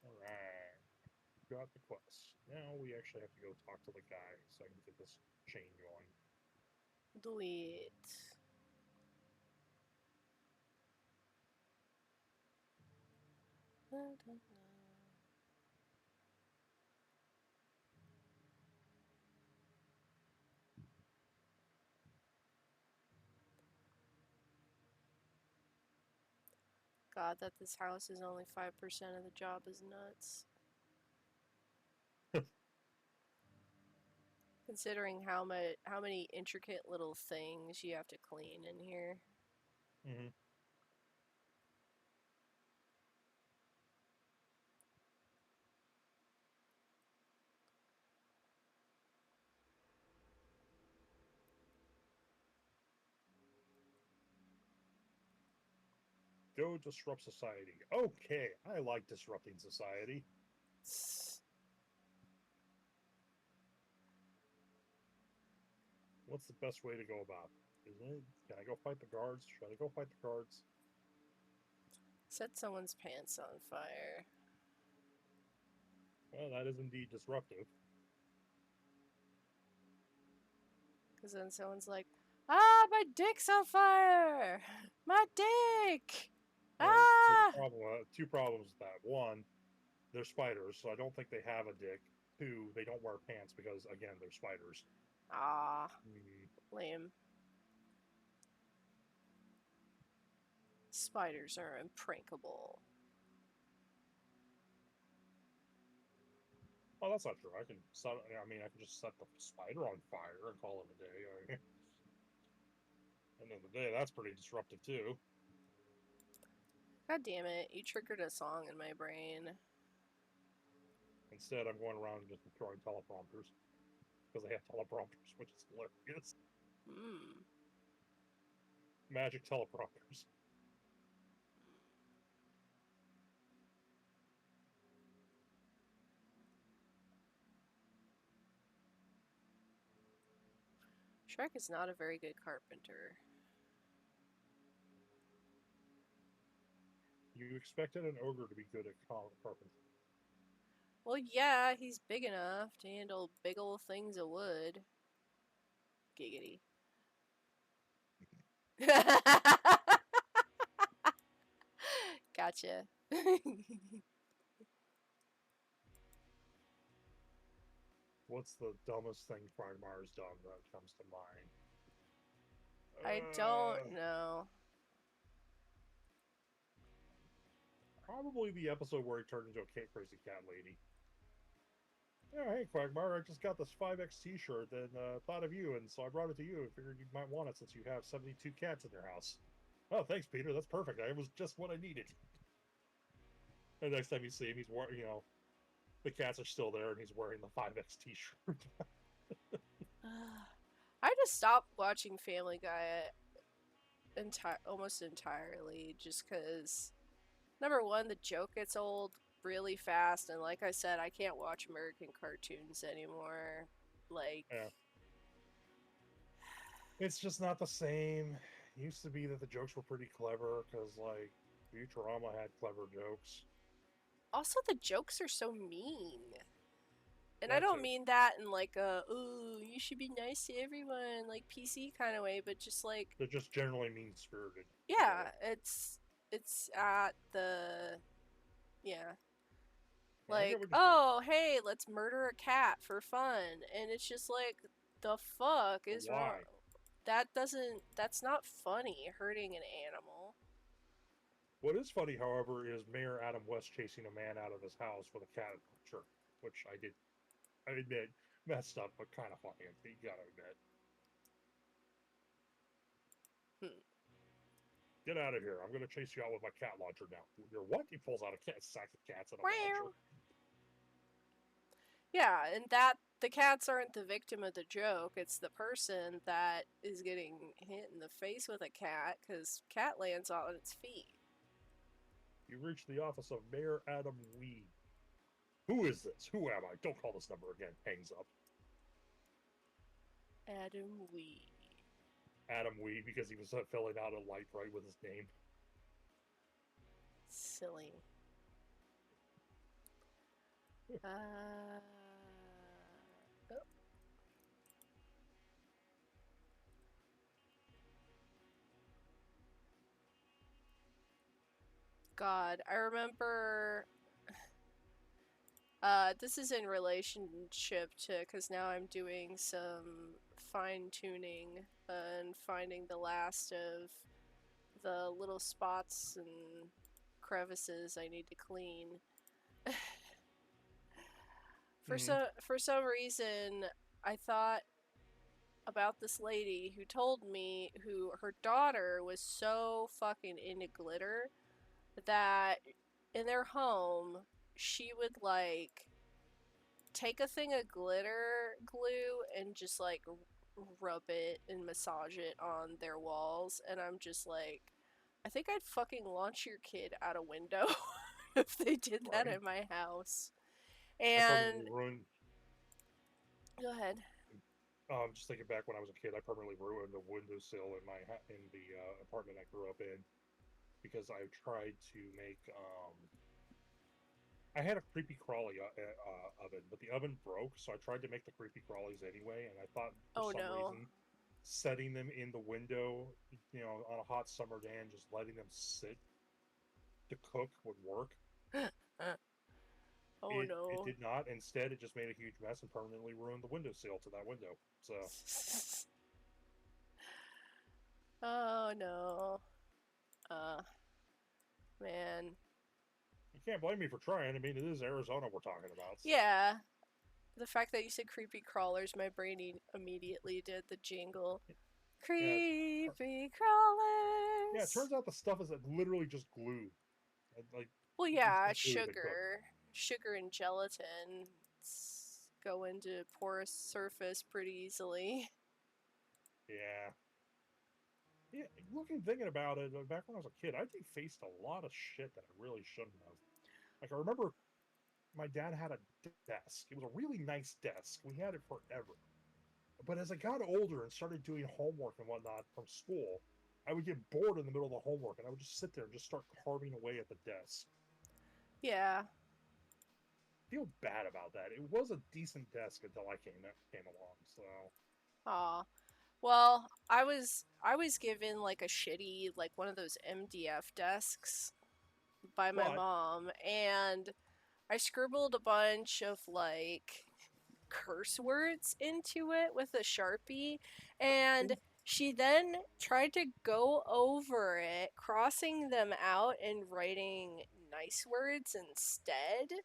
All right, got the quest. Now we actually have to go talk to the guy so I can get this chain going. Do it. Da, da, da. God, that this house is only 5% of the job is nuts. Considering how many intricate little things you have to clean in here. Mm-hmm. Go disrupt society. Okay, I like disrupting society. What's the best way to go about it? Can I go fight the guards? Should I go fight the guards? Set someone's pants on fire. Well, that is indeed disruptive. Because then someone's like, ah, my dick's on fire! My dick! Well, there's Ah! a problem. Two problems with that. One, they're spiders, so I don't think they have a dick. Two, they don't wear pants because, again, they're spiders. Ah, Mm. lame. Spiders are imprankable. Oh, that's not true. I can set. I mean, I can just set the spider on fire and call it a day. End of the day, that's pretty disruptive too. God damn it, you triggered a song in my brain. Instead, I'm going around and just throwing teleprompters because they have teleprompters, which is hilarious. Hmm. Magic teleprompters. Shrek is not a very good carpenter. You expected an ogre to be good at carpentry. Well, yeah, he's big enough to handle big ol' things of wood. Giggity. Gotcha. What's the dumbest thing Quagmire's done that comes to mind? I don't know. Probably the episode where he turned into a crazy cat lady. Yeah, hey Quagmire, I just got this 5X T-shirt and thought of you, and so I brought it to you. I figured you might want it since you have 72 cats in your house. Oh, thanks, Peter. That's perfect. It was just what I needed. And next time you see him, he's wearing, the cats are still there, and he's wearing the 5X T-shirt. I just stopped watching Family Guy almost entirely just because, number one, the joke gets old really fast, and like I said, I can't watch American cartoons anymore. Like, Yeah. It's just not the same. It used to be that the jokes were pretty clever because, like, Futurama had clever jokes. also the jokes are so mean. And I That don't too. mean that in like a, ooh, you should be nice to everyone, like PC kind of way, but just like, They're just generally mean spirited. yeah, it's at the, yeah. Yeah, I get Like, what you're saying. oh, hey, let's murder a cat for fun. And it's just like, the fuck But is wrong? why? That's not funny, hurting an animal. What is funny, however, is Mayor Adam West chasing a man out of his house with a cat picture, which I admit, messed up, but kind of funny. You gotta admit. Hmm. Get out of here! I'm gonna chase you out with my cat launcher now. You're what? He pulls out a sack of cats and a launcher. Wow. Yeah, and that the cats aren't the victim of the joke. It's the person that is getting hit in the face with a cat because cat lands on its feet. You reach the office of Mayor Adam Wee. Who is this? Who am I? Don't call this number again. Hangs up. Adam Wee. Adam Wee, because he was filling out a light right with his name. Silly. Oh. God, I remember. This is in relationship to because now I'm doing some fine tuning and finding the last of the little spots and crevices I need to clean. Mm-hmm. For some reason, I thought about this lady who told me who her daughter was so fucking into glitter that in their home she would like take a thing of glitter glue and just like rub it and massage it on their walls, and I'm just like, I think I'd fucking launch your kid out a window if they did that Right. in my house. I permanently And ruined. go ahead. Just thinking back when I was a kid, I permanently ruined the windowsill in in the apartment I grew up in because I tried to make. I had a creepy crawly oven, but the oven broke, so I tried to make the creepy crawlies anyway. And I thought for Oh some no. reason, setting them in the window, on a hot summer day and just letting them sit to cook would work. Oh It no. did not. Instead, it just made a huge mess and permanently ruined the windowsill to that window. So Oh no. Uh, man. you can't blame me for trying. I mean, it is Arizona we're talking about. Yeah. The fact that you said creepy crawlers, my brain immediately did the jingle. Yeah, Creepy yeah. It crawlers. turns out the stuff is literally just glue. Like Well, it's yeah, just it's glue to cook. sugar and gelatin go into porous surface pretty easily. Yeah. Yeah, thinking about it, back when I was a kid, I faced a lot of shit that I really shouldn't have. Like, I remember my dad had a desk. It was a really nice desk. We had it forever. But as I got older and started doing homework and whatnot from school, I would get bored in the middle of the homework and I would just sit there and just start carving away at the desk. Yeah. I feel bad about that. It was a decent desk until I came along. So, Aw. Well, I was given like a shitty like one of those MDF desks by my but mom, and I scribbled a bunch of like curse words into it with a Sharpie, and she then tried to go over it, crossing them out and writing nice words instead.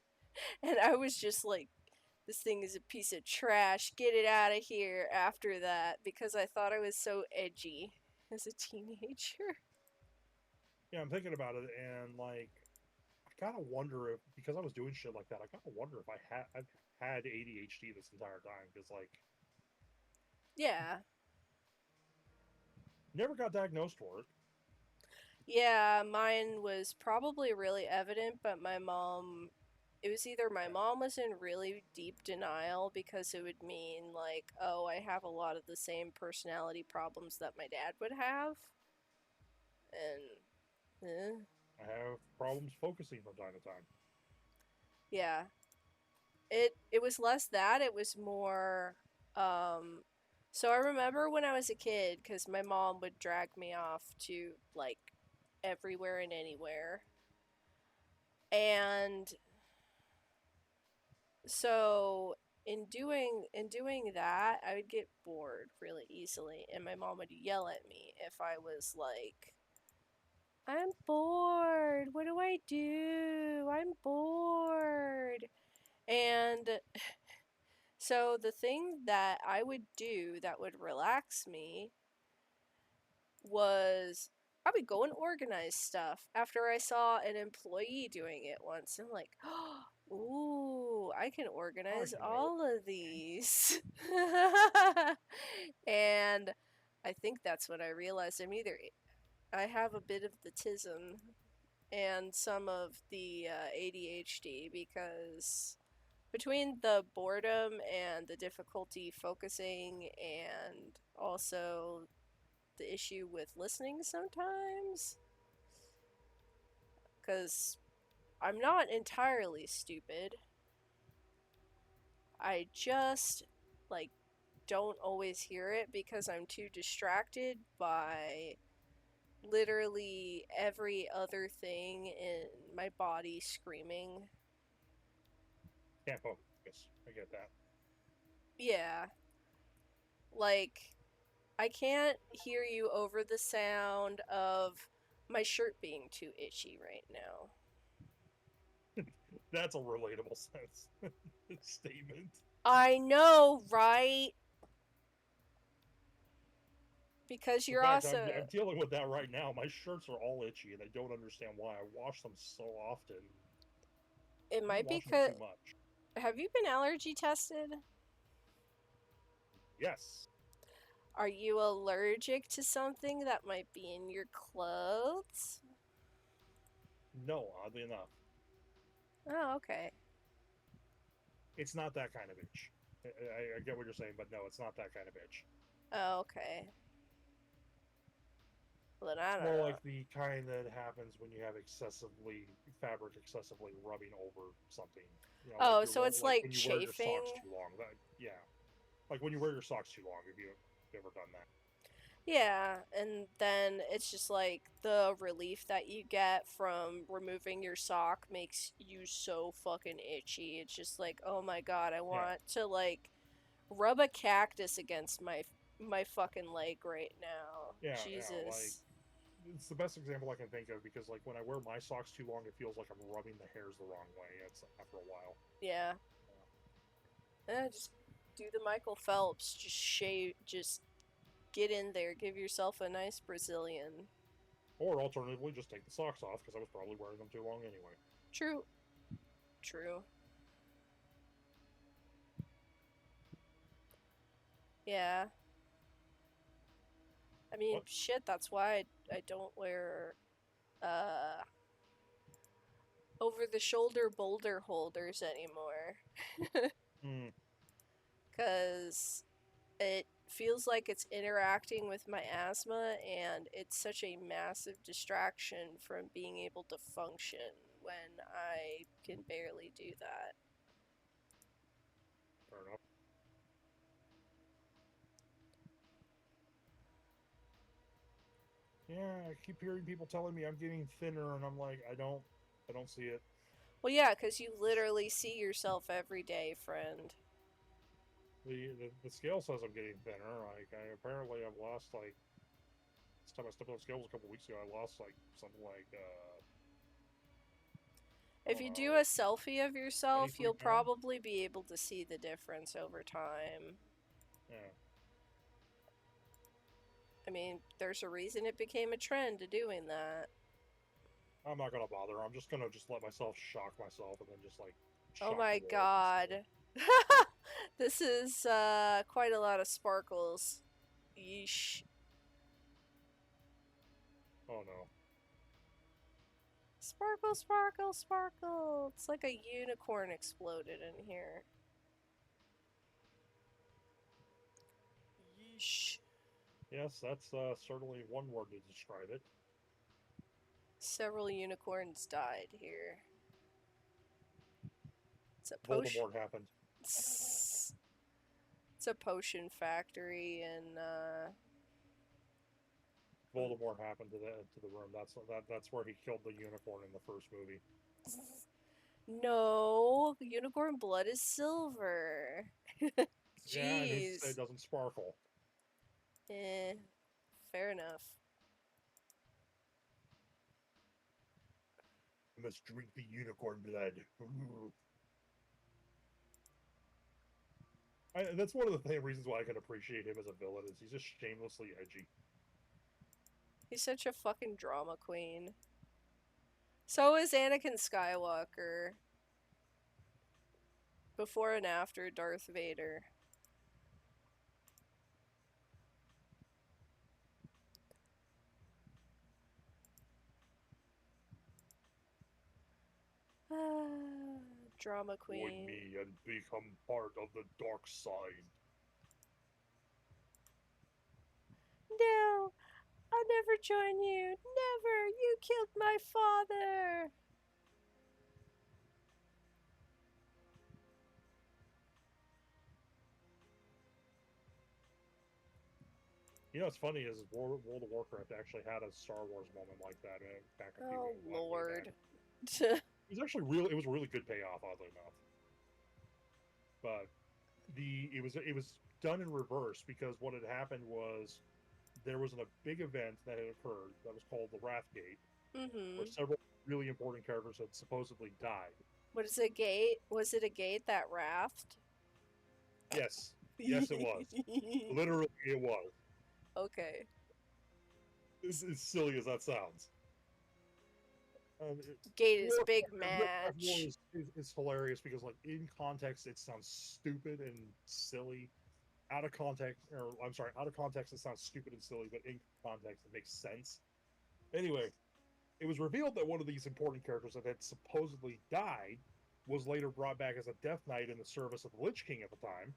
And I was just like, this thing is a piece of trash. Get it out of here after that because I thought I was so edgy as a teenager. yeah, I'm thinking about it and like I gotta wonder if because I was doing shit like that, I gotta wonder if I've had ADHD this entire time because like Yeah. never got diagnosed for it. Yeah, mine was probably really evident, but my mom. It was either my mom was in really deep denial because it would mean, like, oh, I have a lot of the same personality problems that my dad would have. And, I have problems focusing from time to time. yeah. It was less that, it was more, um, so I remember when I was a kid, because my mom would drag me off to, like, everywhere and anywhere. And so in doing that, I would get bored really easily, and my mom would yell at me if I was like, "I'm bored. What do I do? I'm bored." And so the thing that I would do that would relax me was I would go and organize stuff after I saw an employee doing it once. I'm like, ooh, I can I organize can all of these. And I think that's when I realized I have a bit of the tism and some of the ADHD because between the boredom and the difficulty focusing and also the issue with listening sometimes, because I'm not entirely stupid. I just like don't always hear it because I'm too distracted by literally every other thing in my body screaming. Can't focus. I get that. Yeah, like I can't hear you over the sound of My shirt being too itchy right now. That's a relatable sense statement. I know, right? Because In you're fact, also. I'm dealing with that right now. My shirts are all itchy, and I don't understand why. I wash them so often. It I've been might be washing them because. too much. Have you been allergy tested? Yes. Are you allergic to something that might be in your clothes? No, oddly enough. Oh, okay. It's not that kind of itch. I get what you're saying, but no, it's not that kind of itch. Oh, okay. Well, then I It's don't more know. like the kind that happens when you have fabric excessively rubbing over something. You know, Oh, so it's like like when you wear your socks chafing? too long. Yeah, like when you wear your socks too long. Have you ever done that? Yeah, and then it's just like the relief that you get from removing your sock makes you so fucking itchy. It's just like, oh my god, I Yeah, want to like rub a cactus against my fucking leg right now. yeah. Like Jesus. it's the best example I can think of because like when I wear my socks too long, it feels like I'm rubbing the hairs the wrong way. It's after a while. Yeah. Just do the Michael Phelps. Just shave. Just get in there. Give yourself a nice Brazilian. Or alternatively, just take the socks off because I was probably wearing them too long anyway. True. True. Yeah. I mean, What? shit, that's why I don't wear uh over the shoulder boulder holders anymore. Hmm. Cuz it feels like it's interacting with my asthma and it's such a massive distraction from being able to function when I can barely do that. Fair enough. Yeah, I keep hearing people telling me I'm getting thinner, and I'm like, I don't see it. Well, yeah, cuz you literally see yourself every day, friend. The scale says I'm getting thinner. Like, apparently I've lost like this time I stepped on scales a couple weeks ago. I lost like something like I If don't you do know, a selfie of yourself, 23 you'll pounds. probably be able to see the difference over time. Yeah, I mean, there's a reason it became a trend to doing that. I'm not gonna bother. I'm just gonna let myself shock myself and then just like Oh shock the my world instead. god. This is quite a lot of sparkles. Yeesh. Oh no. Sparkle, sparkle, sparkle. It's like a unicorn exploded in here. Yeesh. Yes, that's certainly one word to describe it. Several unicorns died here. It's a potion. Voldemort happened. It's a potion factory in Voldemort happened to the room. That's where he killed the unicorn in the first movie. No, unicorn blood is silver. Yeah, and his it Jeez. doesn't sparkle. Eh, fair enough. I must drink the unicorn blood. That's one of the reasons why I can appreciate him as a villain is he's just shamelessly edgy. He's such a fucking drama queen. So is Anakin Skywalker. Before and after Darth Vader. Drama Join queen. me and become part of the dark side. No, I'll never join you. Never. You killed my father. You know what's funny is World of Warcraft actually had a Star Wars moment like that back a few Oh, way back. Lord. It was actually really it was a really good payoff, oddly enough. But it was done in reverse because what had happened was there was a big event that had occurred that was called the Wrathgate, where Mm-hmm. several really important characters had supposedly died. What is a gate? Was it a gate that raft? Yes, yes, it was. Literally, it was. Okay. As silly as that sounds. It, Gate is war, big Riffraff War match. is hilarious because, like, in context, it sounds stupid and silly. Out of context, or I'm sorry, out of context, it sounds stupid and silly, but in context, it makes sense. Anyway, it was revealed that one of these important characters that had supposedly died was later brought back as a Death Knight in the service of the Lich King at the time.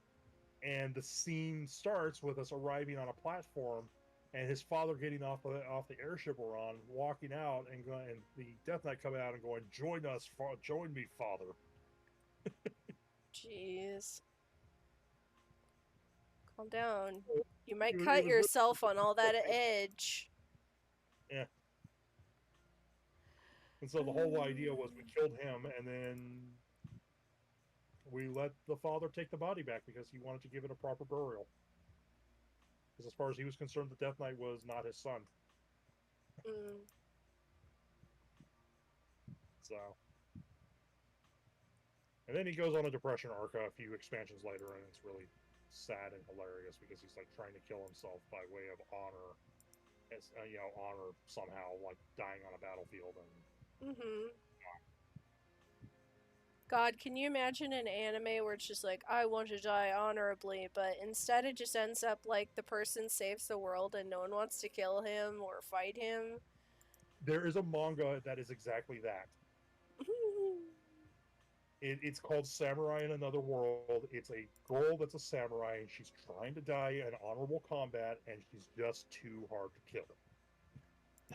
And the scene starts with us arriving on a platform and his father getting off the airship we're on, walking out and going, and the Death Knight coming out and going, "Join us, join me, father." Jeez. Calm down. It You might was, cut yourself on all that literally, edge. yeah. And so the whole idea was we killed him, and then we let the father take the body back because he wanted to give it a proper burial. Because as far as he was concerned, the Death Knight was not his son. Mm. So, and then he goes on a depression arc a few expansions later, and it's really sad and hilarious because he's like trying to kill himself by way of honor, as honor somehow, like dying on a battlefield. And Mm-hmm. God, can you imagine an anime where it's just like, I want to die honorably, but instead it just ends up like the person saves the world and no one wants to kill him or fight him? there is a manga that is exactly that. It's called Samurai in Another World. It's a girl that's a samurai, and she's trying to die in honorable combat, and she's just too hard to kill.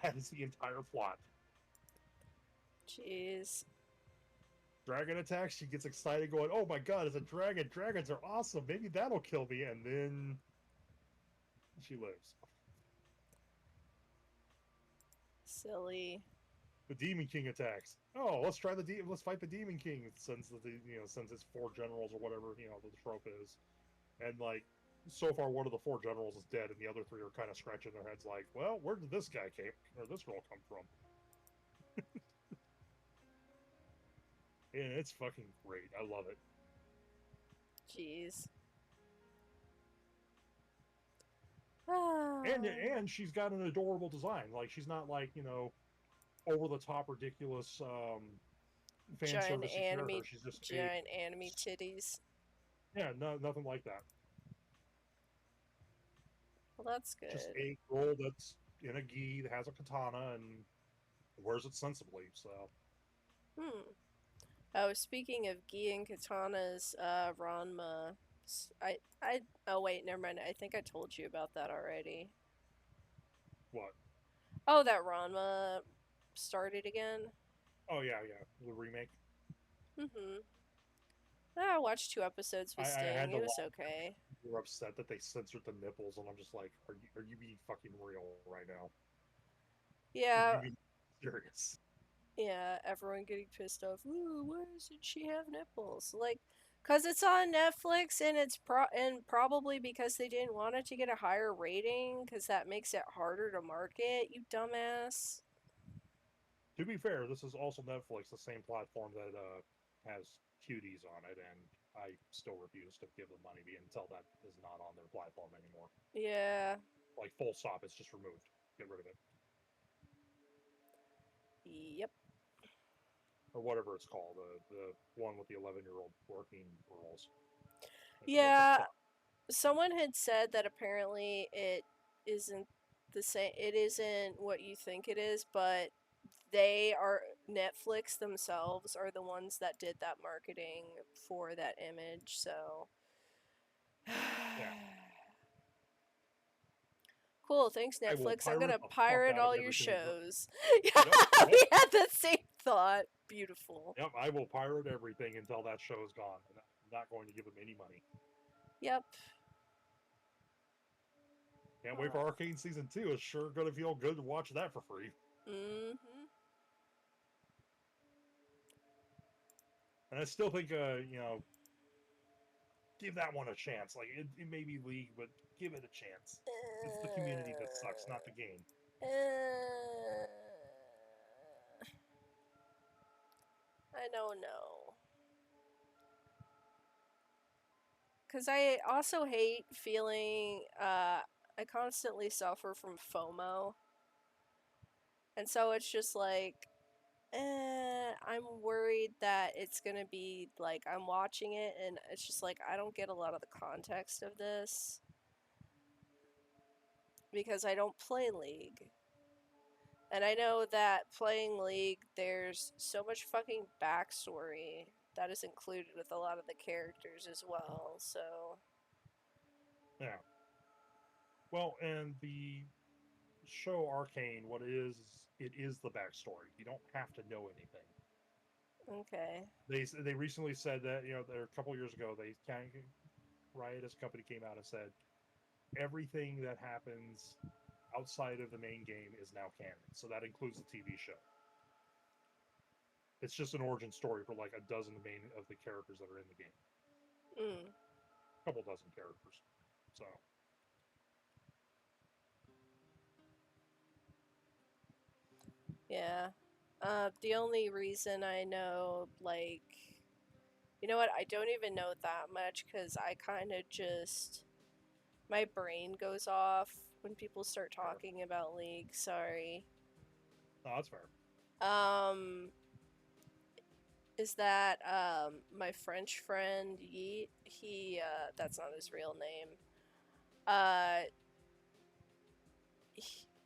That is the entire plot. Jeez. Dragon attacks, she gets excited, going, "Oh my god, it's a dragon! Dragons are awesome! Maybe that'll kill me!" And then she lives. Silly. The Demon King attacks. Oh, let's try let's fight the Demon King. Since since it's four generals or whatever the trope is, and like so far one of the four generals is dead, and the other three are kind of scratching their heads, like, "Well, where did this guy came or this girl come from?" And it's fucking great. I love it. Jeez. And she's got an adorable design. Like she's not like over the top ridiculous fan giant servicey character. anime, She's just a giant anime titties. yeah, no, nothing like that. Well, that's Just good. a girl that's in a gi that has a katana and wears it sensibly. So Hmm. Oh, speaking of gi and katanas, Ranma. Oh wait, never mind. I think I told you about that already. what? Oh, that Ranma started again. Oh yeah, yeah, the remake. Mm-hmm. I watched 2 episodes with I Sting. had to It was watch. okay. People were upset that they censored the nipples, and I'm just like, are you being fucking real right now? Are Yeah, you being serious? yeah. Everyone getting pissed off. Ooh, why doesn't she have nipples? Like, cause it's on Netflix and and probably because they didn't want it to get a higher rating, cause that makes it harder to market. You dumbass. To be fair, this is also Netflix, the same platform that has cuties on it, and I still refuse to give them money until that is not on their platform anymore. Yeah. Like full stop, it's just removed. Get rid of it, Yep. or whatever it's called. The one with the 11-year-old working girls. Like, what the Yeah. fuck? Someone had said that apparently it isn't the same. It isn't what you think it is, but they are Netflix themselves are the ones that did that marketing for that image. So Yeah, cool. Thanks, I will Netflix. I'm pirate gonna the fuck pirate out of all your everything. shows. Yep, Yeah, yep, we had the same thought. Beautiful. yep. I will pirate everything until that show is gone. And I'm not going to give them any money. Yep. Can't wait for Arcane season 2. It's sure going to feel good to watch that for free. Mm-hmm. And I still think, give that one a chance. Like it may be League, but Give it a chance. It's the community that sucks, not the game. Uh, I don't know. Because I also hate feeling, I constantly suffer from FOMO. And so it's just like, I'm worried that it's gonna be like I'm watching it and it's just like I don't get a lot of the context of this because I don't play League. And I know that playing League, there's so much fucking backstory that is included with a lot of the characters as well, so. Yeah. Well, and the show Arcane, what it is the backstory. You don't have to know anything. Okay. They recently said that a couple years ago they Riotous company came out and said everything that happens outside of the main game is now canon. So that includes the TV show. It's just an origin story for like a dozen of the characters that are in the game. Mm. A couple dozen characters. So Yeah. The only reason I know, like, you know what? I don't even know that much because I kind of just. My brain goes off when people start fair. talking about League. Sorry. No, that's fair. Um, is that my French friend Yeet? That's not his real name. Uh,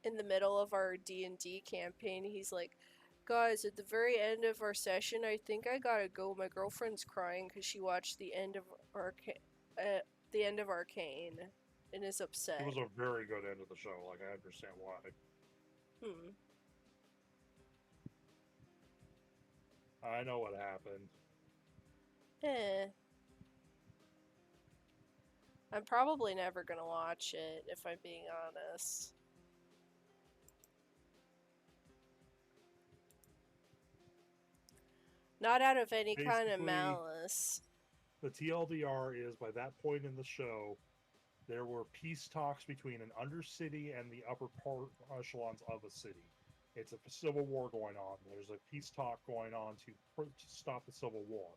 in the middle of our D&D campaign, he's like, "Guys, at the very end of our session, I think I gotta go. My girlfriend's crying because she watched the end of Arcane, and is It upset." was a very good end of the show. Like I understand why. Hmm. I know what happened. Eh. I'm probably never gonna watch it, if I'm being honest. Not out of any kind of Basically, malice. the TLDR is by that point in the show, there were peace talks between an undercity and the upper echelons of a city. It's a civil war going on. There's a peace talk going on to stop the civil war.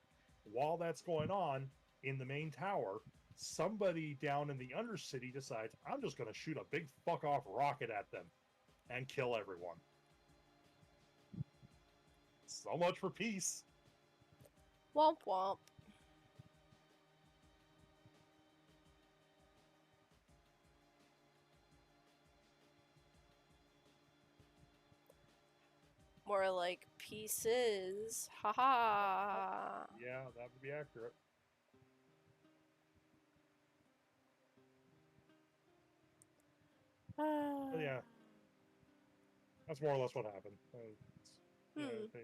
While that's going on, in the main tower, somebody down in the undercity decides, I'm just going to shoot a big fuck off rocket at them and kill everyone. So much for peace. Womp womp. More like pieces. Haha. Yeah, that would be accurate. But Ah. yeah, that's more or less what happened. You know, Hmm.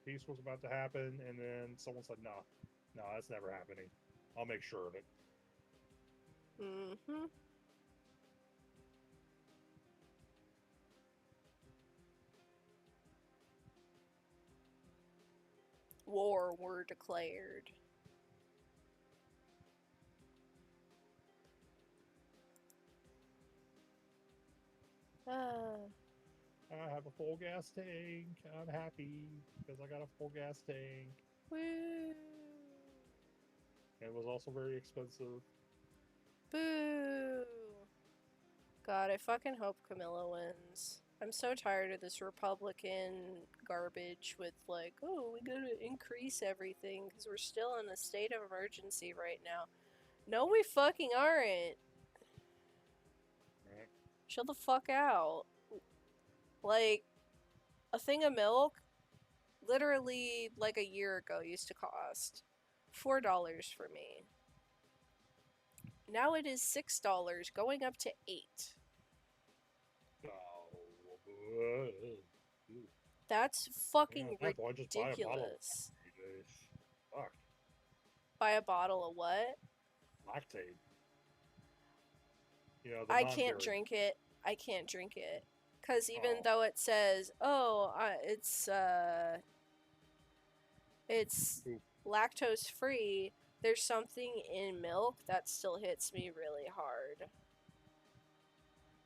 peace was about to happen, and then someone said, "No, no, that's never happening. I'll make sure of it." Mm-hmm. War were declared. Ah. I have a full gas tank. I'm happy because I got a full gas tank. Woo. It was also very expensive. Boo. God, I fucking hope Camilla wins. I'm so tired of this Republican garbage with like, oh, we gotta increase everything because we're still in a state of emergency right now. No, we fucking aren't. Right? Chill the fuck out. Like, a thing of milk, literally like a year ago, used to cost $4 for me. Now it is $6, going up to $8. Oh, That's yeah, fucking at that point, just buy a bottle of ridiculous. fuck Buy a bottle of what? lactate. The I can't non-dairy. drink it. I can't drink it. Because even Oh, though it says, oh, it's oop. lactose free, there's something in milk that still hits me really hard.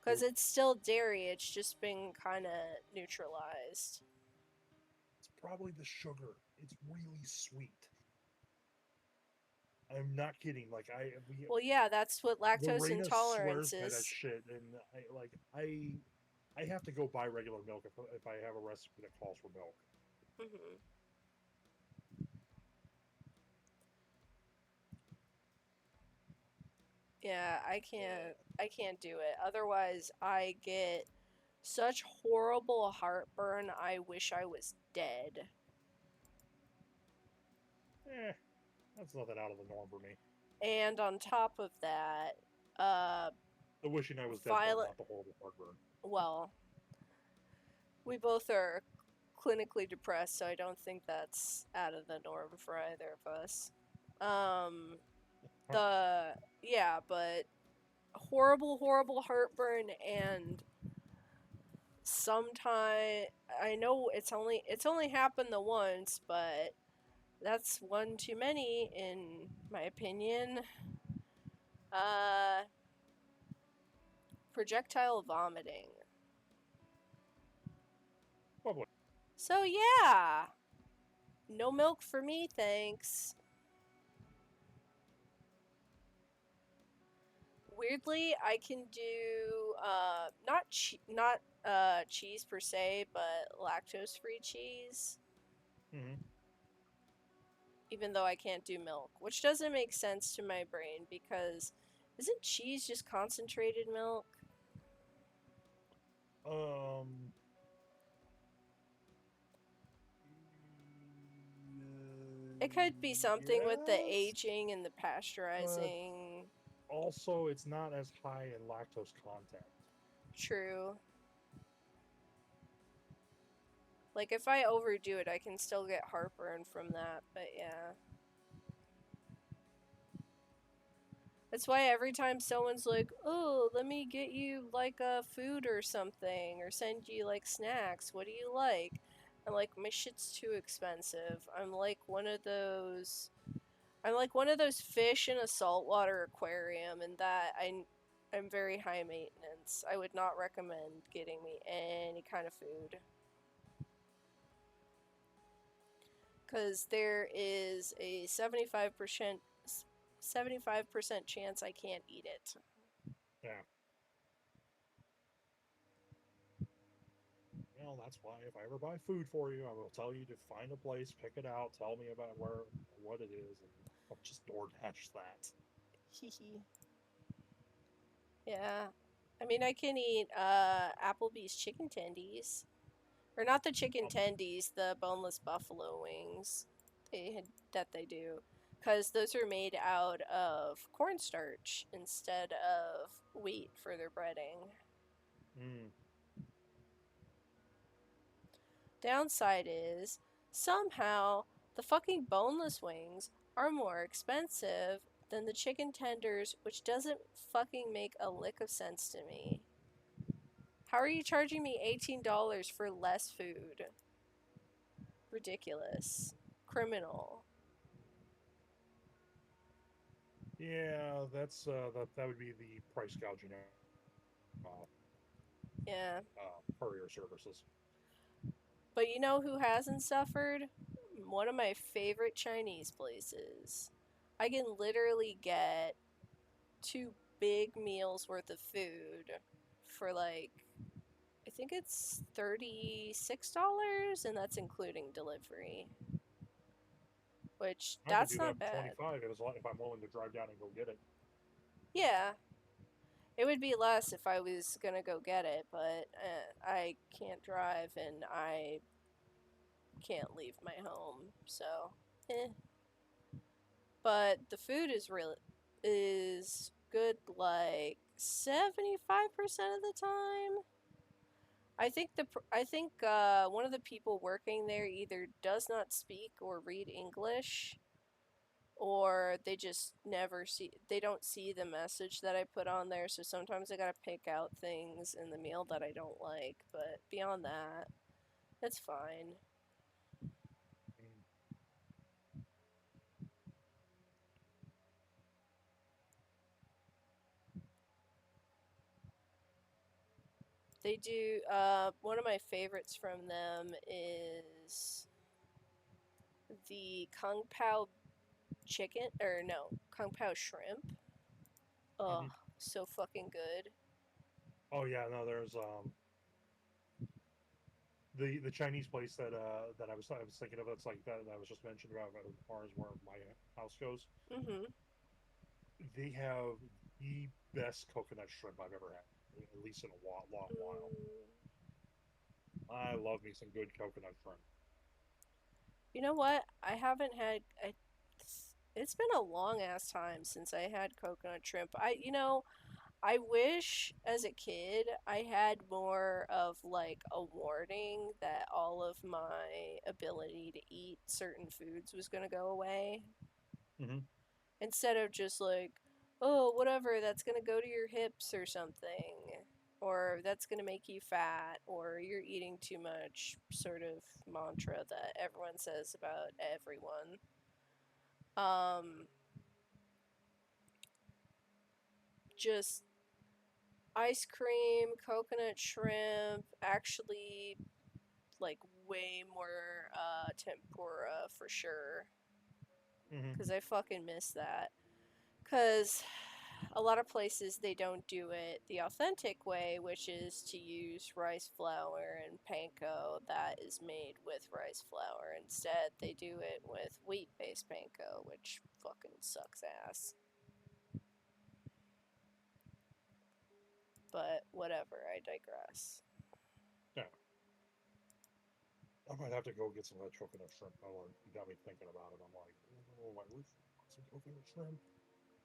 Because it's still dairy, it's just been kind of neutralized. It's probably the sugar. It's really sweet. I'm not kidding. Like Well, yeah, that's what lactose Lorena intolerance swears by that is. shit, and I have to go buy regular milk if I have a recipe that calls for milk. Hmm. Yeah, I can't do it. Otherwise, I get such horrible heartburn. I wish I was dead. Eh, that's nothing out of the norm for me. And on top of that, uh, The wishing I was dead part, violent. not the horrible heartburn. Well, we both are clinically depressed, so I don't think that's out of the norm for either of us. Um, Huh. the yeah, but horrible, horrible heartburn, and sometime I know it's only happened the once, but that's one too many in my opinion. Uh, projectile vomiting. Probably. So yeah, no milk for me, thanks. Weirdly, I can do not cheese per se, but lactose free cheese. Mm-hmm. Even though I can't do milk, which doesn't make sense to my brain because isn't cheese just concentrated milk? Um. It could be something with the Yes, aging and the but pasteurizing. also it's not as high in lactose content. True. Like if I overdo it, I can still get heartburn from that, but yeah. That's why every time someone's like, "Oh, let me get you like a food or something, or send you like snacks. What do you like?" I'm like, "My shit's too expensive." I'm like one of those fish in a saltwater aquarium, and that I'm very high maintenance. I would not recommend getting me any kind of food because there is a 75% chance I can't eat it. Yeah. Well, that's why if I ever buy food for you, I will tell you to find a place, pick it out, tell me about what it is, and I'll just DoorDash that. Hehe. Yeah. I mean, I can eat Applebee's chicken tendies. Or not the chicken Um, tendies, the boneless buffalo wings that they do. Because those are made out of cornstarch instead of wheat for their breading. mm, Downside is, somehow, the fucking boneless wings are more expensive than the chicken tenders, which doesn't fucking make a lick of sense to me. How are you charging me $18 for less food? Ridiculous. Criminal. yeah, that would be the price gouging uh, Yeah. courier services. But you know who hasn't suffered? One of my favorite Chinese places. I can literally get two big meals worth of food for like, I think it's $36, and that's including delivery. Which, I could that's do that not for bad. 25 if I'm willing to drive down and go get it. Yeah, it would be less if I was gonna go get it, but I can't drive and I can't leave my home, so eh. But the food is good like 75% of the time. I think one of the people working there either does not speak or read English, or they don't see the message that I put on there, so sometimes I gotta pick out things in the meal that I don't like, but beyond that, it's fine. Mm. They do. One of my favorites from them is the Kung Pao chicken, or no, Kung Pao shrimp. Oh, Hmm. so fucking good. Oh yeah, no, there's the Chinese place that I was thinking of. That's like that I was just mentioned about as far as where my house goes. Mm-hmm. They have the best coconut shrimp I've ever had, at least in a long while. Mm. I love me some good coconut shrimp. You know what? I haven't had. It's been a long ass time since I had coconut shrimp. I wish as a kid I had more of like a warning that all of my ability to eat certain foods was gonna go away. Hmm. Instead of just like, oh, whatever, that's gonna go to your hips or something. Or that's gonna make you fat, or you're eating too much, sort of mantra that everyone says about everyone. Um, just ice cream, coconut shrimp, actually, like way more tempura for sure. Hmm. Because I fucking miss that. Because a lot of places they don't do it the authentic way, which is to use rice flour and panko that is made with rice flour. Instead, they do it with wheat based panko, which fucking sucks ass. But whatever, I digress. Yeah, I might have to go get some of that coconut shrimp. Oh, you got me thinking about it. I'm like, oh, I wish I want some coconut shrimp.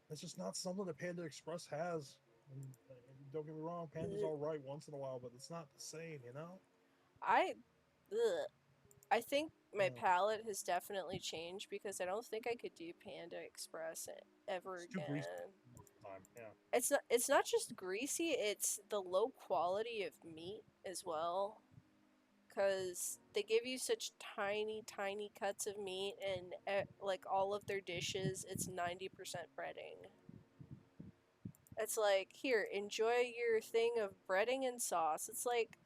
It's just not something that Panda Express has. And don't get me wrong, Panda's Ugh. all right once in a while, but it's not the same, you know? I, ugh. I think my Yeah. palate has definitely changed because I don't think I could do Panda Express ever It's too greasy again. most of the time. Yeah. It's not just greasy, it's the low quality of meat as well. Cause they give you such tiny cuts of meat, and like all of their dishes, it's 90% breading. It's like, here, enjoy your thing of breading and sauce. It's like,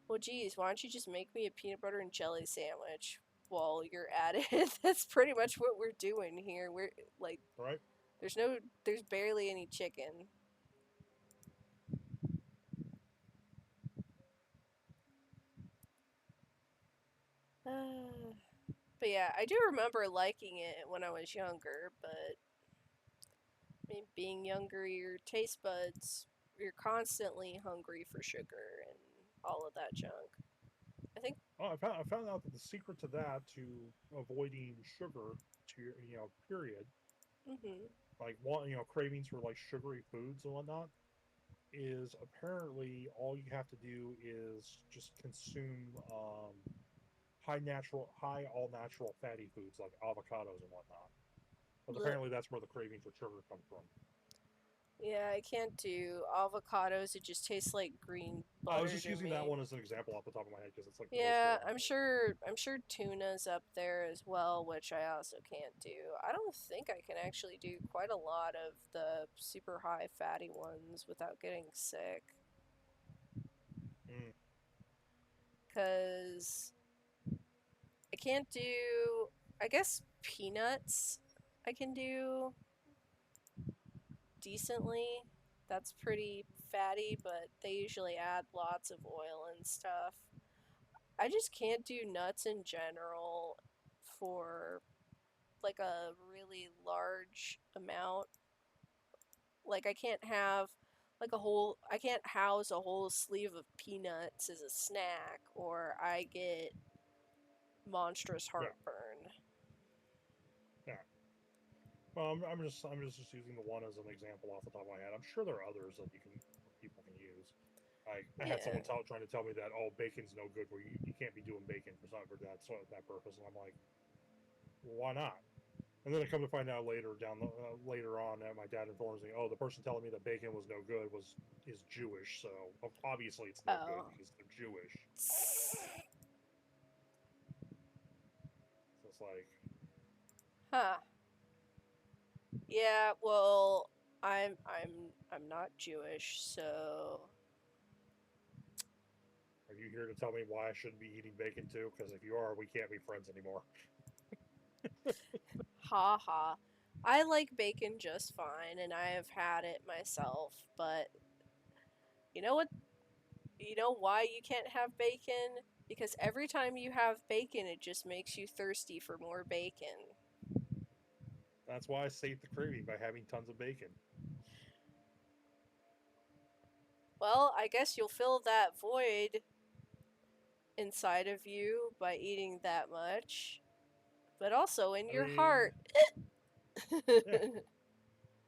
well, geez, why don't you just make me a peanut butter and jelly sandwich while you're at it? That's pretty much what we're doing here. We're like, Right? there's barely any chicken. But yeah, I do remember liking it when I was younger, but I mean, being younger, your taste buds, you're constantly hungry for sugar and all of that junk. I think, Oh, I found out that the secret to that, to avoiding sugar, to period, hmm like cravings for like sugary foods and whatnot, is apparently all you have to do is just consume high all natural fatty foods like avocados and whatnot. But bleh. apparently that's where the craving for sugar comes from. Yeah, I can't do avocados. It just tastes like green I was butter just to using that me. one as an example off the top of my head because it's like the most Yeah, boring I'm thing. sure. I'm sure tuna's up there as well, which I also can't do. I don't think I can actually do quite a lot of the super high fatty ones without getting sick. Mm, Cause I can't do. I guess peanuts. I can do decently. That's pretty fatty, but they usually add lots of oil and stuff. I just can't do nuts in general for like a really large amount. Like I can't house a whole sleeve of peanuts as a snack or I get monstrous yeah, heartburn. yeah. Well, I'm just using the one as an example off the top of my head. I'm sure there are others that people can use. I had Yeah. someone trying to tell me that bacon's no good where you can't be doing bacon for that purpose, and I'm like, well, why not? And then I come to find out later on that my dad informs me, oh, the person telling me that bacon was no good is Jewish, so obviously it's no good Oh. because they're Jewish. So it's like, Huh. Yeah, I'm not Jewish, so you here to tell me why I shouldn't be eating bacon too? Because if you are, we can't be friends anymore. Ha ha. I like bacon just fine, and I have had it myself, but you know what? You know why you can't have bacon? Because every time you have bacon, it just makes you thirsty for more bacon. That's why I sate the craving by having tons of bacon. Well, I guess you'll fill that void inside of you by eating that much, but also in I your mean, heart. yeah.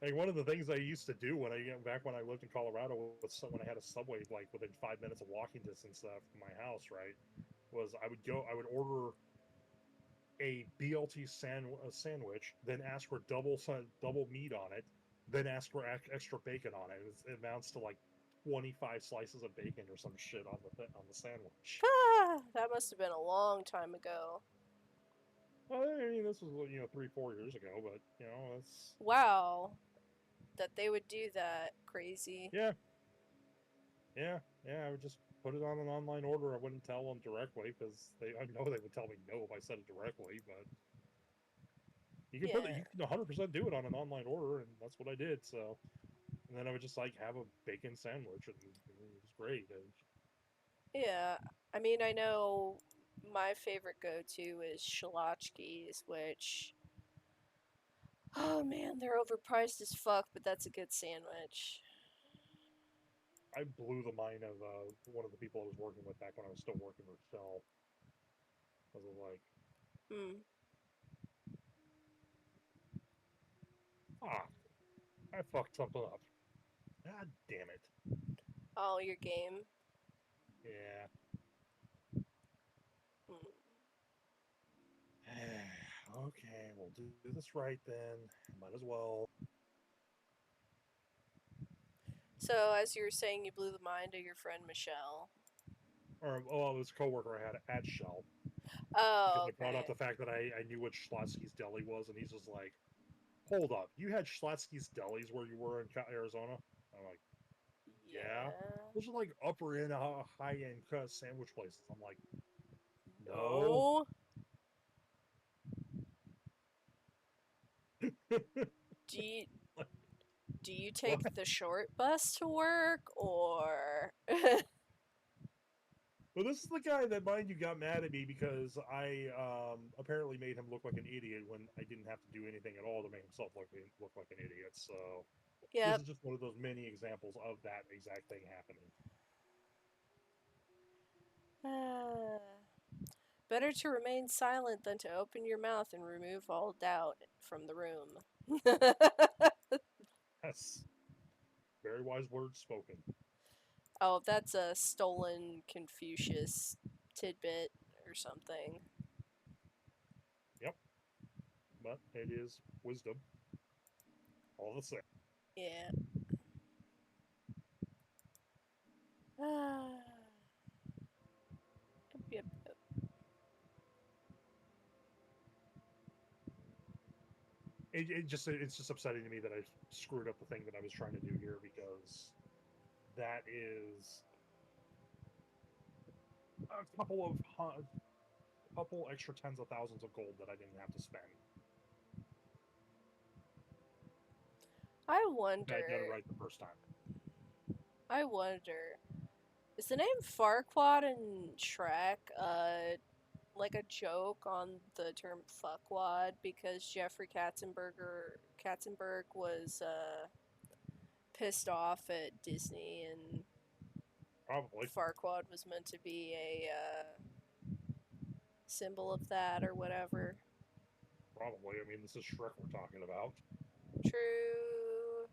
Like one of the things I used to do when I back when I lived in Colorado was when I had a subway like within 5 minutes of walking distance from my house, right? Was I would order a BLT sandwich, then ask for double meat on it, then ask for extra bacon on it. It amounts to like 25 slices of bacon or some shit on the sandwich. Ah, that must have been a long time ago. Well, I mean, this was 3 4 years ago, but it's Wow, that they would do that. Crazy. yeah, yeah. I would just put it on an online order. I wouldn't tell them directly because I know they would tell me no if I said it directly. But Yeah, you can 100% do it on an online order, and that's what I did. So, and then I would just like have a bacon sandwich, and it was great. And yeah. I mean, I know my favorite go-to is Shalotchkis, which, oh man, they're overpriced as fuck, but that's a good sandwich. I blew the mind of one of the people I was working with back when I was still working for Shell. I was like, Hmm. ah, I fucked something up. God damn it. Oh, your game. Yeah. Hmm. Okay, we'll do this right then. Might as well. So, as you were saying, you blew the mind of your friend Michelle. Or, oh, it was a coworker I had at Shell because Oh, I brought up okay. the fact that I knew what Schlotsky's Deli was, and he's just like, hold up, you had Schlotsky's Delis where you were in Arizona? I'm like, yeah. Yeah. Those are like upper end, high end sandwich places. I'm like, no. No. Do you do you What? take the short bus to work or Well, this is the guy that, mind you, got mad at me because I apparently made him look like an idiot when I didn't have to do anything at all to make himself look like an idiot. So this Yep. is just one of those many examples of that exact thing happening. Better to remain silent than to open your mouth and remove all doubt from the room. That's very wise words spoken. Oh, that's a stolen Confucius tidbit or something. Yep, but it is wisdom all the same. Yeah. Yep, yep, yep. It's just upsetting to me that I screwed up the thing that I was trying to do here because that is a couple extra tens of thousands of gold that I didn't have to spend. I If I had done it wonder. right the first time. I wonder. Is the name Farquaad in Shrek like a joke on the term fuckwad because Jeffrey Katzenberg was pissed off at Disney and Probably. Farquaad was meant to be a symbol of that or whatever. Probably. I mean, this is Shrek we're talking about. True.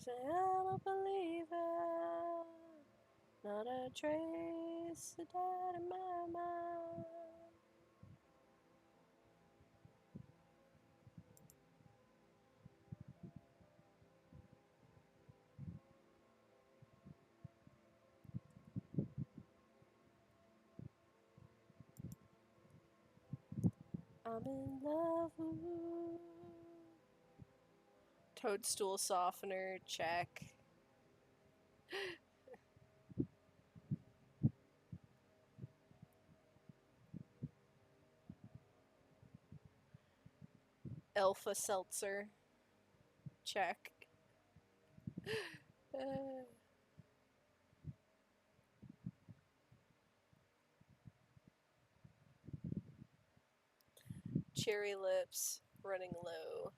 Say I'm a believer, not a trace of doubt in my mind. I'm in love. Ooh. Toadstool softener, check. Alpha seltzer. Check. Uh, cherry lips. Running low.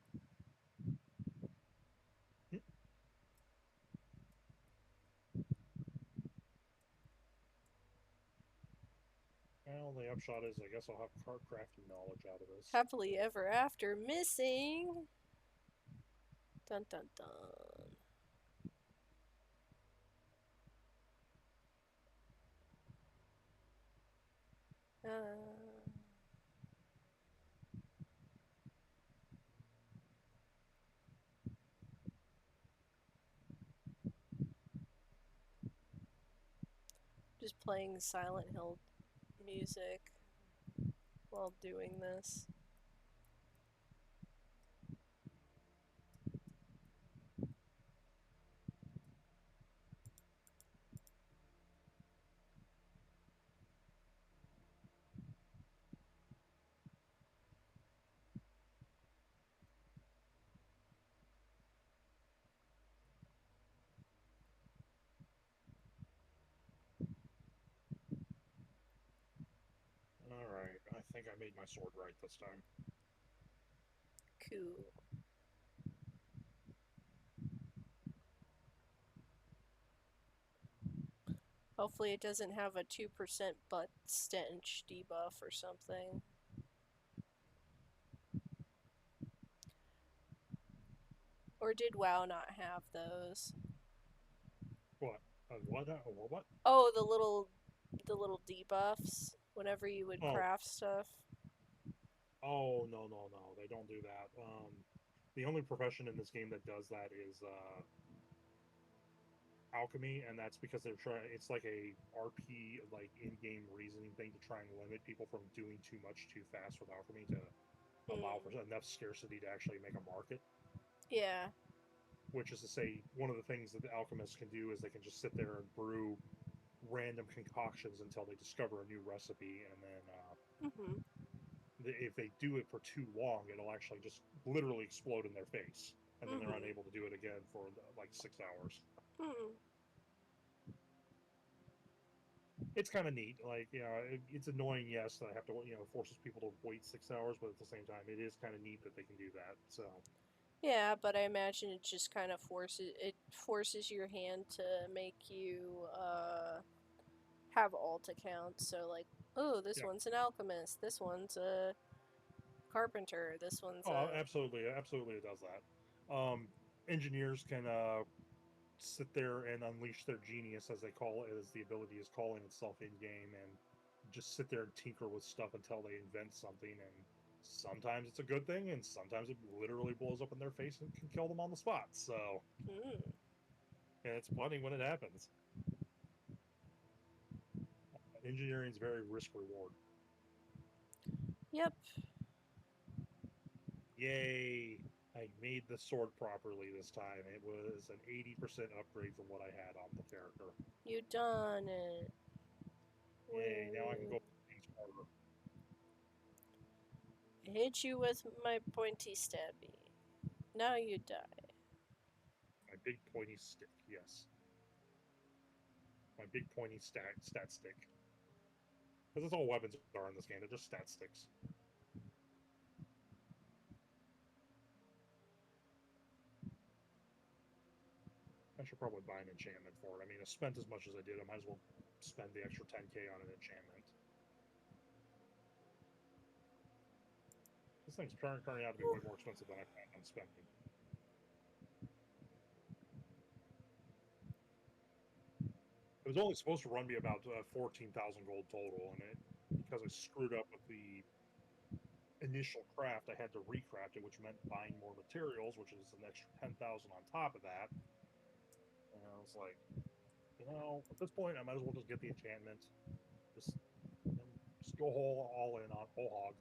Well, the upshot is, I guess I'll have card crafting knowledge out of this. Happily ever after. Missing. Dun dun dun. Uh, just playing Silent Hill music while doing this. Alright, I think I made my sword right this time. Cool. Hopefully it doesn't have a 2% butt stench debuff or something. Or did WoW not have those? What? What? What? Oh, the little debuffs whenever you would Oh, craft stuff. oh no, no, no! They don't do that. The only profession in this game that does that is alchemy, and that's because they're trying. It's like a RP, like in-game reasoning thing to try and limit people from doing too much too fast with alchemy to allow for Mm. enough scarcity to actually make a market. Yeah. Which is to say, one of the things that the alchemists can do is they can just sit there and brew random concoctions until they discover a new recipe, and then Mm-hmm. if they do it for too long, it'll actually just literally explode in their face, and then they're Mm-hmm. unable to do it again for like 6 hours. Mm. It's kind of neat. Like, it's annoying, yes, that I have to, forces people to wait 6 hours, but at the same time, it is kind of neat that they can do that. So, Yeah, but I imagine it just kind of forces your hand to make you have alt accounts. So like, oh, this yeah. one's an alchemist. This one's a carpenter. This one's Oh, a absolutely, absolutely, it does that. Engineers can sit there and unleash their genius, as they call it, as the ability is calling itself in game, and just sit there and tinker with stuff until they invent something. And sometimes it's a good thing, and sometimes it literally blows up in their face and can kill them on the spot. So, mm. and it's funny when it happens. Engineering is very risk reward. Yep. Yay! I made the sword properly this time. It was an 80% upgrade from what I had on the character. You done it. Yay! Now I can Woo. go things harder. Hit you with my pointy stabby. Now you die. My big pointy stick, yes. My big pointy stat stick. Because that's all weapons are in this game. They're just stat sticks. I should probably buy an enchantment for it. I mean, I spent as much as I did. I might as well spend the extra 10k on an enchantment. This thing's turning out to be way more expensive than I planned on spending. It was only supposed to run me about 14,000 gold total, and because I screwed up with the initial craft, I had to recraft it, which meant buying more materials, which is an extra 10,000 on top of that. And I was like, at this point, I might as well just get the enchantment, just, just go all in on whole hog.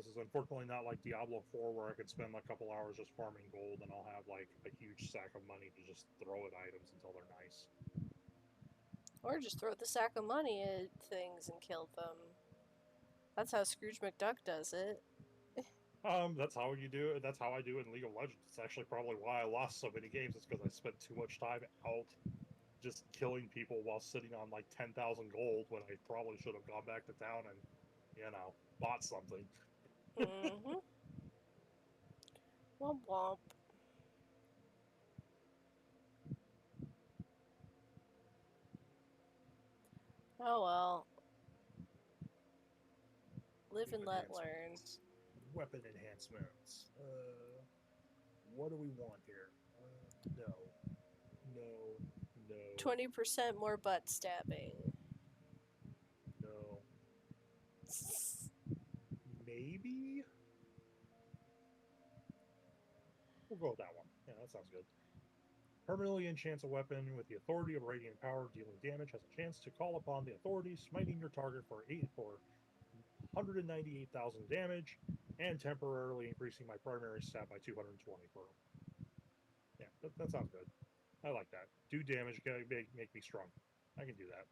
This is unfortunately not like Diablo 4 where I could spend a couple hours just farming gold and I'll have like a huge sack of money to just throw at items until they're nice. Or just throw the sack of money at things and kill them. That's how Scrooge McDuck does it. That's how you do it. That's how I do it in League of Legends. It's actually probably why I lost so many games. It's because I spent too much time out just killing people while sitting on like 10,000 gold when I probably should have gone back to town and, bought something. Mm-hmm. Womp womp. Oh well. Live Team and let learn. enhancements. Weapon enhancements. What do we want here? No. No. No. 20% more butt stabbing. No. Maybe? We'll go with that one. Yeah, that sounds good. Permanently enchants a weapon with the authority of radiant power dealing damage has a chance to call upon the authority, smiting your target for 198,000 damage, and temporarily increasing my primary stat by 220 per. Yeah, that sounds good. I like that. Do damage, make me strong. I can do that.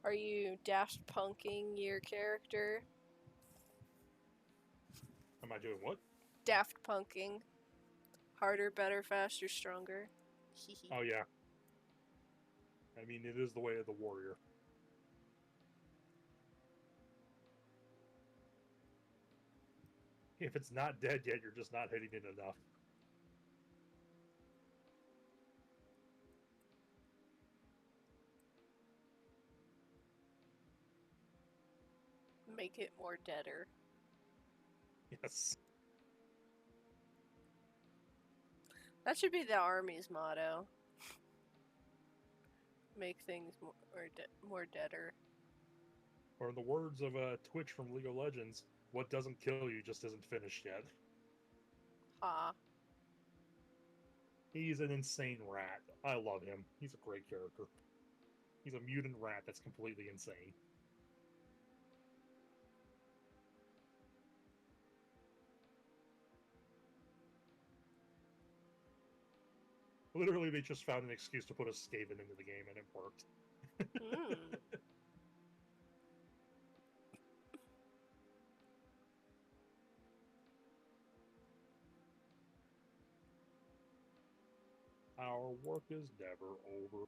Are you Daft Punking your character? Am I doing what? Daft Punking. Harder, better, faster, stronger. Oh, yeah. I mean, it is the way of the warrior. If it's not dead yet, you're just not hitting it enough. Make it more deader. Yes. That should be the army's motto. Make things more deader. Or in the words of Twitch from League of Legends, what doesn't kill you just isn't finished yet. Ha. He's an insane rat. I love him. He's a great character. He's a mutant rat that's completely insane. Literally, they just found an excuse to put a Skaven into the game, and it worked. Hmm. Our work is never over.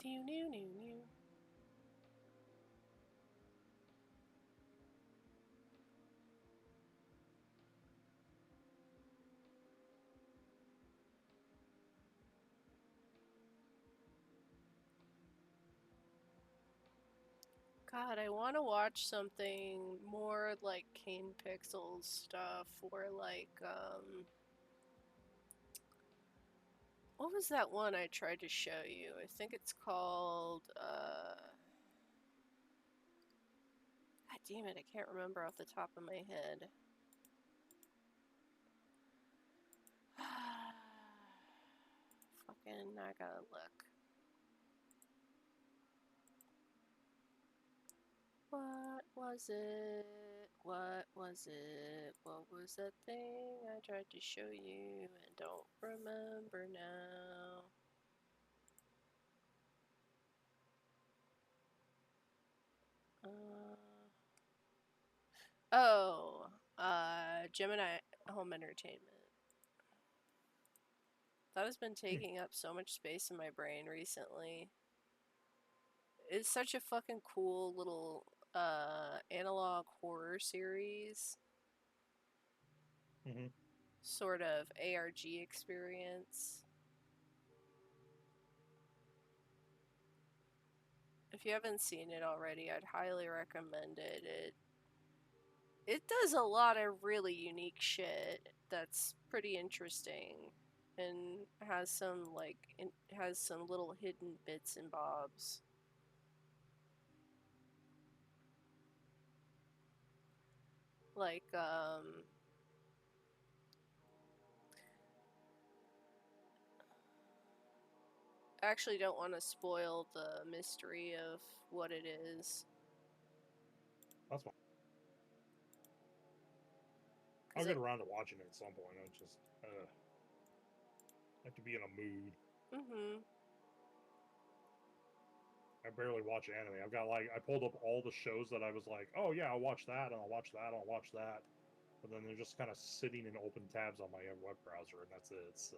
New. God, I want to watch something more like Kane Pixels stuff, or like, what was that one I tried to show you? I think it's called, God damn it, I can't remember off the top of my head. Fucking, I gotta look. What was it? What was it? What was that thing I tried to show you and don't remember now? Gemini Home Entertainment. That has been taking up so much space in my brain recently. It's such a fucking cool little analog horror series. Mm-hmm. Sort of ARG experience. If you haven't seen it already, I'd highly recommend it. it does a lot of really unique shit that's pretty interesting, and has some has some little hidden bits and bobs. Like I actually don't want to spoil the mystery of what it is. That's fine. I'll 'Cause get it around to watching it at some point. I just have to be in a mood. Mhm. I barely watch anime. I've got I pulled up all the shows that I was like, oh yeah, I'll watch that, and I'll watch that, and I'll watch that. But then they're just kind of sitting in open tabs on my web browser, and that's it. So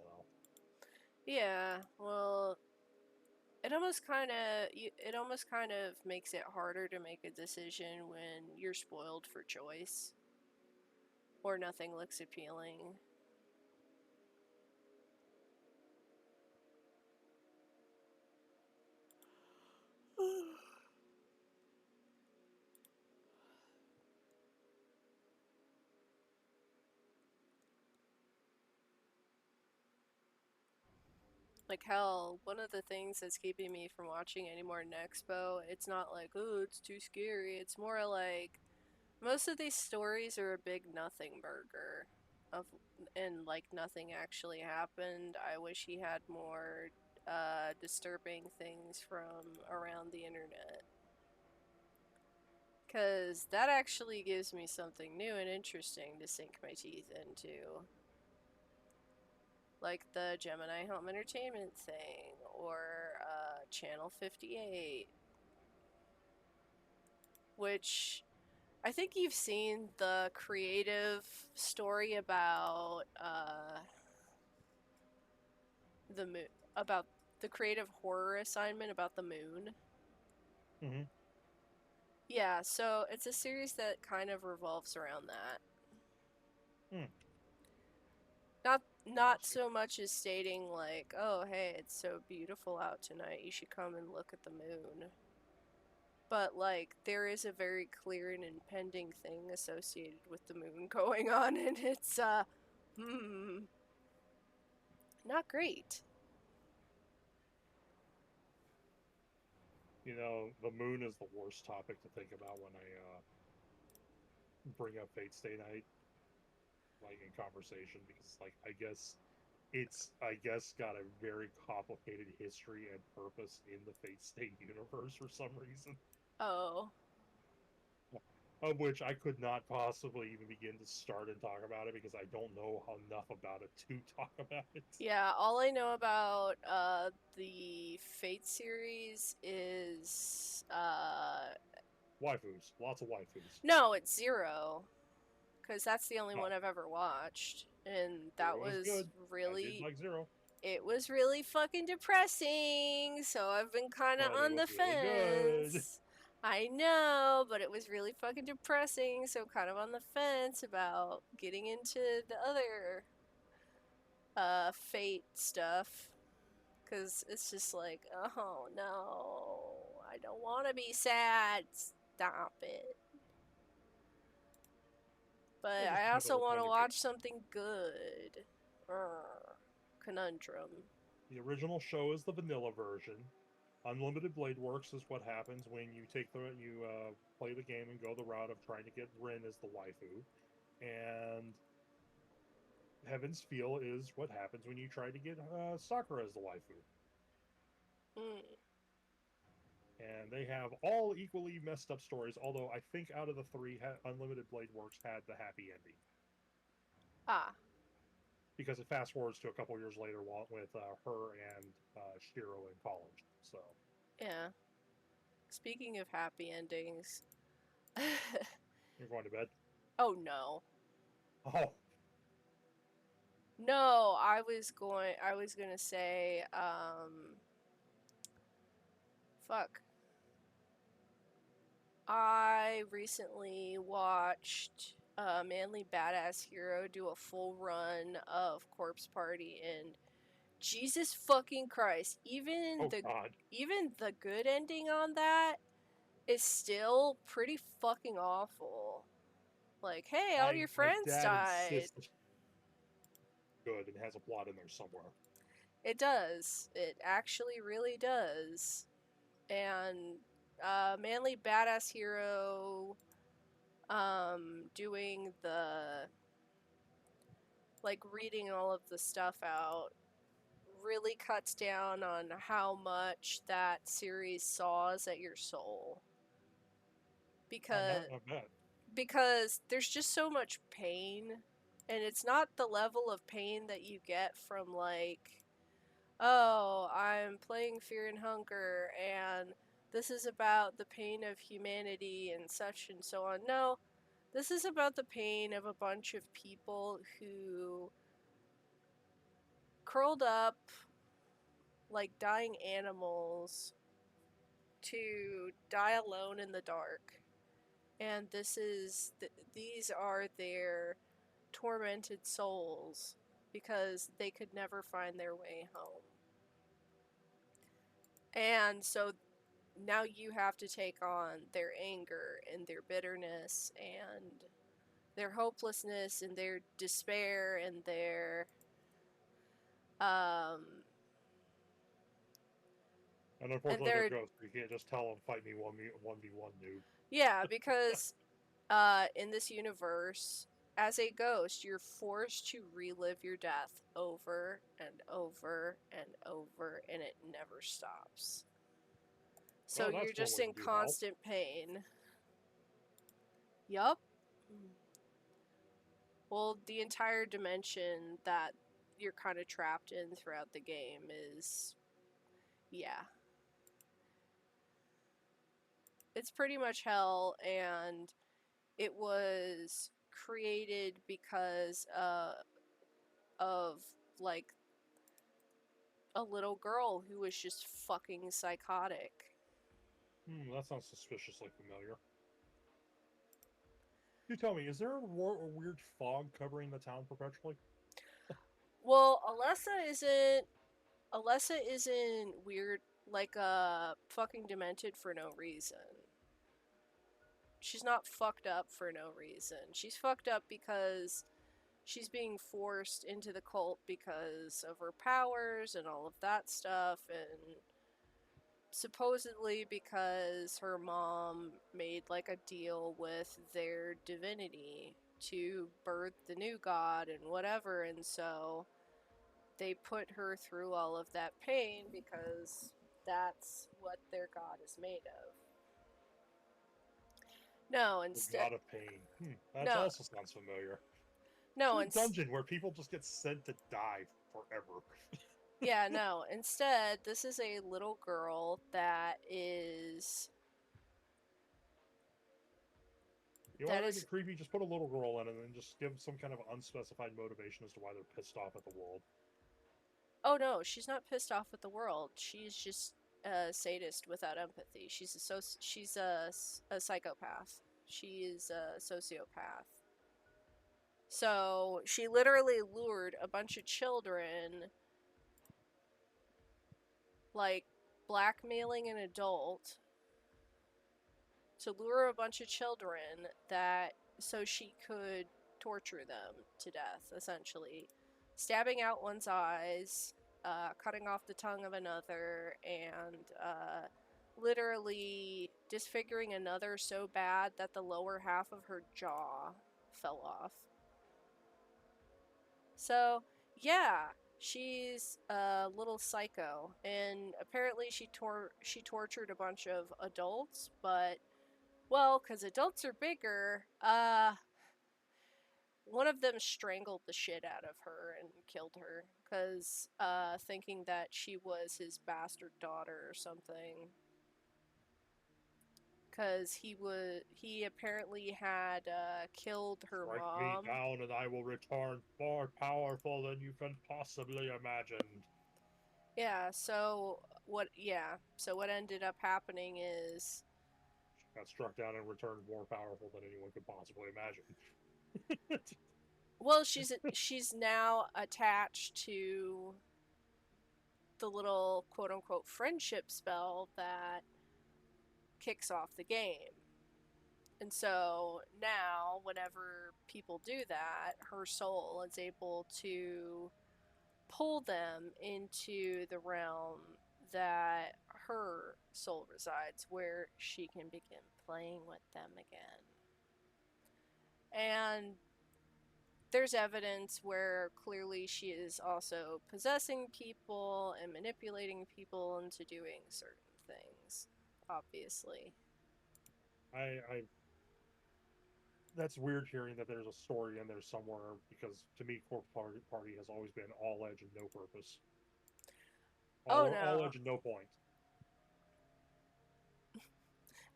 Yeah, well, it almost kind of makes it harder to make a decision when you're spoiled for choice or nothing looks appealing. Like hell, one of the things that's keeping me from watching any more Nexpo, it's not like, oh, it's too scary. It's more like most of these stories are a big nothing burger of and like nothing actually happened. I wish he had more disturbing things from around the internet. Cause that actually gives me something new and interesting to sink my teeth into. Like the Gemini Home Entertainment thing, or Channel 58, which I think you've seen the creative story about the moon, about the creative horror assignment about the moon. mm-hmm. Yeah, so it's a series that kind of revolves around that. Hmm. Not so much as stating like, "Oh, hey, it's so beautiful out tonight. You should come and look at the moon." But like there is a very clear and impending thing associated with the moon going on, and it's hmm not great. You know, the moon is the worst topic to think about when I bring up Fate Stay Night, like in conversation, because like I guess got a very complicated history and purpose in the Fate Stay universe for some reason, Oh. of which I could not possibly even begin to start and talk about it because I don't know enough about it to talk about it. Yeah, all I know about the Fate series is Waifus, lots of waifus. no, it's Zero, cuz that's the only No, one I've ever watched, and that Zero is was good. I did really like Zero, it was really fucking depressing, so I've been kind of but it on was the really good. fence. I know, but it was really fucking depressing, so kind of on the fence about getting into the other Fate stuff. Because it's just like, oh no, I don't want to be sad. Stop it. But We'll just I handle also it want when to you get. watch something good. Conundrum. The original show is the vanilla version. Unlimited Blade Works is what happens when you play the game and go the route of trying to get Rin as the waifu, and Heaven's Feel is what happens when you try to get Sakura as the waifu. Mm. And they have all equally messed up stories. Although I think out of the three, Unlimited Blade Works had the happy ending Ah, because it fast forwards to a couple years later with her and Shiro in college. So yeah. Speaking of happy endings. you're going to bed. Oh no. Oh, No, I was gonna say, fuck. I recently watched Manly Badass Hero do a full run of Corpse Party, and Jesus fucking Christ, oh God. even the good ending on that is still pretty fucking awful. Like, hey, all your My friends dad died. insists good and has a plot in there somewhere. It does. It actually really does. And manly badass hero doing the like reading all of the stuff out really cuts down on how much that series saws at your soul because I bet. there's just so much pain, and it's not the level of pain that you get from like, oh, I'm playing Fear and Hunger and this is about the pain of humanity and such and so on. No, this is about the pain of a bunch of people who curled up like dying animals to die alone in the dark. And these are their tormented souls because they could never find their way home. And so now you have to take on their anger and their bitterness and their hopelessness and their despair and their um And and unfortunately, they're their ghosts. You can't just tell them fight me 1v1, noob. yeah, because in this universe, as a ghost, you're forced to relive your death over and over and over, and it never stops. So Well, you're that's one just way in to do hell. constant pain. Yup. Well, the entire dimension that you're kind of trapped in throughout the game is, yeah, it's pretty much hell, and it was created because of like a little girl who was just fucking psychotic. That sounds suspiciously familiar. You tell me, is there a weird fog covering the town perpetually? Well, Alessa isn't weird like fucking demented for no reason. She's not fucked up for no reason. She's fucked up because she's being forced into the cult because of her powers and all of that stuff, and supposedly because her mom made like a deal with their divinity to birth the new god and whatever, and so they put her through all of that pain because that's what their god is made of. No, The instead god of pain. That no, also sounds familiar. It's no, a and dungeon where people just get sent to die forever. yeah, no. Instead, this is a little girl that You want that to make is it creepy? Just put a little girl in it and then just give some kind of unspecified motivation as to why they're pissed off at the world. oh no, she's not pissed off at the world. She's just a sadist without empathy. She's a psychopath. She is a sociopath. So she literally lured a bunch of children, like blackmailing an adult to lure a bunch of children that so she could torture them to death, essentially. Stabbing out one's eyes, cutting off the tongue of another, and literally disfiguring another so bad that the lower half of her jaw fell off. So, yeah, she's a little psycho, and apparently she tortured a bunch of adults, but well, because adults are bigger, one of them strangled the shit out of her and killed her, because thinking that she was his bastard daughter or something. Because he apparently had killed her Strike me mom. down and I will return more powerful than you can possibly imagine. Yeah, so what ended up happening is, Got struck down and returned more powerful than anyone could possibly imagine. well, she's now attached to the little quote unquote friendship spell that kicks off the game. And so now, whenever people do that, her soul is able to pull them into the realm that her soul resides, where she can begin playing with them again. And there's evidence where clearly she is also possessing people and manipulating people into doing certain things, obviously. I that's weird hearing that there's a story in there somewhere because to me, Corpse Party has always been all edge and no purpose, Oh all no, edge and no point.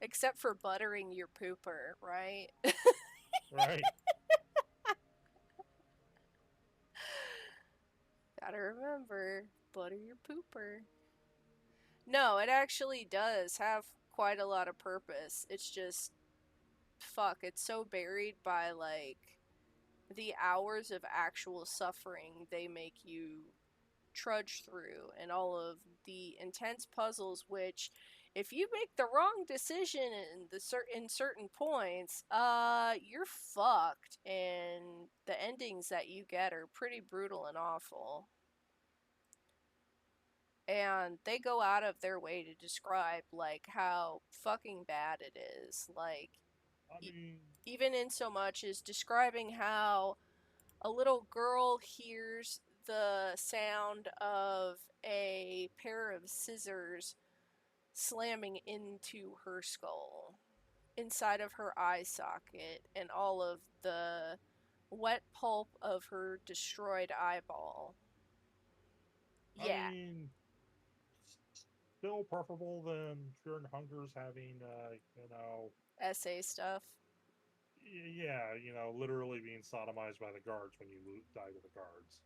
except for buttering your pooper, right? Right? Gotta remember, butter your pooper. No, it actually does have quite a lot of purpose. It's just, fuck, it's so buried by, like, the hours of actual suffering they make you trudge through and all of the intense puzzles which if you make the wrong decision in certain points you're fucked, and the endings that you get are pretty brutal and awful, and they go out of their way to describe like how fucking bad it is, like I e- mean, even in so much as describing how a little girl hears the sound of a pair of scissors slamming into her skull inside of her eye socket, and all of the wet pulp of her destroyed eyeball. I Yeah, mean, still preferable than Fear and Hunger's having, essay stuff. yeah, literally being sodomized by the guards when you die to the guards.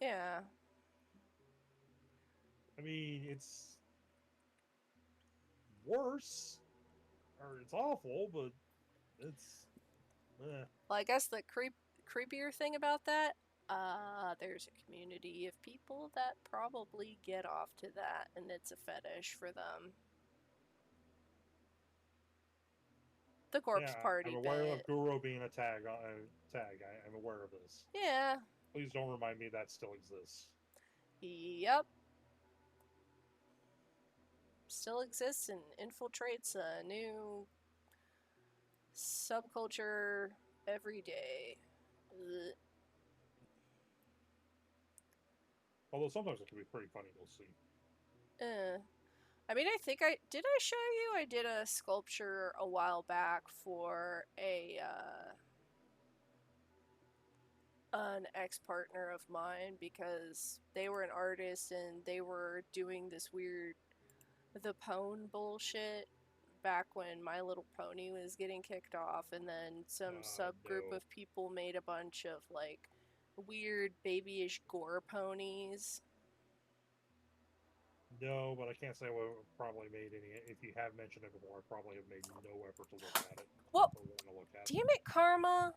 Yeah. I mean, it's worse, or it's awful, but it's, Well, I guess the creepier thing about that, there's a community of people that probably get off to that, and it's a fetish for them. The yeah. corpse I'm party aware of bit. Guru being a tag. I'm aware of this. Yeah. Please don't remind me that still exists. Yep. Still exists and infiltrates a new subculture every day. Ugh. Although sometimes it can be pretty funny to see. I mean, I think I show you I did a sculpture a while back for an ex partner of mine because they were an artist and they were doing this weird the pwn bullshit back when My Little Pony was getting kicked off, and then some subgroup No. of people made a bunch of like weird babyish gore ponies. No, but I can't say I would have probably made any. If you have mentioned it before, I probably have made no effort to look at it Well, or want to look at it. damn it, Karma.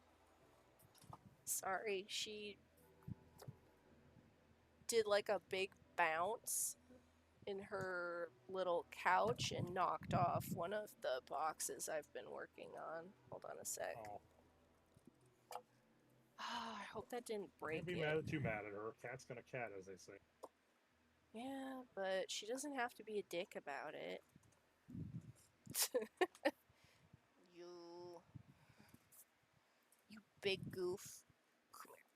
Sorry, she did like a big bounce in her little couch and knocked off one of the boxes I've been working on. Hold on a sec. Oh, I hope that didn't break can't be it. too mad at her. Cat's gonna cat, as they say. Yeah, but she doesn't have to be a dick about it. you, you big goof. Come here.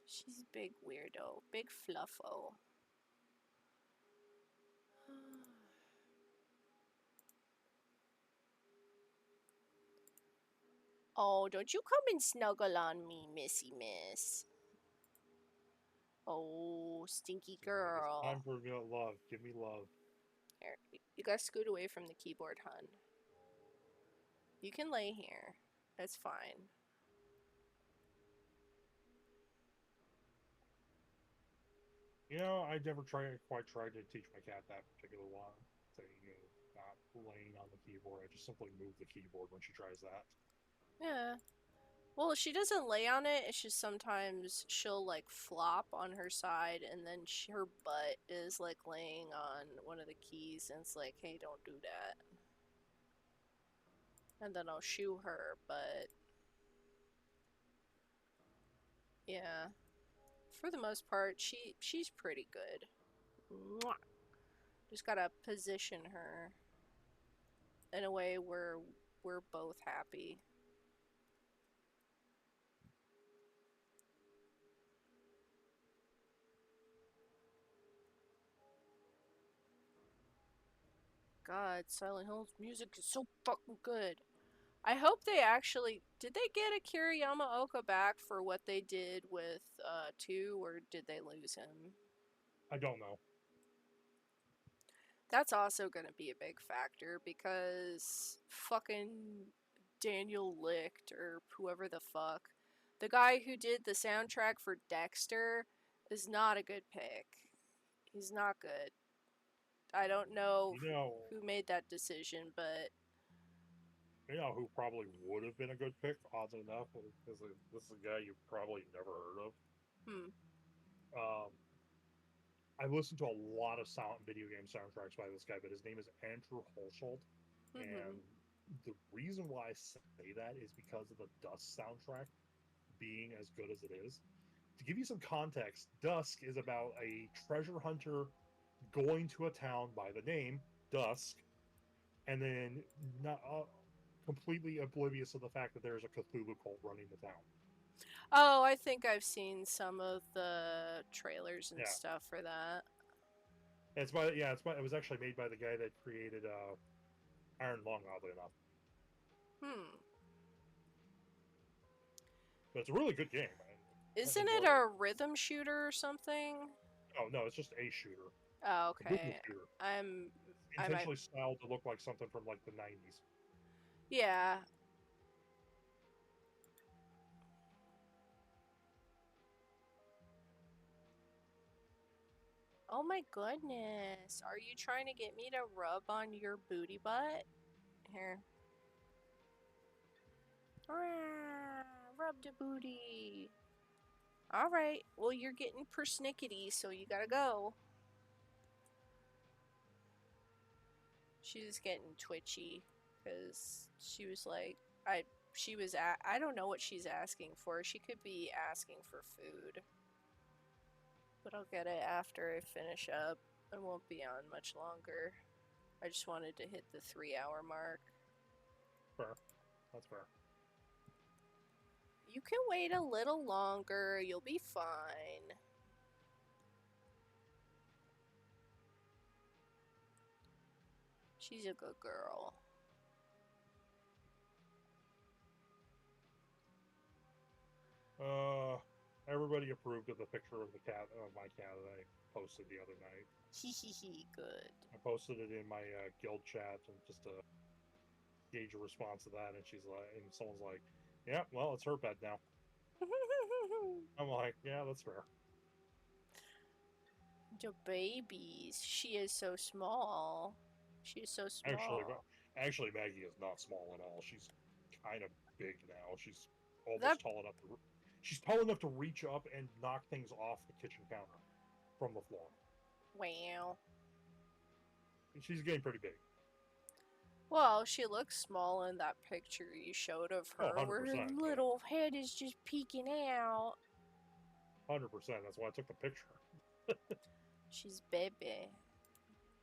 She's a big weirdo, big fluffo. Oh, don't you come and snuggle on me, Missy Miss. Oh, stinky It's time girl. for love. Give me love. Here, you gotta scoot away from the keyboard, hun. You can lay here. That's fine. I never quite tried to teach my cat that particular one. Say, not laying on the keyboard. I just simply move the keyboard when she tries that. Yeah. Well, she doesn't lay on it. It's just sometimes she'll like flop on her side, and then her butt is like laying on one of the keys, and it's like, hey, don't do that. And then I'll shoo her, but yeah, for the most part, she's pretty good. Mwah. Just gotta position her in a way where we're both happy. God, Silent Hill's music is so fucking good. I hope they actually did they get Akira Yamaoka back for what they did with 2, or did they lose him? I don't know. That's also gonna be a big factor because fucking Daniel Licht or whoever the fuck, the guy who did the soundtrack for Dexter, is not a good pick. He's not good. I don't know You know, who made that decision, but you know who probably would have been a good pick, oddly enough, because this is a guy you've probably never heard of. hmm. Um, I've listened to a lot of sound video game soundtracks by this guy, but his name is Andrew Holsholt. Mm-hmm. And the reason why I say that is because of the Dusk soundtrack being as good as it is. To give you some context, Dusk is about a treasure hunter going to a town by the name Dusk, and then not completely oblivious of the fact that there's a Cthulhu cult running the town. Oh, I think I've seen some of the trailers and Yeah, stuff for that. it was actually made by the guy that created Iron Lung, oddly enough. Hmm. But it's a really good game. I Isn't it enjoyed it. a rhythm shooter or something? Oh no, it's just a shooter, Oh, a brutal okay. shooter. I'm It's I might intentionally styled to look like something from like the '90s. yeah. Oh my goodness. Are you trying to get me to rub on your booty butt? Here. Ah, rub the booty. Alright. Well, you're getting persnickety, so you gotta go. She's getting twitchy because she was like, I don't know what she's asking for. She could be asking for food. But I'll get it after I finish up. I won't be on much longer. I just wanted to hit the 3 hour mark. Fair, that's fair. You can wait a little longer. You'll be fine. She's a good girl. Uh, Everybody approved of the picture of the cat of my cat that I posted the other night. Hee hee hee, good. I posted it in my guild chat and just to gauge a response to that, and she's like, and someone's like, "Yeah, well, it's her bed now." I'm like, "Yeah, that's fair." The babies. She is so small. She is so Actually, small. actually, Maggie is not small at all. She's kind of big now. She's That almost tall enough to. She's tall enough to reach up and knock things off the kitchen counter from the floor. wow. She's getting pretty big. Well, she looks small in that picture you showed of Oh, her, where her 100%. But little head is just peeking out. 100%. That's why I took the picture. She's baby.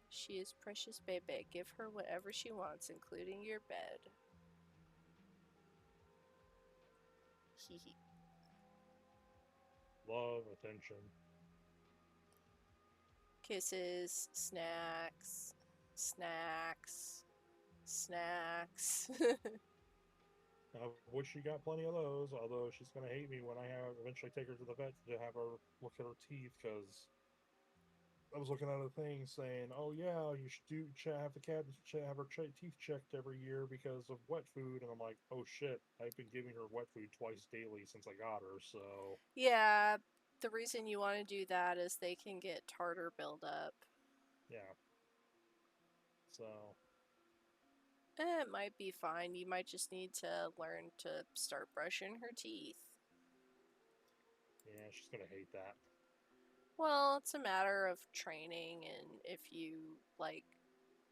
She is precious baby. Give her whatever she wants, including your bed. Hee hee. Love, attention. Kisses, snacks, snacks, snacks. Of which she got plenty of those. Although she's gonna hate me when I eventually take her to the vet to have her look at her teeth, because I was looking at a thing saying, "Oh yeah, you should have the cat have her teeth checked every year because of wet food," and I'm like, "Oh shit, I've been giving her wet food twice daily since I got her." So Yeah, the reason you want to do that is they can get tartar buildup. yeah, so It might be fine. You might just need to learn to start brushing her teeth. Yeah, she's gonna hate that. Well, it's a matter of training, and if you, like,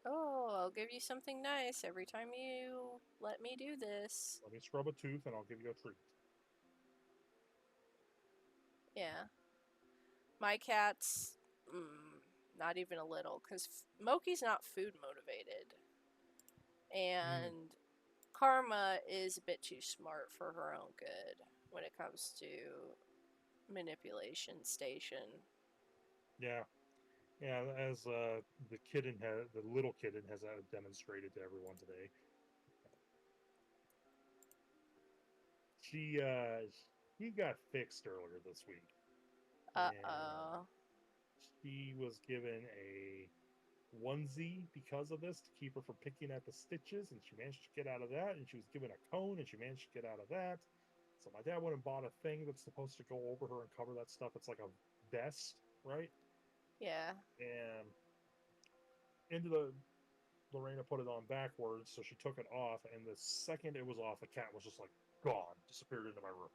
oh, I'll give you something nice every time you let me do this. Let me scrub a tooth and I'll give you a treat. Yeah. My cat's not even a little, because Moki's not food motivated. Mm. And Karma is a bit too smart for her own good when it comes to manipulation station. Yeah, yeah. As the little kitten has demonstrated to everyone today, she uh, she got fixed earlier this week, and Uh-oh. she was given a onesie because of this to keep her from picking at the stitches, and she managed to get out of that. And she was given a cone, and she managed to get out of that. So my dad went and bought a thing that's supposed to go over her and cover that stuff. It's like a vest, right? Yeah. And into the Lorena put it on backwards, so she took it off, and the second it was off, the cat was just like gone, disappeared into my room.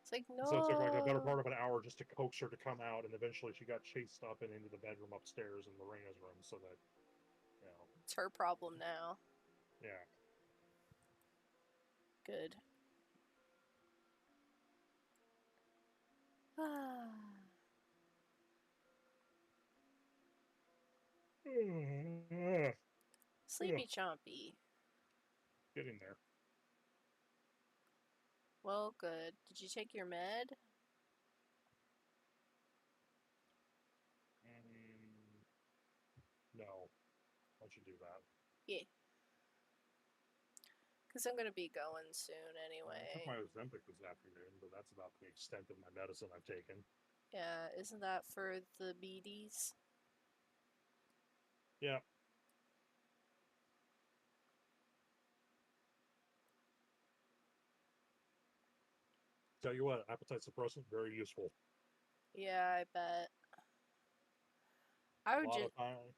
It's like, So it took like a better no. part of an hour just to coax her to come out, and eventually she got chased up and into the bedroom upstairs in Lorena's room, so that you know, It's her problem now. yeah. Good. Sleepy Chompy. Getting there. Well, good. Did you take your med? No, why don't you do that? Yeah. Because I'm going to be going soon I took anyway. my Ozempic this afternoon, but that's about the extent of my medicine I've taken. Yeah, isn't that for the beaties? Yeah. Tell you what, appetite suppressant, very useful. Yeah, I bet. I A would lot just. of time.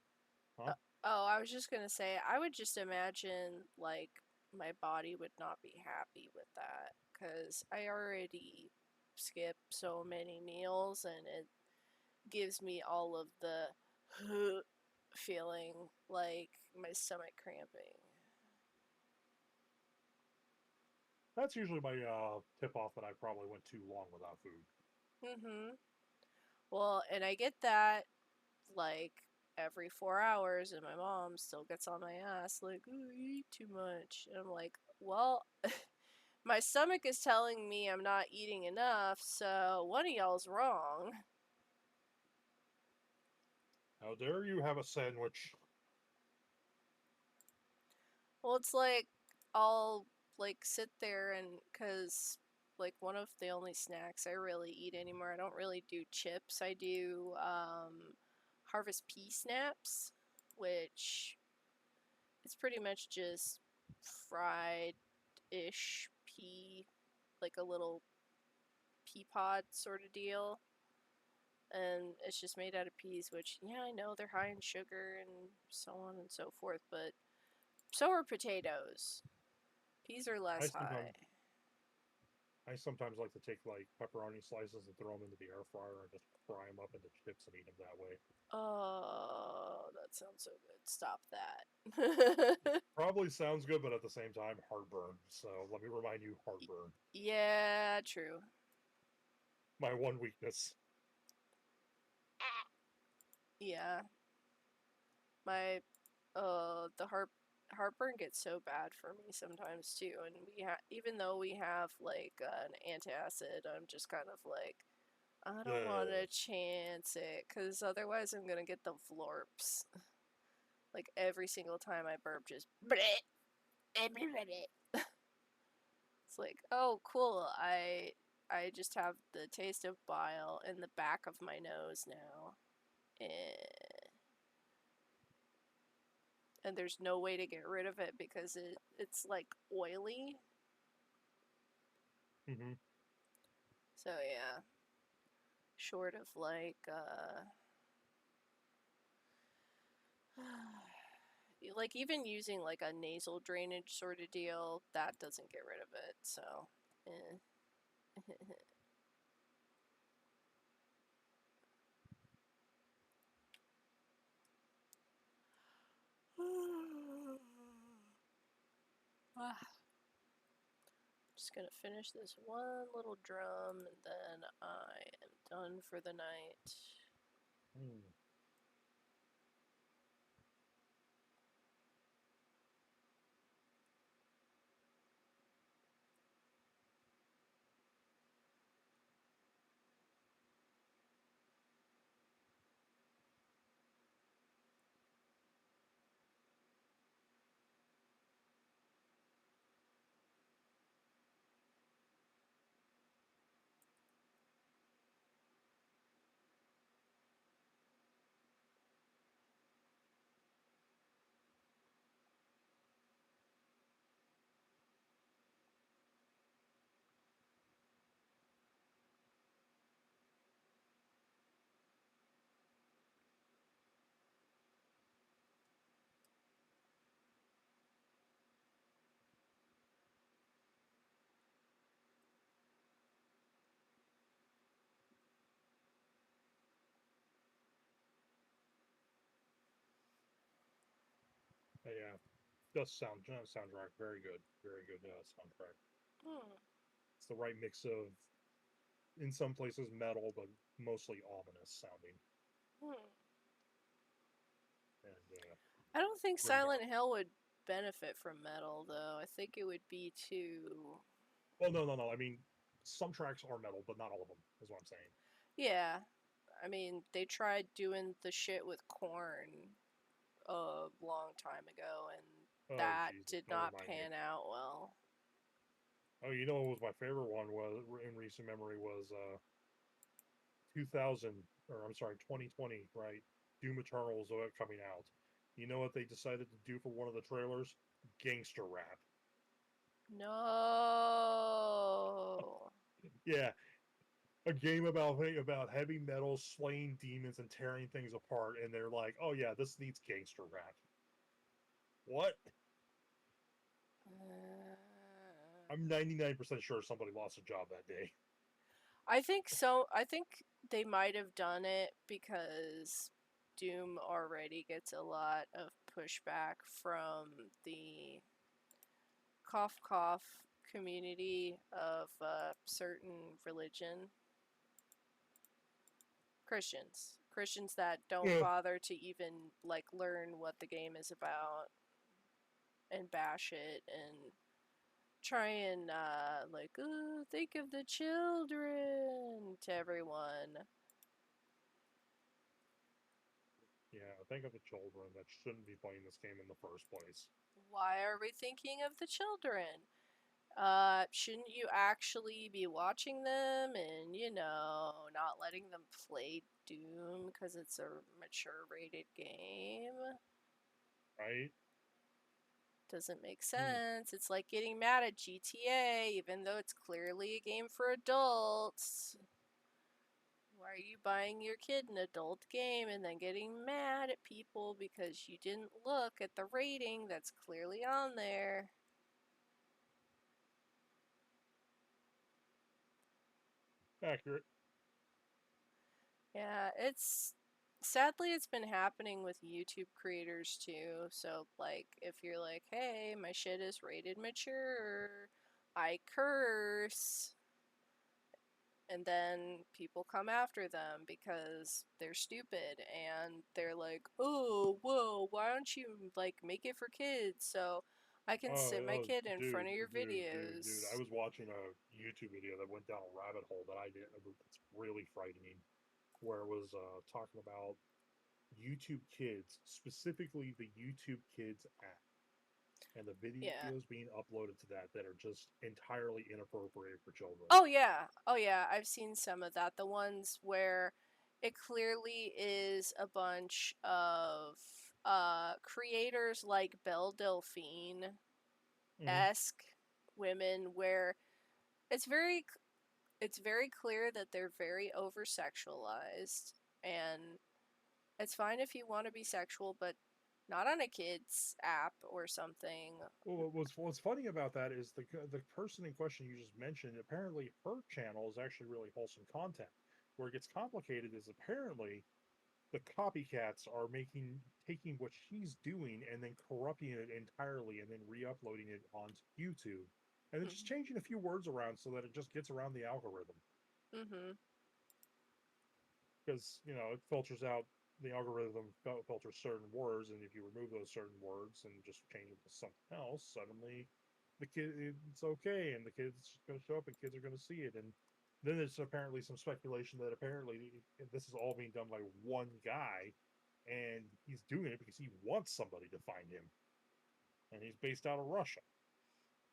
Uh, Huh? oh, I was just going to say, I would just imagine, like, my body would not be happy with that. Because I already skip so many meals and it gives me all of the feeling like my stomach cramping. That's usually my tip off that I probably went too long without food. Mm-hmm. Well, and I get that like every 4 hours, and my mom still gets on my ass like, "Ooh, you eat too much." And I'm like, "Well, my stomach is telling me I'm not eating enough, so one of y'all's wrong." How dare you have a sandwich? Well, it's like I'll like sit there and cuz like one of the only snacks I really eat anymore, I don't really do chips. I do Harvest Pea Snaps, which it's pretty much just fried ish pea, like a little pea pod sort of deal. And it's just made out of peas, which, yeah, I know they're high in sugar and so on and so forth, but so are potatoes. Peas are I less high. sometimes I sometimes like to take like pepperoni slices and throw them into the air fryer and just fry them up into chips and eat them that way. Oh, that sounds so good. Stop that. Probably sounds good, but at the same time, heartburn. So let me remind you, heartburn. Yeah, true. My one weakness. Yeah. My the heartburn gets so bad for me sometimes too, and even though we have like an antacid, I'm just kind of like I don't want to Ugh. chance it because otherwise I'm gonna get the vlorps. Like every single time I burp, just bleh, bleh, bleh, bleh. It's like, oh cool, I just have the taste of bile in the back of my nose now. And there's no way to get rid of it because it's like oily. Mm-hmm. So yeah, short of like even using like a nasal drainage sort of deal, that doesn't get rid of it. So, eh. Ah, just gonna finish this one little drum and then I am done for the night. Hmm. Yeah, does soundtrack very good, very good soundtrack. Hmm. It's the right mix of, in some places, metal, but mostly ominous sounding Hmm. and I don't think grim Silent dark. Hill would benefit from metal though. I think it would be too. Well, no, no, no. I mean, some tracks are metal, but not all of them. Is what I'm saying. Yeah. I mean, they tried doing the shit with Korn a long time ago, and Oh that Jesus, did don't not remind me. pan out well. Oh, you know what was my favorite one was in recent memory was 2000, or I'm sorry, 2020, right? Doom Eternal's coming out. You know what they decided to do for one of the trailers? Gangster rap. No. Yeah, a game about heavy metal slaying demons and tearing things apart, and they're like, "Oh yeah, this needs gangster rap." What? Uh, I'm 99% sure somebody lost a job that day. I think so. I think they might have done it because Doom already gets a lot of pushback from the cough cough community of certain religion. Christians that don't Yeah. bother to even like learn what the game is about and bash it and try and like, oh, think of the children to everyone. Yeah, think of the children that shouldn't be playing this game in the first place. Why are we thinking of the children? Shouldn't you actually be watching them and, not letting them play Doom because it's a mature rated game? Right? Doesn't make Hmm. sense. It's like getting mad at GTA, even though it's clearly a game for adults. Why are you buying your kid an adult game and then getting mad at people because you didn't look at the rating that's clearly on there? Accurate. Yeah, it's been happening with YouTube creators too. So like if you're like, "Hey, my shit is rated mature. I curse." And then people come after them because they're stupid and they're like, "Oh, whoa, why don't you like make it for kids so I can Oh, sit my oh, kid in front dude, of your dude. I videos?" was watching a YouTube video that went down a rabbit hole that I did. It's really frightening, where it was talking about YouTube Kids, specifically the YouTube Kids app, and the Yeah. videos being uploaded to that are just entirely inappropriate for children. Oh yeah. Oh yeah, I've seen some of that. The ones where it clearly is a bunch of creators like Belle Delphine Mm-hmm. esque women where it's very it's very clear that they're very over sexualized and it's fine if you want to be sexual, but Not on a kid's app or something. Well, what's funny about that is the person in question you just mentioned. Apparently, her channel is actually really wholesome content. Where it gets complicated is apparently the copycats are taking what she's doing and then corrupting it entirely and then re-uploading it onto YouTube, and then just Mm-hmm. changing a few words around so that it just gets around the algorithm. Mm-hmm. Because it filters out, the algorithm filters certain words, and if you remove those certain words and just change it to something else, suddenly it's okay, and the kids going to show up, and kids are going to see it. And then there's apparently some speculation that apparently this is all being done by one guy, and he's doing it because he wants somebody to find him, and he's based out of Russia.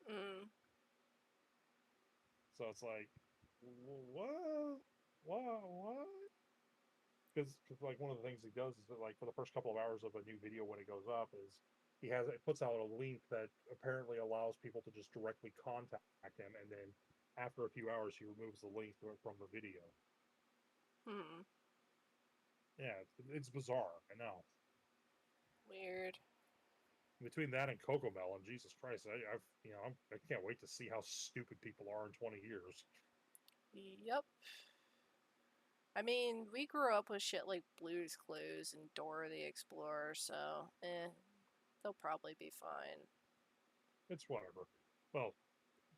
Mm. So it's like, what? Because like one of the things he does is that, like, for the first couple of hours of a new video when it goes up, is it puts out a link that apparently allows people to just directly contact him, and then after a few hours he removes the link from the video. Hmm. Yeah, it's bizarre. I know. Weird. Between that and Cocomelon, Jesus Christ, I can't wait to see how stupid people are in 20 years. Yep. I mean, we grew up with shit like Blue's Clues and Dora the Explorer, so they'll probably be fine. It's whatever. Well,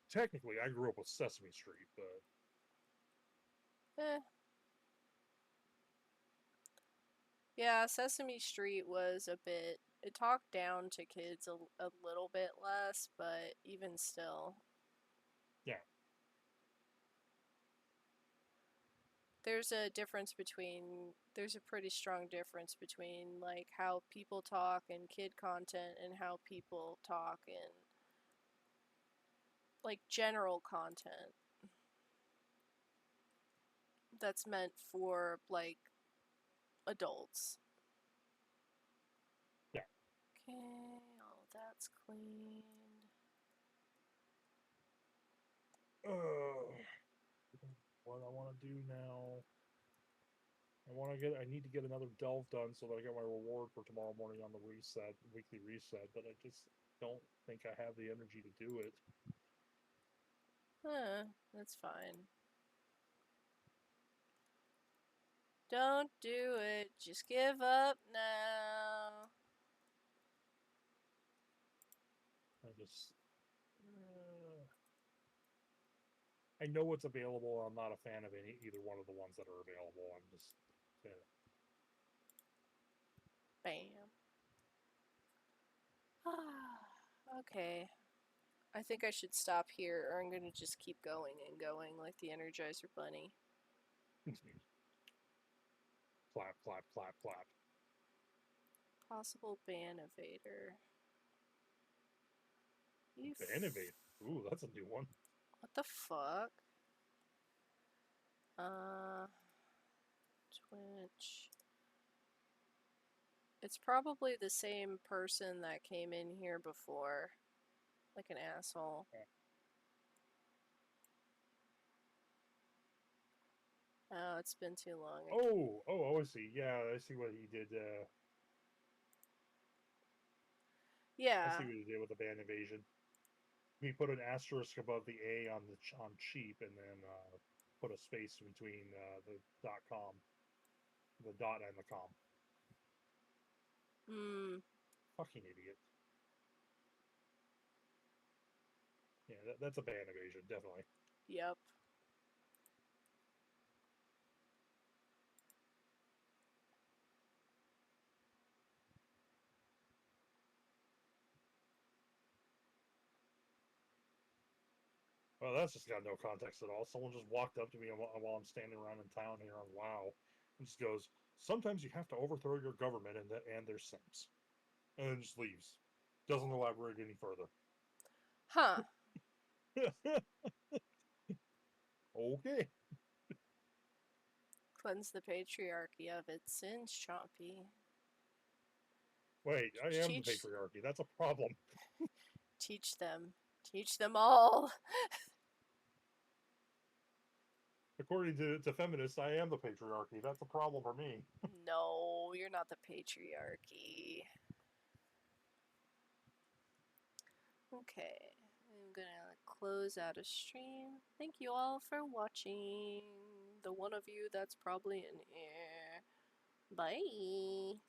technically, I grew up with Sesame Street, but Eh. Yeah, Sesame Street was a bit. It talked down to kids a little bit less, but even still, yeah, there's a pretty strong difference between like how people talk in kid content and how people talk in like general content that's meant for like adults. yeah. Okay, all that's cleaned. Uh, what I want to do now. I need to get another delve done so that I get my reward for tomorrow morning on the weekly reset, but I just don't think I have the energy to do it. That's fine. Don't do it. Just give up now. I just, I know what's available. I'm not a fan of either one of the ones that are available. I'm just, Bam. Okay. I think I should stop here or I'm gonna just keep going and going like the Energizer Bunny. clap, clap, clap, clap. Possible ban evader. You The innovate. Ooh, that's a new one. What the fuck? Uh, Twitch. It's probably the same person that came in here before. Like an asshole. Oh, it's been too long. Oh, I see. Yeah, I see what he did. I Yeah. see what he did with the band invasion. He put an asterisk above the A on cheap, and then put a space between the .com, the dot and the com. Hmm. Fucking idiot. Yeah, that's a band evasion, definitely. Yep. Well, that's just got no context at all. Someone just walked up to me while I'm standing around in town here on WoW, and just goes, "Sometimes you have to overthrow your government and their sins," and then just leaves. Doesn't elaborate any further. Huh. Okay. Cleanse the patriarchy of its sins, Chompy. Wait, I am the Teach patriarchy. That's a problem. teach them. Teach them all. According to feminists, I am the patriarchy. That's a problem for me. No, you're not the patriarchy. Okay, I'm gonna close out a stream. Thank you all for watching. The one of you that's probably in here. Bye.